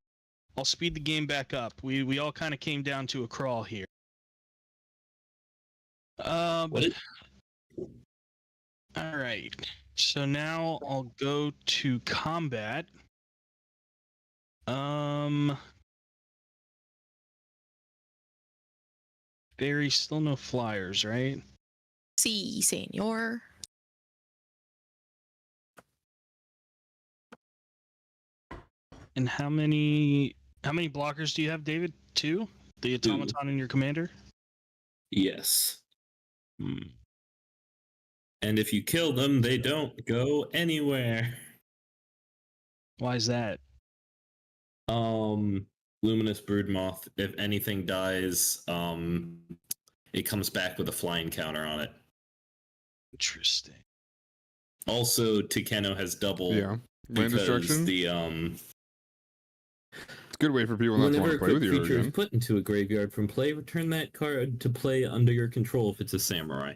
I'll speed the game back up. We all kind of came down to a crawl here. What? All right. So now I'll go to combat. Barry, still no flyers, right? Si, senor. And how many blockers do you have, David? 2? The automaton and your commander? Yes. And if you kill them, they don't go anywhere. Why is that? Luminous Broodmoth, if anything dies, it comes back with a flying counter on it. Interesting. Also, Tikeno has double. Yeah. Land because destruction. The It's a good way for people not to want whenever to a play with you creature is again. put into a graveyard from play, return that card to play under your control if it's a samurai.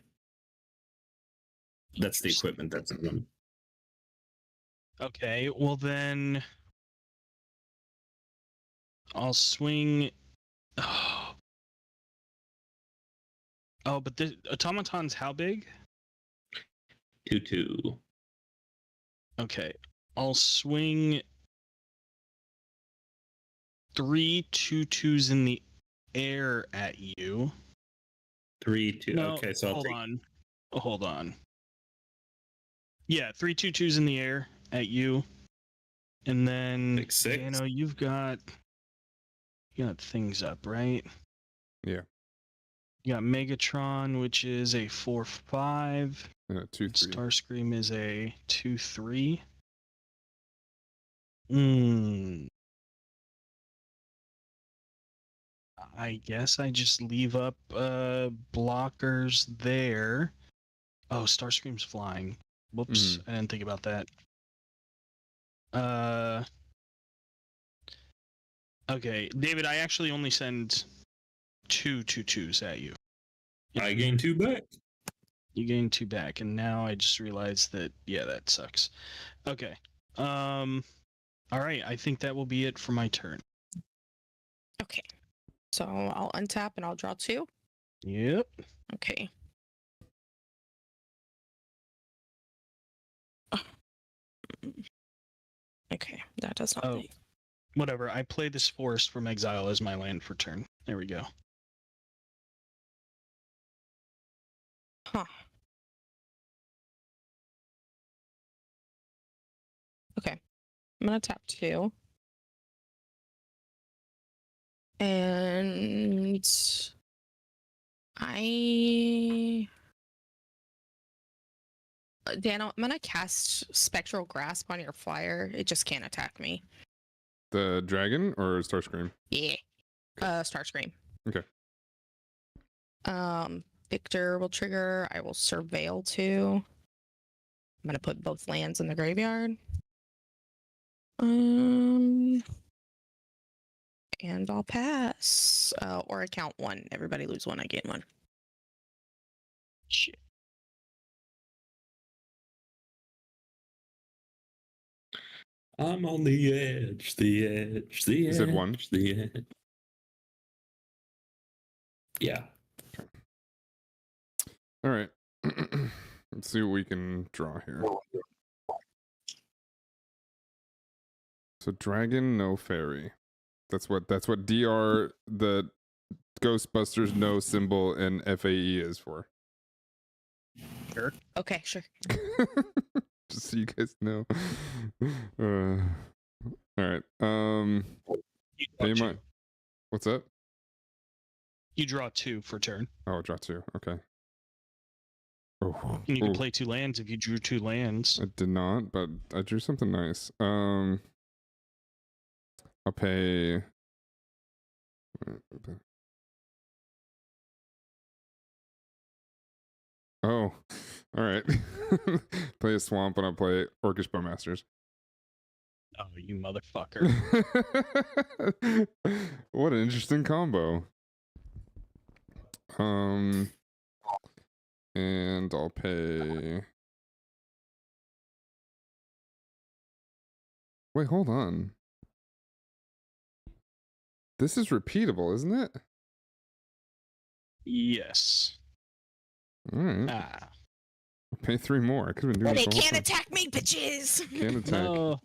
That's the equipment that's in them. Okay, well then I'll swing. Oh, but the automaton's how big? 2/2. Okay, I'll swing 3 2/2s in the air at you. 3/2. No, Okay, so I'll hold take. on. Hold on. Yeah, 3 2/2s in the air at you, and then 6/6. you know you got things up, right? Yeah. You got Megatron, which is a 4/5. 2/3. Starscream is a 2/3. I guess I just leave up blockers there. Oh, Starscream's flying. Whoops, I didn't think about that. Okay, David, I actually only send 2 2/2s at you. I gain 2 back. You gain 2 back, and now I just realized that, yeah, that sucks. Okay. All right, I think that will be it for my turn. Okay. So I'll untap and I'll draw 2. Yep. Okay. Okay, that does not. Oh, whatever. I play this forest from exile as my land for turn. There we go. Huh. Okay. I'm gonna tap 2. And Dan, I'm gonna cast Spectral Grasp on your flyer. It just can't attack me. The dragon or Starscream? Yeah. Starscream. Okay. Victor will trigger. I will surveil 2. I'm gonna put both lands in the graveyard. And I'll pass. Or I count 1. Everybody lose 1. I gain 1. Shit. I'm on the edge, the edge, the edge. You said 1? The edge. Yeah. All right. Let's see what we can draw here. So dragon, no fairy. That's what DR, the Ghostbusters no symbol, and FAE is for. Sure. Okay, sure. Just so you guys know. All right. You draw Pay 2. my. What's up? You draw 2 for turn. Oh, draw 2. Okay. Oh, And you can ooh. play 2 lands if you drew 2 lands. I did not, but I drew something nice. I'll pay. Oh, all right. Play a swamp and I'll play Orcish Bowmasters. Oh, you motherfucker. What an interesting combo. And I'll pay. Wait, hold on. This is repeatable, isn't it? Yes. All right. Ah. I'll pay 3 more. I could have been doing They this the whole can't time. attack me, bitches. Can't attack. No.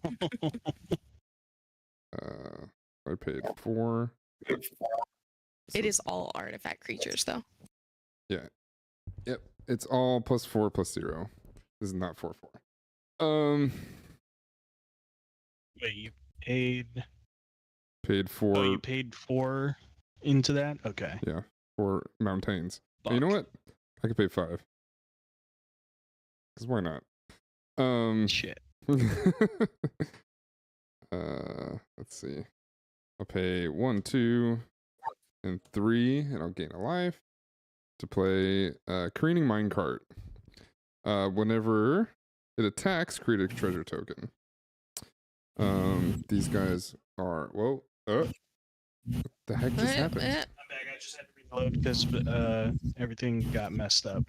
I paid 4. It is all artifact creatures, though. Yeah. Yep. It's all +4 +0. This is not 4/4. Wait, you paid 4. Oh, you paid 4 into that? Okay. Yeah, 4 mountains. Fuck. You know what? I could pay 5. Cause why not? Shit. Let's see. I'll pay 1, 2, and 3, and I'll gain a life to play Careening Minecart. Whenever it attacks, create a treasure token. These guys are whoa. What the heck just happened? I'm back. I just had to reload because everything got messed up.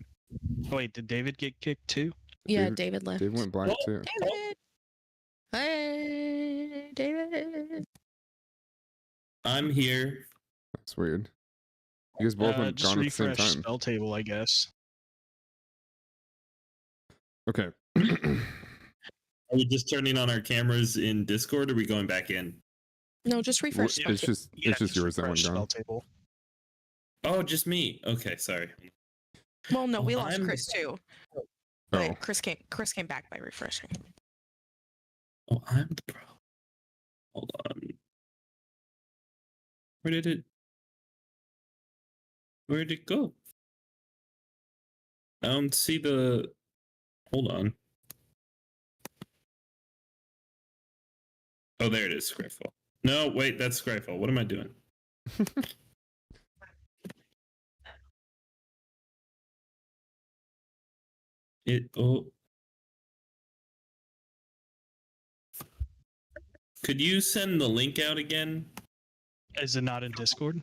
Oh, wait, did David get kicked too? Yeah, David left. Dave went black too. David. Hey, David. I'm here. That's weird. You guys both went Just gone at the same refresh time. spell table, I guess. Okay. Are we just turning on our cameras in Discord, or are we going back in? No, just refresh. It's just yours that went refresh gone. spell table. Oh, just me. Okay, sorry. Well, no, we Oh, lost I'm- Chris too. Oh. But Chris came back by refreshing. Oh, I'm the pro. Hold on. Where did it go? I don't see the. Hold on. Oh, there it is, Scryfall. No, wait, that's Scryfall. What am I doing? Oh. Could you send the link out again? Is it not in Discord?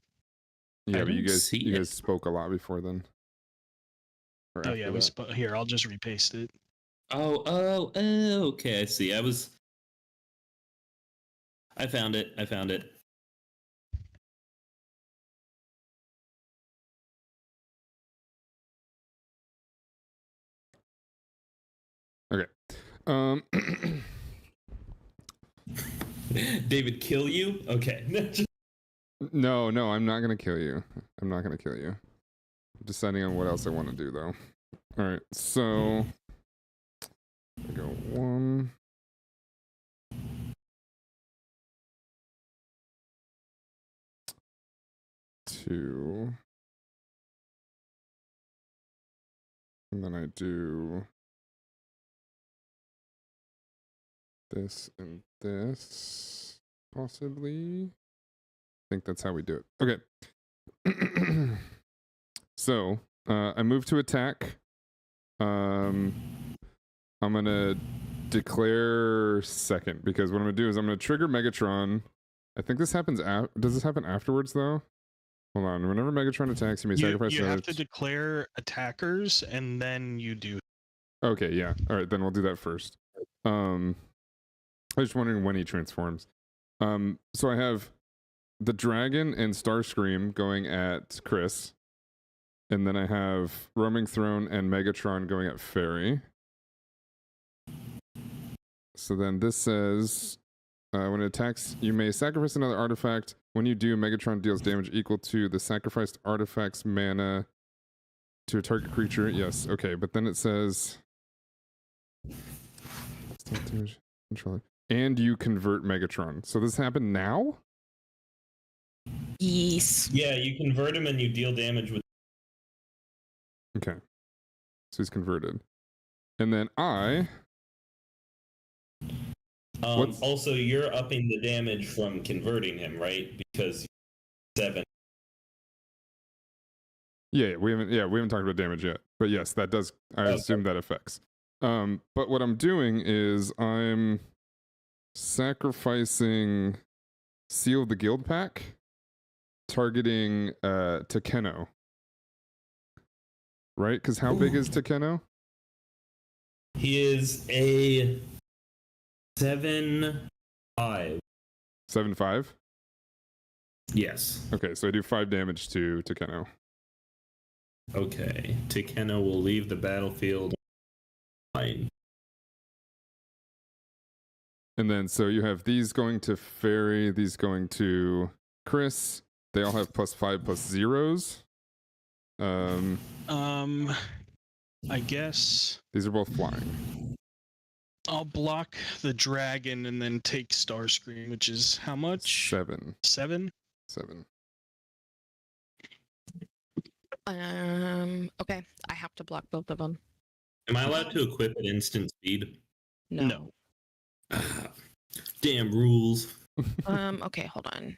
Yeah, I but you don't guys see you it. guys spoke a lot before then. Or Oh after yeah, that. here. I'll just repaste it. Oh, okay, I see. I found it. Okay. David, kill you? Okay. No, I'm not gonna kill you. I'm not gonna kill you. I'm deciding on what else I want to do though. All right, so I go 1, 2, and then I do this and this, possibly. think that's how we do it. Okay. So I move to attack. I'm gonna declare second because what I'm gonna do is I'm gonna trigger Megatron. I think this happens. Does this happen afterwards though? Hold on. Whenever Megatron attacks, you may sacrifice. You have to declare attackers, and then you do. Okay, yeah. All right, then we'll do that first. I was just wondering when he transforms. So I have the dragon and Starscream going at Chris, and then I have Roaming Throne and Megatron going at Fairy. So then this says, when it attacks, you may sacrifice another artifact. When you do, Megatron deals damage equal to the sacrificed artifact's mana to a target creature. Yes, okay, but then it says, and you convert Megatron. So this happened now? Yes. Yeah, you convert him and you deal damage with. Okay. So he's converted. And then I... Also, you're upping the damage from converting him, right? Because 7. Yeah, we haven't talked about damage yet. But yes, that does, I assume that affects. But what I'm doing is I'm sacrificing Seal of the Guild pack, targeting Takeno. Right? Because how big is Takeno? He is a 7/5. 7/5? Yes. Okay, so I do 5 damage to Takeno. Okay. Takeno will leave the battlefield. Fine. And then so you have these going to Fairy, these going to Chris. They all have +5 +0s. I guess These are both flying. I'll block the dragon and then take Starscream, which is how much? 7. 7? 7. Okay. I have to block both of them. Am I allowed to equip at instant speed? No. Damn rules. Okay, hold on.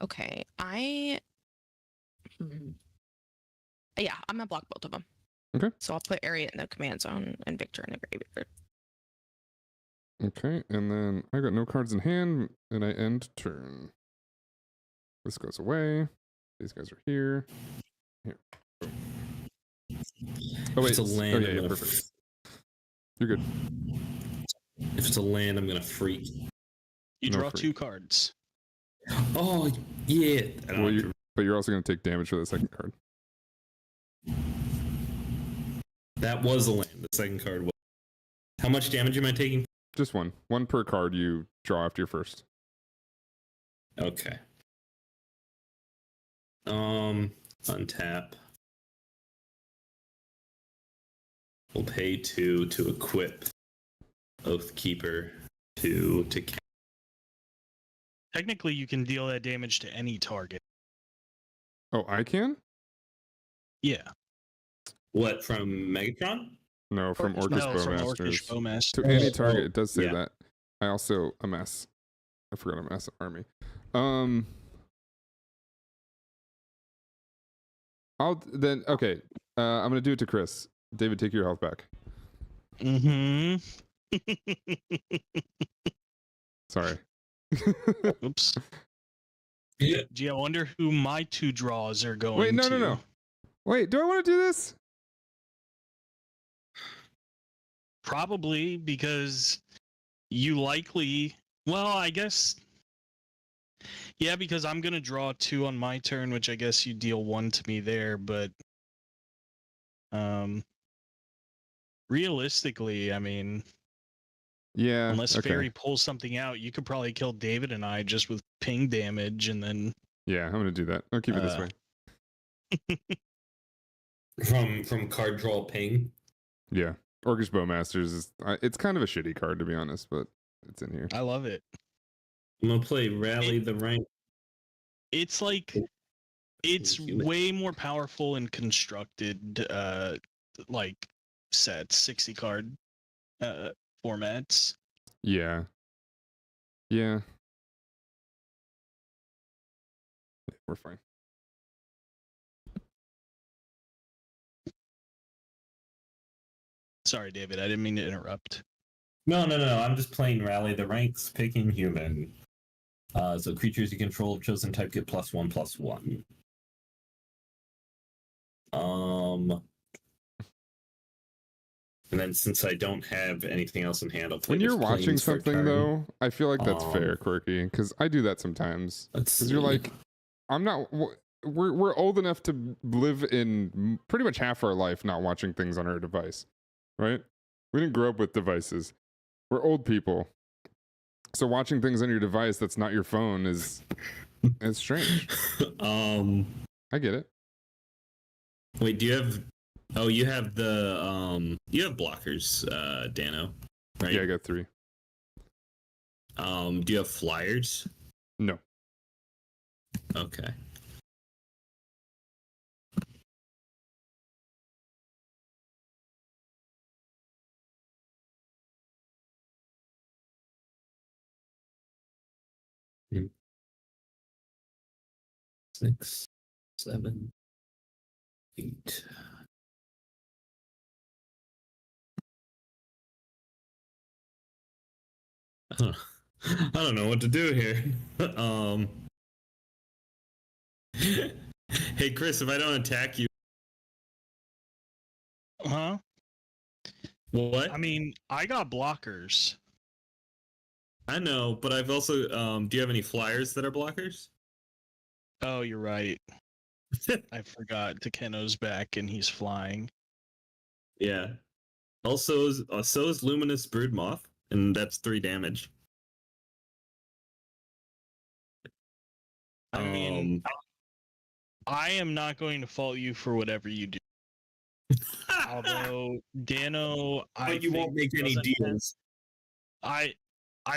Okay, yeah, I'm gonna block both of them. Okay. So I'll put Ariat in the command zone and Victor in the graveyard. Okay, and then I got no cards in hand, and I end turn. This goes away. These guys are here. Here. Oh wait. If it's a land, yeah, perfect. You're good. If it's a land, I'm gonna freak. You No draw freak. 2 cards. Oh yeah. But you're also going to take damage for the second card. That was a land. The second card was. How much damage am I taking? Just one. One per card you draw after your first. Okay. Untap. We'll pay 2 to equip Oathkeeper to. Technically, you can deal that damage to any target. Oh, I can? Yeah. What, from Megatron? No, from Orcish No, from Bowmasters. Orcish Bowmasters. To any target, it does say yeah. that. I also amass. I forgot amass army. I'll then okay. I'm gonna do it to Chris. David, take your health back. Mm-hmm. Sorry. Oops. Gee, I wonder who my 2 draws are going Wait, to. no. Wait, do I want to do this? Probably because you likely. Well, I guess. Yeah, because I'm gonna draw 2 on my turn, which I guess you deal 1 to me there, but realistically, I mean, Yeah. unless okay. Fairy pulls something out, you could probably kill David and I just with ping damage, and then Yeah, I'm gonna do that. I'll keep it this way. From card draw ping. Yeah. Orcish Bowmasters is it's kind of a shitty card to be honest, but it's in here. I love it. I'm gonna play Rally the Rank. It's like it's way more powerful in constructed like sets, 60 card formats. Yeah. Yeah. We're fine. Sorry, David. I didn't mean to interrupt. No. I'm just playing Rally the Ranks, picking human. So creatures you control, chosen type get +1/+1. And then since I don't have anything else in hand, I'll play When you're just watching planes for a something turn. though, I feel like that's fair, Quirky, because I do that sometimes. Let's Because you're see. like, I'm not. We're old enough to live in pretty much half our life not watching things on our device, right? We didn't grow up with devices. We're old people, so watching things on your device that's not your phone is it's strange. I get it. Wait, do you have? Oh, you have the you have blockers, Dano, right? Yeah, I got 3. Do you have flyers? No. Okay. Hmm. 6, 7, 8. I don't know what to do here. Hey Chris, if I don't attack you, Huh? what? I mean, I got blockers. I know, but I've also do you have any flyers that are blockers? Oh, you're right. I forgot. Takeno's back and he's flying. Yeah. Also, so is Luminous Brood Moth, and that's 3 damage. I mean, I am not going to fault you for whatever you do. Although Dano, but you won't make any deals. I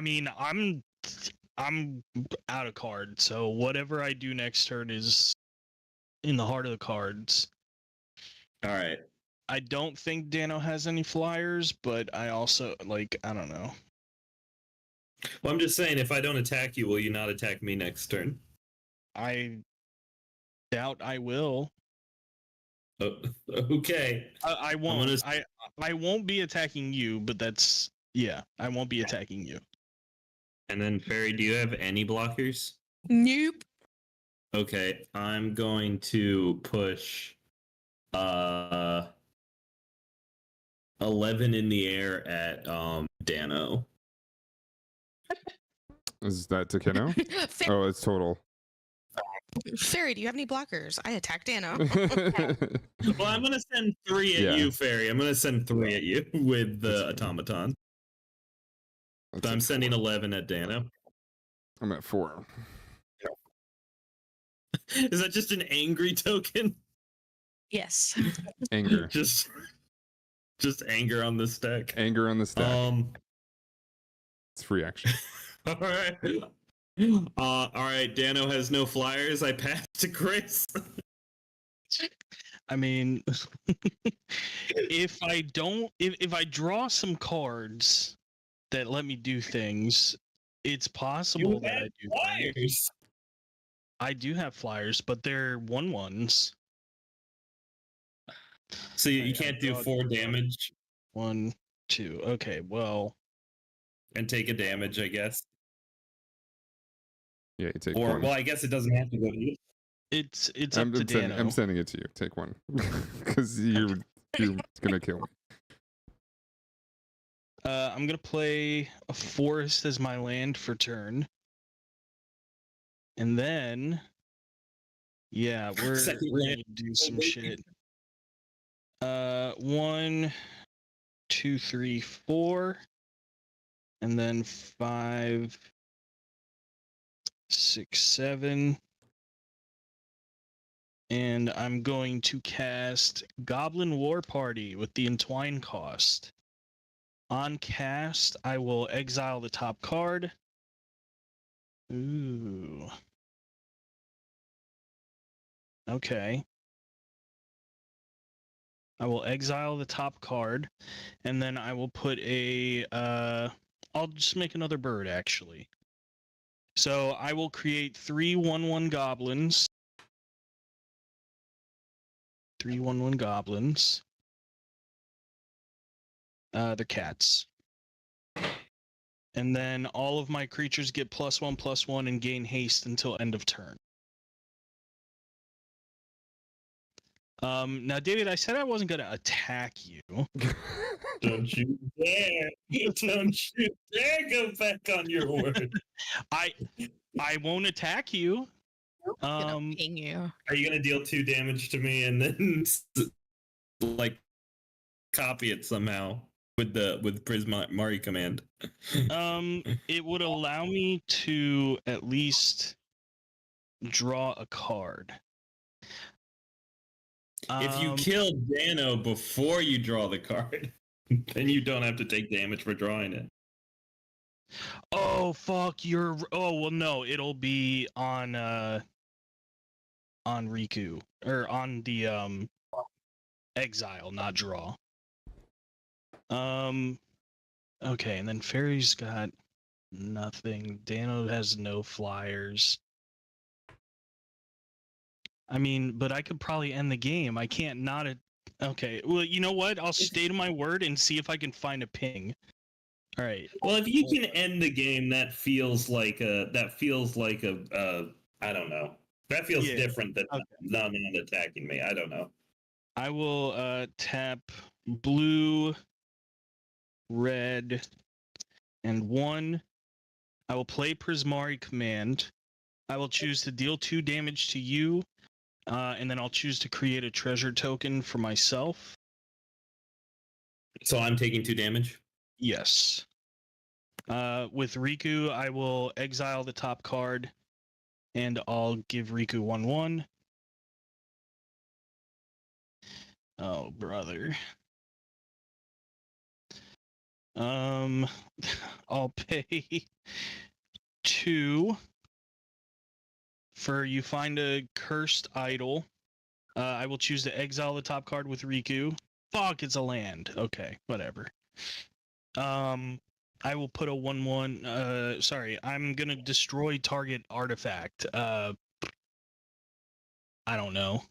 mean, I'm out of card, so whatever I do next turn is in the heart of the cards. All right. I don't think Dano has any flyers, but I also I don't know. Well, I'm just saying, if I don't attack you, will you not attack me next turn? I doubt I will. Oh, okay. I won't. I won't be attacking you, but that's I won't be attacking you. And then Fairy, do you have any blockers? Nope. Okay, I'm going to push 11 in the air at Dano. Is that Takeno? Oh, it's total. Fairy, do you have any blockers? I attacked Dano. Well, I'm gonna send 3 at you, Fairy. I'm gonna send 3 at you with the automaton. So I'm sending 11 at Dano. I'm at 4. Is that just an angry token? Yes. Anger. Just anger on the stack. Anger on the stack. It's free action. All right. All right. Dano has no flyers. I pass to Chris. I mean, if I draw some cards that let me do things, it's possible that I do flyers. Things. I do have flyers, but they're 1/1s. So you can't do 4 damage. 1, 2. Okay, well. And take a damage, I guess. Yeah, you take or, 1. Well, I guess it doesn't have to go to you. It's up to Dano. I'm sending it to you. Take 1. Because you're gonna kill me. I'm gonna play a forest as my land for turn. And then we're gonna do some shit. 1, 2, 3, 4. And then 5, 6, 7. And I'm going to cast Goblin War Party with the Entwine cost. On cast, I will exile the top card. Ooh. Okay. I will exile the top card, and then I will put a I'll just make another bird, actually. So I will create 3 1/1 goblins 3/1/1 goblins. They're cats. And then all of my creatures get +1/+1 and gain haste until end of turn. Now, David, I said I wasn't going to attack you. Don't you dare! Don't you dare go back on your word. I won't attack you. I'm gonna ping you. Are you gonna deal 2 damage to me and then like copy it somehow with Prismari command? It would allow me to at least draw a card. If you kill Dano before you draw the card, then you don't have to take damage for drawing it. Oh fuck! Oh well, no. It'll be on Riku or on the exile, not draw. Okay, and then Fairy's got nothing. Dano has no flyers. I mean, but I could probably end the game. I can't not. Okay, well, you know what? I'll stay to my word and see if I can find a ping. All right. Well, if you can end the game, that feels like a I don't know. That feels different than not attacking me. I don't know. I will tap blue, red, and 1. I will play Prismari command. I will choose to deal 2 damage to you, and then I'll choose to create a treasure token for myself. So I'm taking 2 damage? Yes. With Riku, I will exile the top card, and I'll give Riku 1/1. Oh, brother. I'll pay 2 for you find a cursed idol. I will choose to exile the top card with Riku. Fuck, it's a land. Okay, whatever. I will put a 1/1. Sorry, I'm gonna destroy target artifact. I don't know.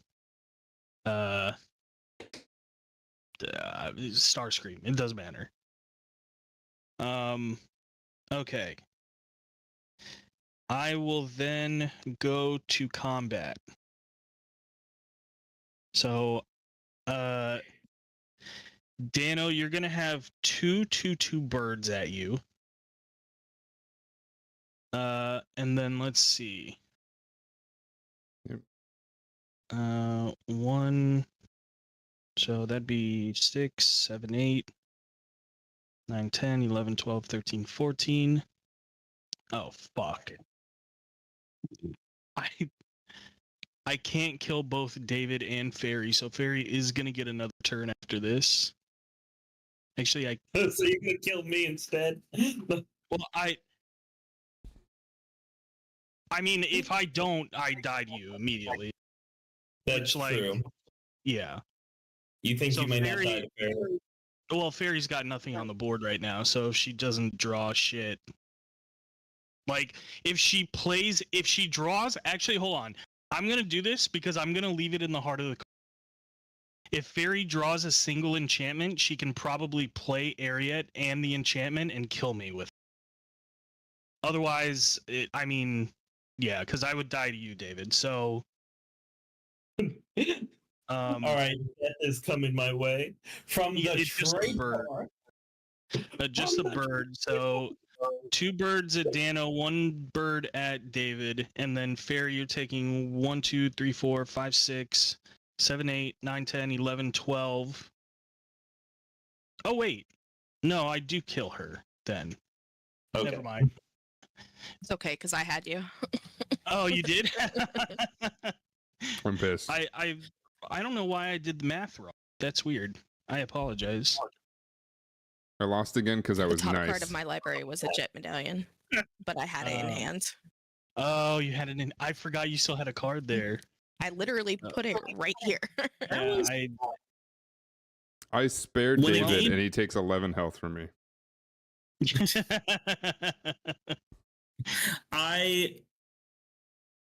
Starscream. It doesn't matter. Okay. I will then go to combat. So, Dano, you're gonna have 2/2/2 birds at you. And then let's see. Yep. 1. So that'd be 6, 7, 8, 9, 10, 11, 12, 13, 14. Oh, fuck. I can't kill both David and Fairy, so Fairy is gonna get another turn after this. Actually, So you could kill me instead? well, I mean, if I don't, I die to you immediately. That's true. Yeah. You think So you might Fairy- not die to Fairy? Well, Fairy's got nothing on the board right now, so if she doesn't draw shit. Like, if she draws, actually, hold on. I'm going to do this because I'm going to leave it in the heart of the card. If Fairy draws a single enchantment, she can probably play Ariat and the enchantment and kill me with it. Otherwise, yeah, because I would die to you, David. So, All right, death is coming my way from the it's just a bird. Just a bird. So 2 birds at Dano, 1 bird at David, and then Fairy, you're taking 1, 2, 3, 4, 5, 6, 7, 8, 9, 10, 11, 12. Oh wait, no, I do kill her then. Okay. Never mind. It's okay because I had you. Oh, you did? I'm pissed. I don't know why I did the math wrong. That's weird. I apologize. I lost again because I was the top nice. card of my library was a jet medallion, but I had it in hand. Oh, you had it in. I forgot you still had a card there. I literally put it right here. Yeah, I spared When it David, came- and he takes 11 health from me.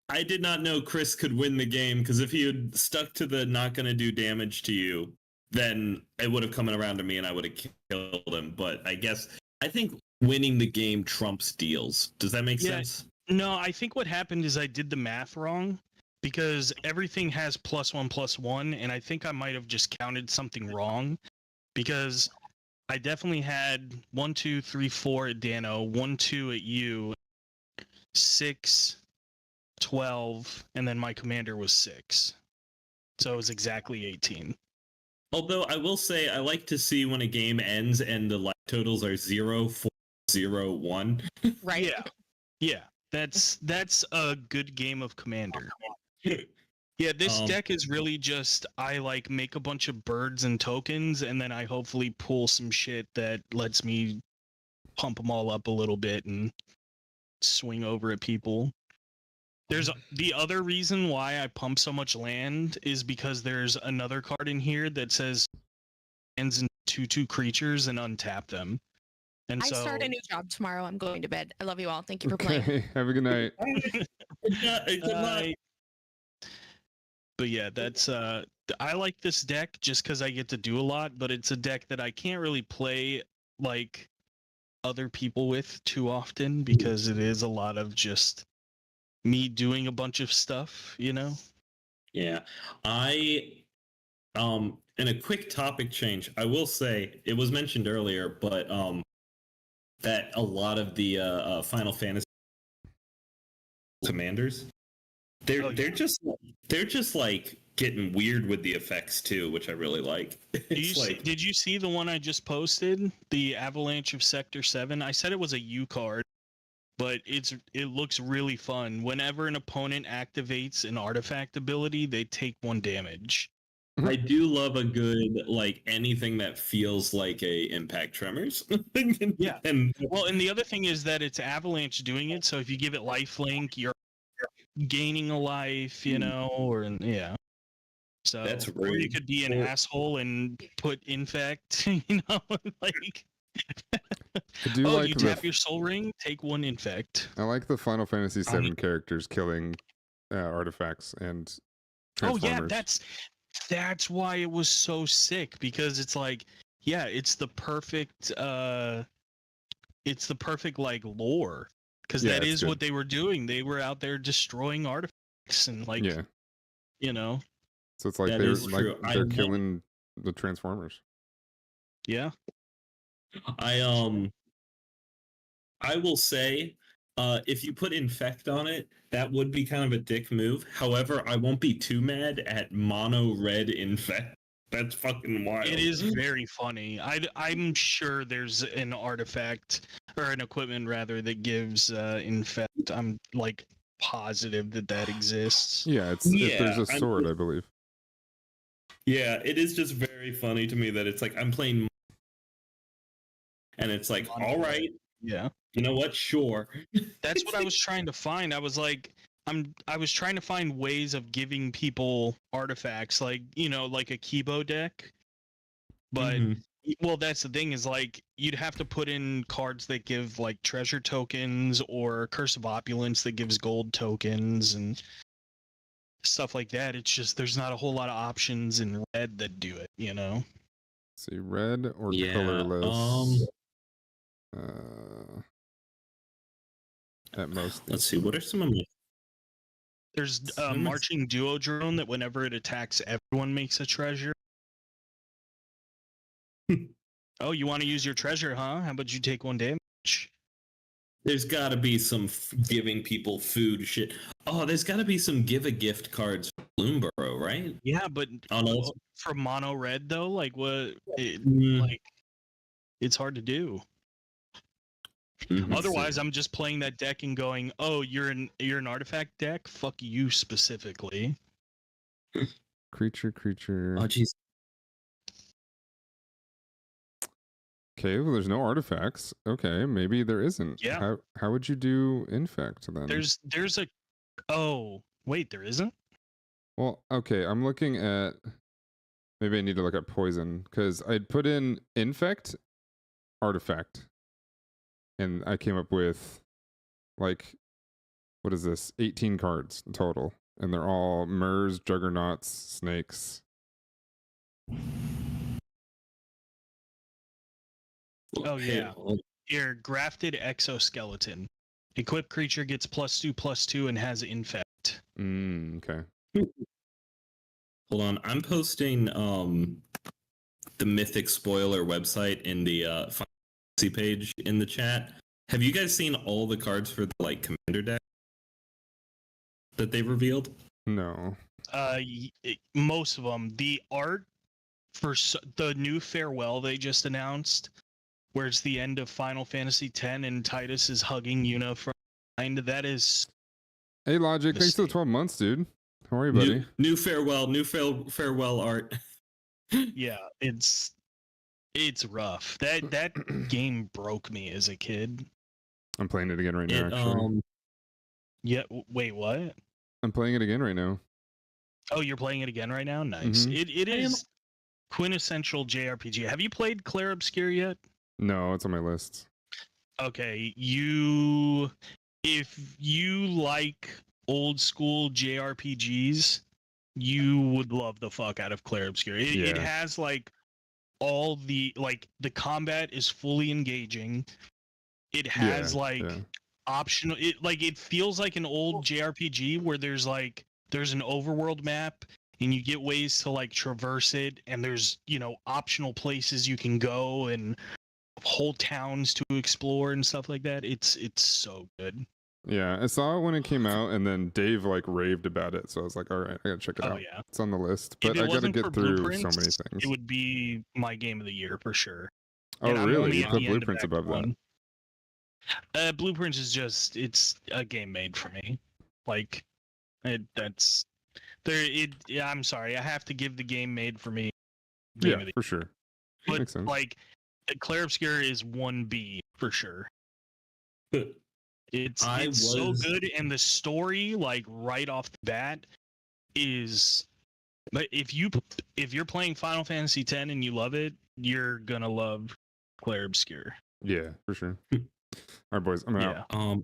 I did not know Chris could win the game, because if he had stuck to the not going to do damage to you, then it would have come around to me and I would have killed him. But I think winning the game trumps deals. Does that make sense? No, I think what happened is I did the math wrong, because everything has +1/+1, and I think I might have just counted something wrong, because I definitely had 1, 2, 3, 4 at Dano, 1, 2 at you, 6, 12, and then my commander was 6. So it was exactly 18. Although I will say I like to see when a game ends and the life totals are 0, 4, 0, 1. Right. Yeah. Yeah. That's a good game of commander. Yeah, this deck is really just I like make a bunch of birds and tokens, and then I hopefully pull some shit that lets me pump them all up a little bit and swing over at people. There's the other reason why I pump so much land is because there's another card in here that says lands in 2/2 creatures and untap them. And I so start a new job tomorrow. I'm going to bed. I love you all. Thank you for playing. Okay, have a good night. Good luck. But yeah, that's I like this deck just because I get to do a lot, but it's a deck that I can't really play like other people with too often because it is a lot of just me doing a bunch of stuff, you know? Yeah. In a quick topic change, I will say it was mentioned earlier, but that a lot of the Final Fantasy commanders, they're just like getting weird with the effects too, which I really like. Did you see the one I just posted? The Avalanche of Sector 7? I said it was a U card, but it looks really fun. Whenever an opponent activates an artifact ability, they take 1 damage. I do love a good like anything that feels like a Impact Tremors. Yeah. And the other thing is that it's Avalanche doing it, so if you give it lifelink, you're gaining a life, you know, or yeah. So That's or you rude. could be an asshole and put infect, you know, like I do like you tap your soul ring, take 1 infect. I like the Final Fantasy VII characters killing artifacts and transformers. Yeah, that's why it was so sick, because it's like, yeah, it's the perfect like lore, because that is what they were doing. They were out there destroying artifacts and like, you know. So it's like they're killing the transformers. Yeah. I will say, if you put infect on it, that would be kind of a dick move. However, I won't be too mad at mono red infect. That's fucking wild. It is very funny. I'm sure there's an artifact or an equipment rather that gives infect. I'm like positive that exists. Yeah, there's a sword, I believe. Yeah, it is just very funny to me that it's like I'm playing, and it's like, all right, yeah, you know what? Sure. That's what I was trying to find. I was like, I was trying to find ways of giving people artifacts, like, you know, like a Kibo deck. But well, that's the thing, is like you'd have to put in cards that give like treasure tokens or Curse of Opulence that gives gold tokens and stuff like that. It's just there's not a whole lot of options in red that do it, you know. Let's see, red or colorless. At most. Let's see. What are some of my? There's a marching duo drone that whenever it attacks, everyone makes a treasure. Oh, you want to use your treasure, huh? How about you take 1 damage? There's got to be some giving people food shit. Oh, there's got to be some give a gift cards for Bloomborough, right? Yeah, but for mono red though, like what? Like it's hard to do. Otherwise, I'm just playing that deck and going, "Oh, you're an artifact deck. Fuck you specifically." Creature. Oh, jeez. Okay, well, there's no artifacts. Okay, maybe there isn't. Yeah. How would you do infect then? There's a. Oh, wait, there isn't? Well, okay, I'm looking at. Maybe I need to look at poison, because I'd put in infect, artifact, and I came up with, like, what is this? 18 cards in total. And they're all Murs, Juggernauts, Snakes. Oh Hey, yeah. Your grafted exoskeleton. Equipped creature gets +2/+2 and has infect. Okay. Hold on, I'm posting the Mythic Spoiler website in the fantasy page in the chat. Have you guys seen all the cards for the like commander deck that they've revealed? No. Most of them. The art for the new farewell they just announced, where it's the end of Final Fantasy X and Titus is hugging Yuna from behind. That is. Hey, Logic, thanks for the 12 months, dude. How are you, buddy? New farewell art. Yeah, it's rough. That game broke me as a kid. I'm playing it again right now, actually. Yeah, wait, what? I'm playing it again right now. Oh, you're playing it again right now? Nice. It is quintessential JRPG. Have you played Clair Obscur yet? No, it's on my list. Okay, if you like old school JRPGs, you would love the fuck out of Clair Obscur. It has like all the the combat is fully engaging. It has optional. It feels like an old JRPG where there's an overworld map and you get ways to like traverse it, and there's optional places you can go and whole towns to explore and stuff like that. It's so good. Yeah, I saw it when it came out, and then Dave like raved about it, so I was like, all right, I gotta check it out. Yeah, it's on the list, but I gotta get through so many things. It would be my game of the year for sure. Oh, really? You put Blueprints above that? Blueprints is just, it's a game made for me. Like, that's there. Yeah, I'm sorry, I have to give the game made for me. Yeah, for sure. But makes sense. like, Clair Obscur is 1B for sure. It's so good, and the story, like right off the bat, is. But if you're playing Final Fantasy X and you love it, you're gonna love Clair Obscur. Yeah, for sure. All right, boys, I'm out. All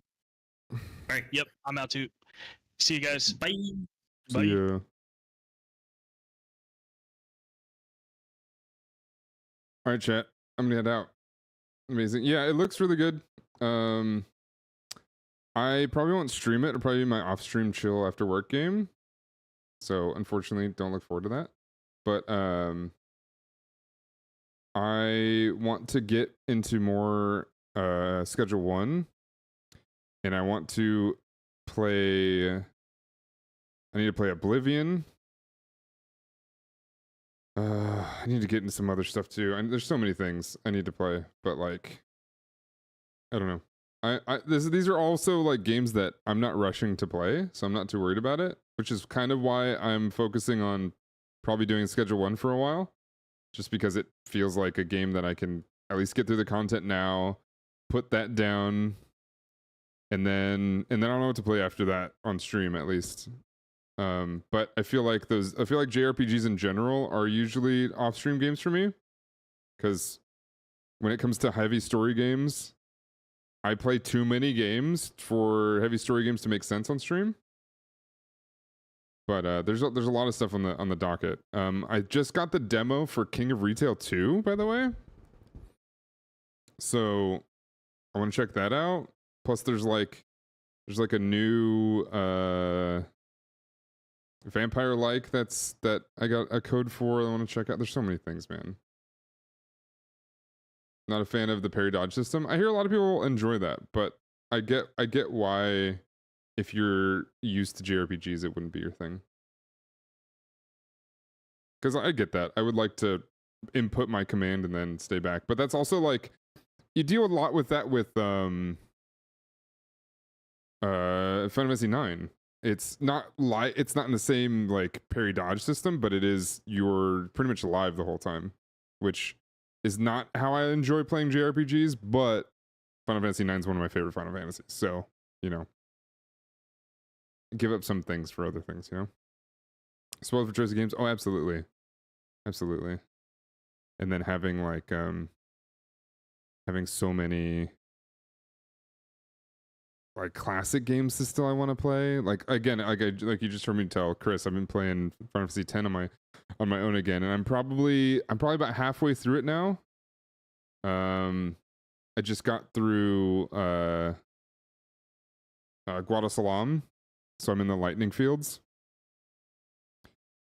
right. Yep, I'm out too. See you guys. Bye. See ya. All right, chat. I'm gonna head out. Amazing. Yeah, it looks really good. I probably won't stream it. It'll probably be my off-stream chill after work game. So unfortunately, don't look forward to that. But I want to get into more Schedule 1. And I want to play... I need to play Oblivion. I need to get into some other stuff too. And there's so many things I need to play. But like... I don't know. These are also like games that I'm not rushing to play, so I'm not too worried about it, which is kind of why I'm focusing on probably doing Schedule 1 for a while, just because it feels like a game that I can at least get through the content now, put that down, and then I don't know what to play after that on stream at least. But I feel like JRPGs in general are usually off-stream games for me, because when it comes to heavy story games, I play too many games for heavy story games to make sense on stream. But there's a lot of stuff on the docket. I just got the demo for King of Retail 2, by the way. So I want to check that out. Plus there's like a new vampire-like that I got a code for I want to check out. There's so many things, man. Not a fan of the parry dodge system. I hear a lot of people enjoy that, but I get why if you're used to JRPGs, it wouldn't be your thing. Because I get that. I would like to input my command and then stay back. But that's also like, you deal a lot with that with Final Fantasy 9. It's not in the same like parry dodge system, but you're pretty much alive the whole time, which is not how I enjoy playing JRPGs, but Final Fantasy 9 is one of my favorite Final Fantasies. So, give up some things for other things, Spoiled for choice of games? Oh, absolutely. Absolutely. And then having like, having so many like classic games that still I want to play. Like again, like you just heard me tell Chris, I've been playing Final Fantasy X on my own again, and I'm probably about halfway through it now. I just got through Guadasalam, so I'm in the lightning fields.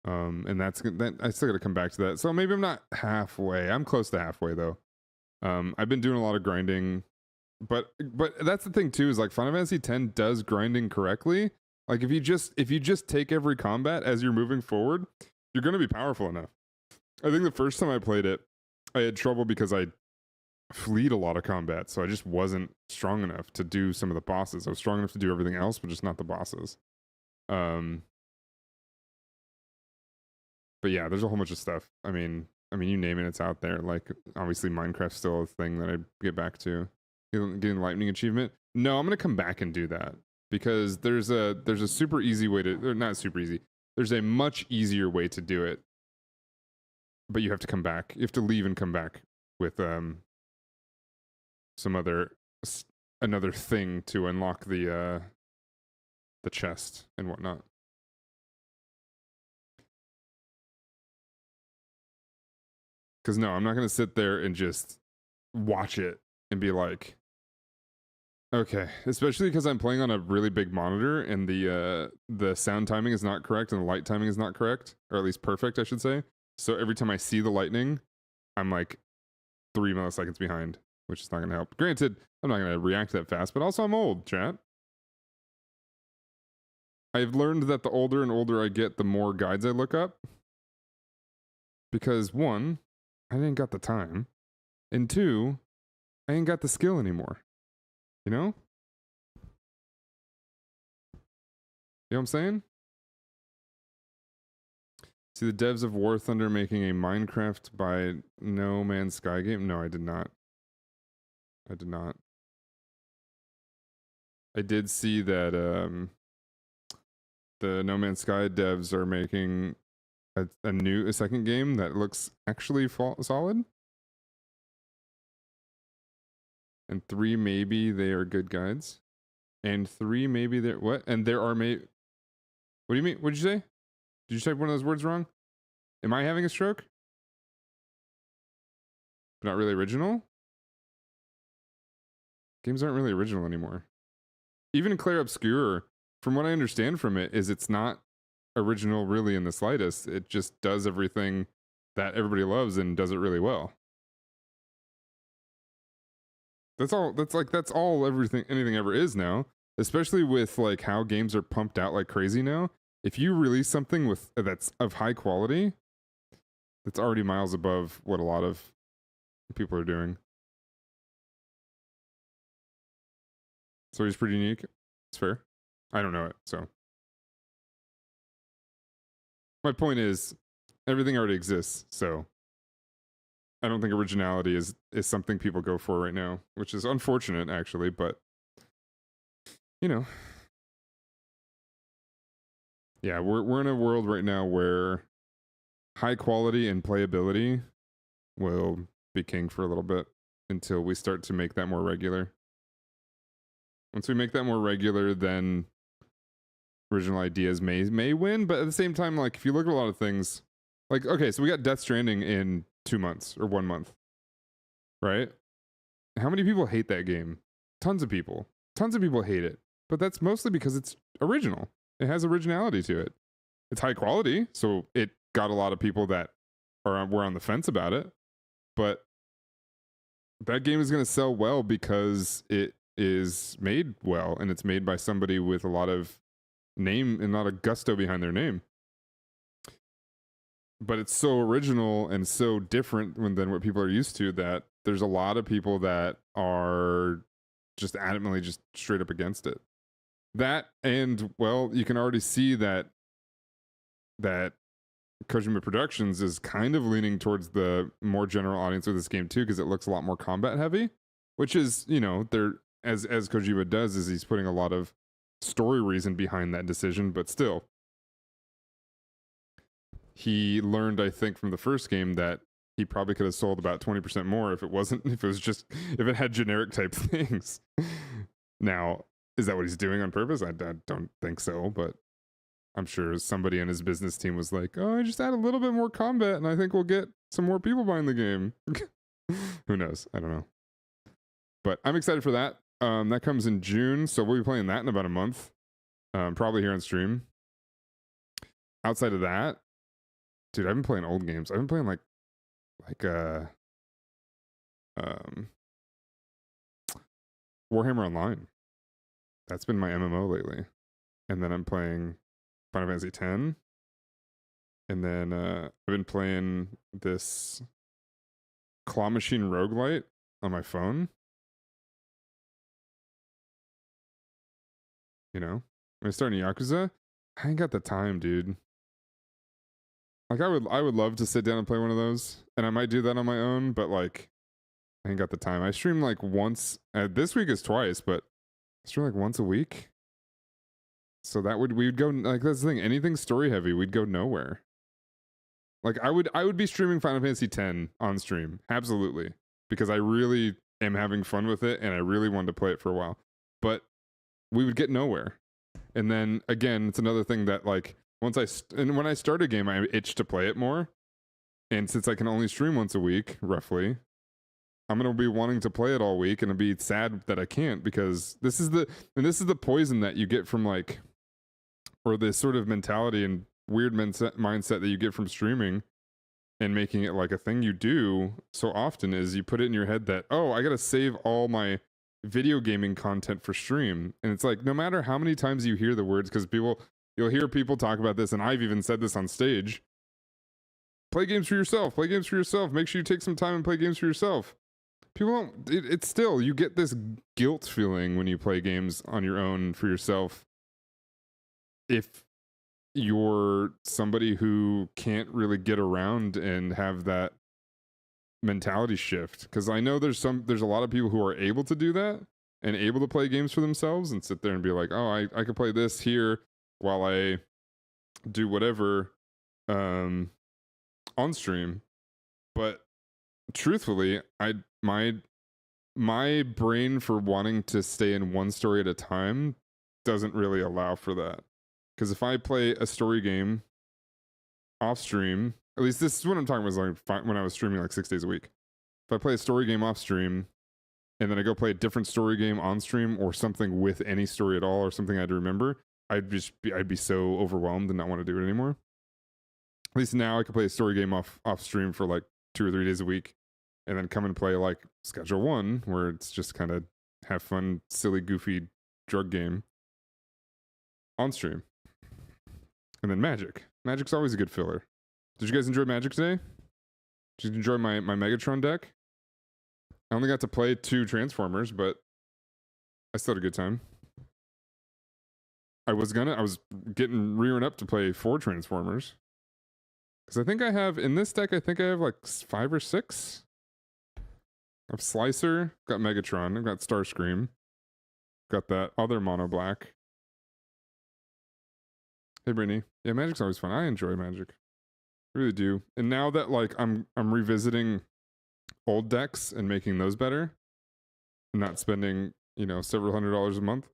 And that I still got to come back to that. So maybe I'm not halfway. I'm close to halfway though. I've been doing a lot of grinding, but that's the thing too, is like Final Fantasy X does grinding correctly. Like if you just take every combat as you're moving forward, you're going to be powerful enough. I think the first time I played it, I had trouble because I fleed a lot of combat, so I just wasn't strong enough to do some of the bosses. I was strong enough to do everything else, but just not the bosses. But yeah, there's a whole bunch of stuff. I mean, you name it, it's out there. Like, obviously, Minecraft's still a thing that I get back to. Getting the lightning achievement. No, I'm gonna come back and do that because there's a super easy way to, or not super easy. There's a much easier way to do it, but you have to come back. You have to leave and come back with another thing to unlock the chest and whatnot. Because no, I'm not going to sit there and just watch it and be like, okay. Especially because I'm playing on a really big monitor and the sound timing is not correct and the light timing is not correct, or at least perfect, I should say. So every time I see the lightning, I'm like 3 milliseconds behind, which is not going to help. Granted, I'm not going to react that fast, but also I'm old, chat. I've learned that the older and older I get, the more guides I look up. Because one, I ain't got the time. And two, I ain't got the skill anymore. You know? You know what I'm saying? See the devs of War Thunder making a Minecraft by No Man's Sky game? No, I did not. I did not. I did see that the No Man's Sky devs are making a second game that looks actually solid. And 3, maybe they are good guides. And 3, maybe they're what? And there are what do you mean? What'd you say? Did you type one of those words wrong? Am I having a stroke? Not really original? Games aren't really original anymore. Even Clair Obscur, from what I understand from it, is it's not original really in the slightest. It just does everything that everybody loves and does it really well. That's all anything ever is now, especially with like how games are pumped out like crazy now. If you release something that's of high quality, it's already miles above what a lot of people are doing. So he's pretty unique. It's fair. I don't know it, so. My point is, everything already exists, so I don't think originality is something people go for right now, which is unfortunate, actually, but, you know. Yeah, we're in a world right now where high quality and playability will be king for a little bit until we start to make that more regular. Once we make that more regular, then original ideas may win, but at the same time, like if you look at a lot of things, like okay, so we got Death Stranding in 2 months or 1 month, right? How many people hate that game? Tons of people hate it, but that's mostly because it's original. It has originality to it. It's high quality, so it got a lot of people that were on the fence about it, but that game is going to sell well because it is made well and it's made by somebody with a lot of name and a lot of gusto behind their name. But it's so original and so different than what people are used to that there's a lot of people that are just adamantly just straight up against it. That, and well, you can already see that Kojima Productions is kind of leaning towards the more general audience of this game too, because it looks a lot more combat heavy, which is, you know, they're as Kojima does, is he's putting a lot of story reason behind that decision, but still. He learned, I think, from the first game that he probably could have sold about 20% more if it had generic type things. Now, Is that what he's doing on purpose? I don't think so, but I'm sure somebody in his business team was like, oh, I just add a little bit more combat and I think we'll get some more people buying the game. Who knows? I don't know. But I'm excited for that. That comes in June, so we'll be playing that in about a month. Probably here on stream. Outside of that, dude, I've been playing old games. I've been playing like Warhammer Online. That's been my MMO lately. And then I'm playing Final Fantasy X. And then I've been playing this Claw Machine roguelite on my phone. You know? I'm starting Yakuza. I ain't got the time, dude. Like I would love to sit down and play one of those. And I might do that on my own, but like I ain't got the time. I stream like once. This week is twice, but I stream like once a week. So we'd go like that's the thing. Anything story heavy, we'd go nowhere. Like I would be streaming Final Fantasy X on stream, absolutely, because I really am having fun with it, and I really wanted to play it for a while. But we would get nowhere. And then again, it's another thing that like when I start a game, I itch to play it more. And since I can only stream once a week, roughly, I'm gonna be wanting to play it all week, and I'll be sad that I can't, because this is the poison that you get from like, or this sort of mentality and weird mindset that you get from streaming and making it like a thing you do so often, is you put it in your head that, oh, I gotta save all my video gaming content for stream. And it's like, no matter how many times you hear the words, because you'll hear people talk about this, and I've even said this on stage, play games for yourself, make sure you take some time and play games for yourself. People don't, it's still, you get this guilt feeling when you play games on your own for yourself if you're somebody who can't really get around and have that mentality shift. Because I know there's a lot of people who are able to do that and able to play games for themselves and sit there and be like, oh, I could play this here while I do whatever on stream. But truthfully, my brain for wanting to stay in one story at a time doesn't really allow for that. Because if I play a story game off stream, at least this is what I'm talking about, like when I was streaming like 6 days a week. If I play a story game off stream and then I go play a different story game on stream, or something with any story at all, or something I had to remember, I'd be so overwhelmed and not want to do it anymore. At least now I can play a story game off stream for like 2 or 3 days a week, and then come and play like Schedule 1, where it's just kind of have fun, silly, goofy drug game on stream. And then Magic. Magic's always a good filler. Did you guys enjoy Magic today? Did you enjoy my Megatron deck? I only got to play 2 Transformers, but I still had a good time. I was getting rearing up to play 4 Transformers. Because I think I have, in this deck, I think I have like 5 or 6. I have Slicer, got Megatron, I've got Starscream, got that other mono black. Hey Brittany. Yeah, Magic's always fun. I enjoy Magic. I really do. And now that like I'm revisiting old decks and making those better, and not spending, several $100s a month.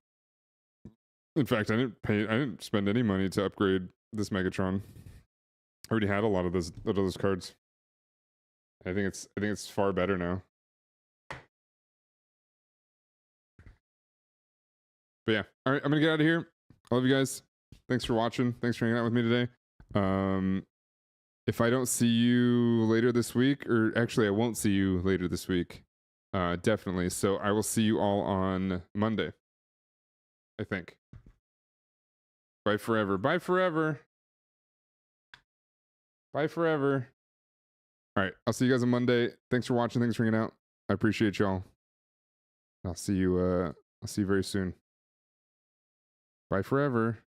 In fact, I didn't spend any money to upgrade this Megatron. I already had a lot of those cards. I think it's far better now. But yeah, all right, I'm gonna get out of here. I love you guys. Thanks for watching. Thanks for hanging out with me today. If I don't see you later this week, or actually I won't see you later this week, definitely. So I will see you all on Monday, I think. Bye forever. Bye forever. Bye forever. All right, I'll see you guys on Monday. Thanks for watching. Thanks for hanging out. I appreciate y'all. I'll see you very soon. Bye forever.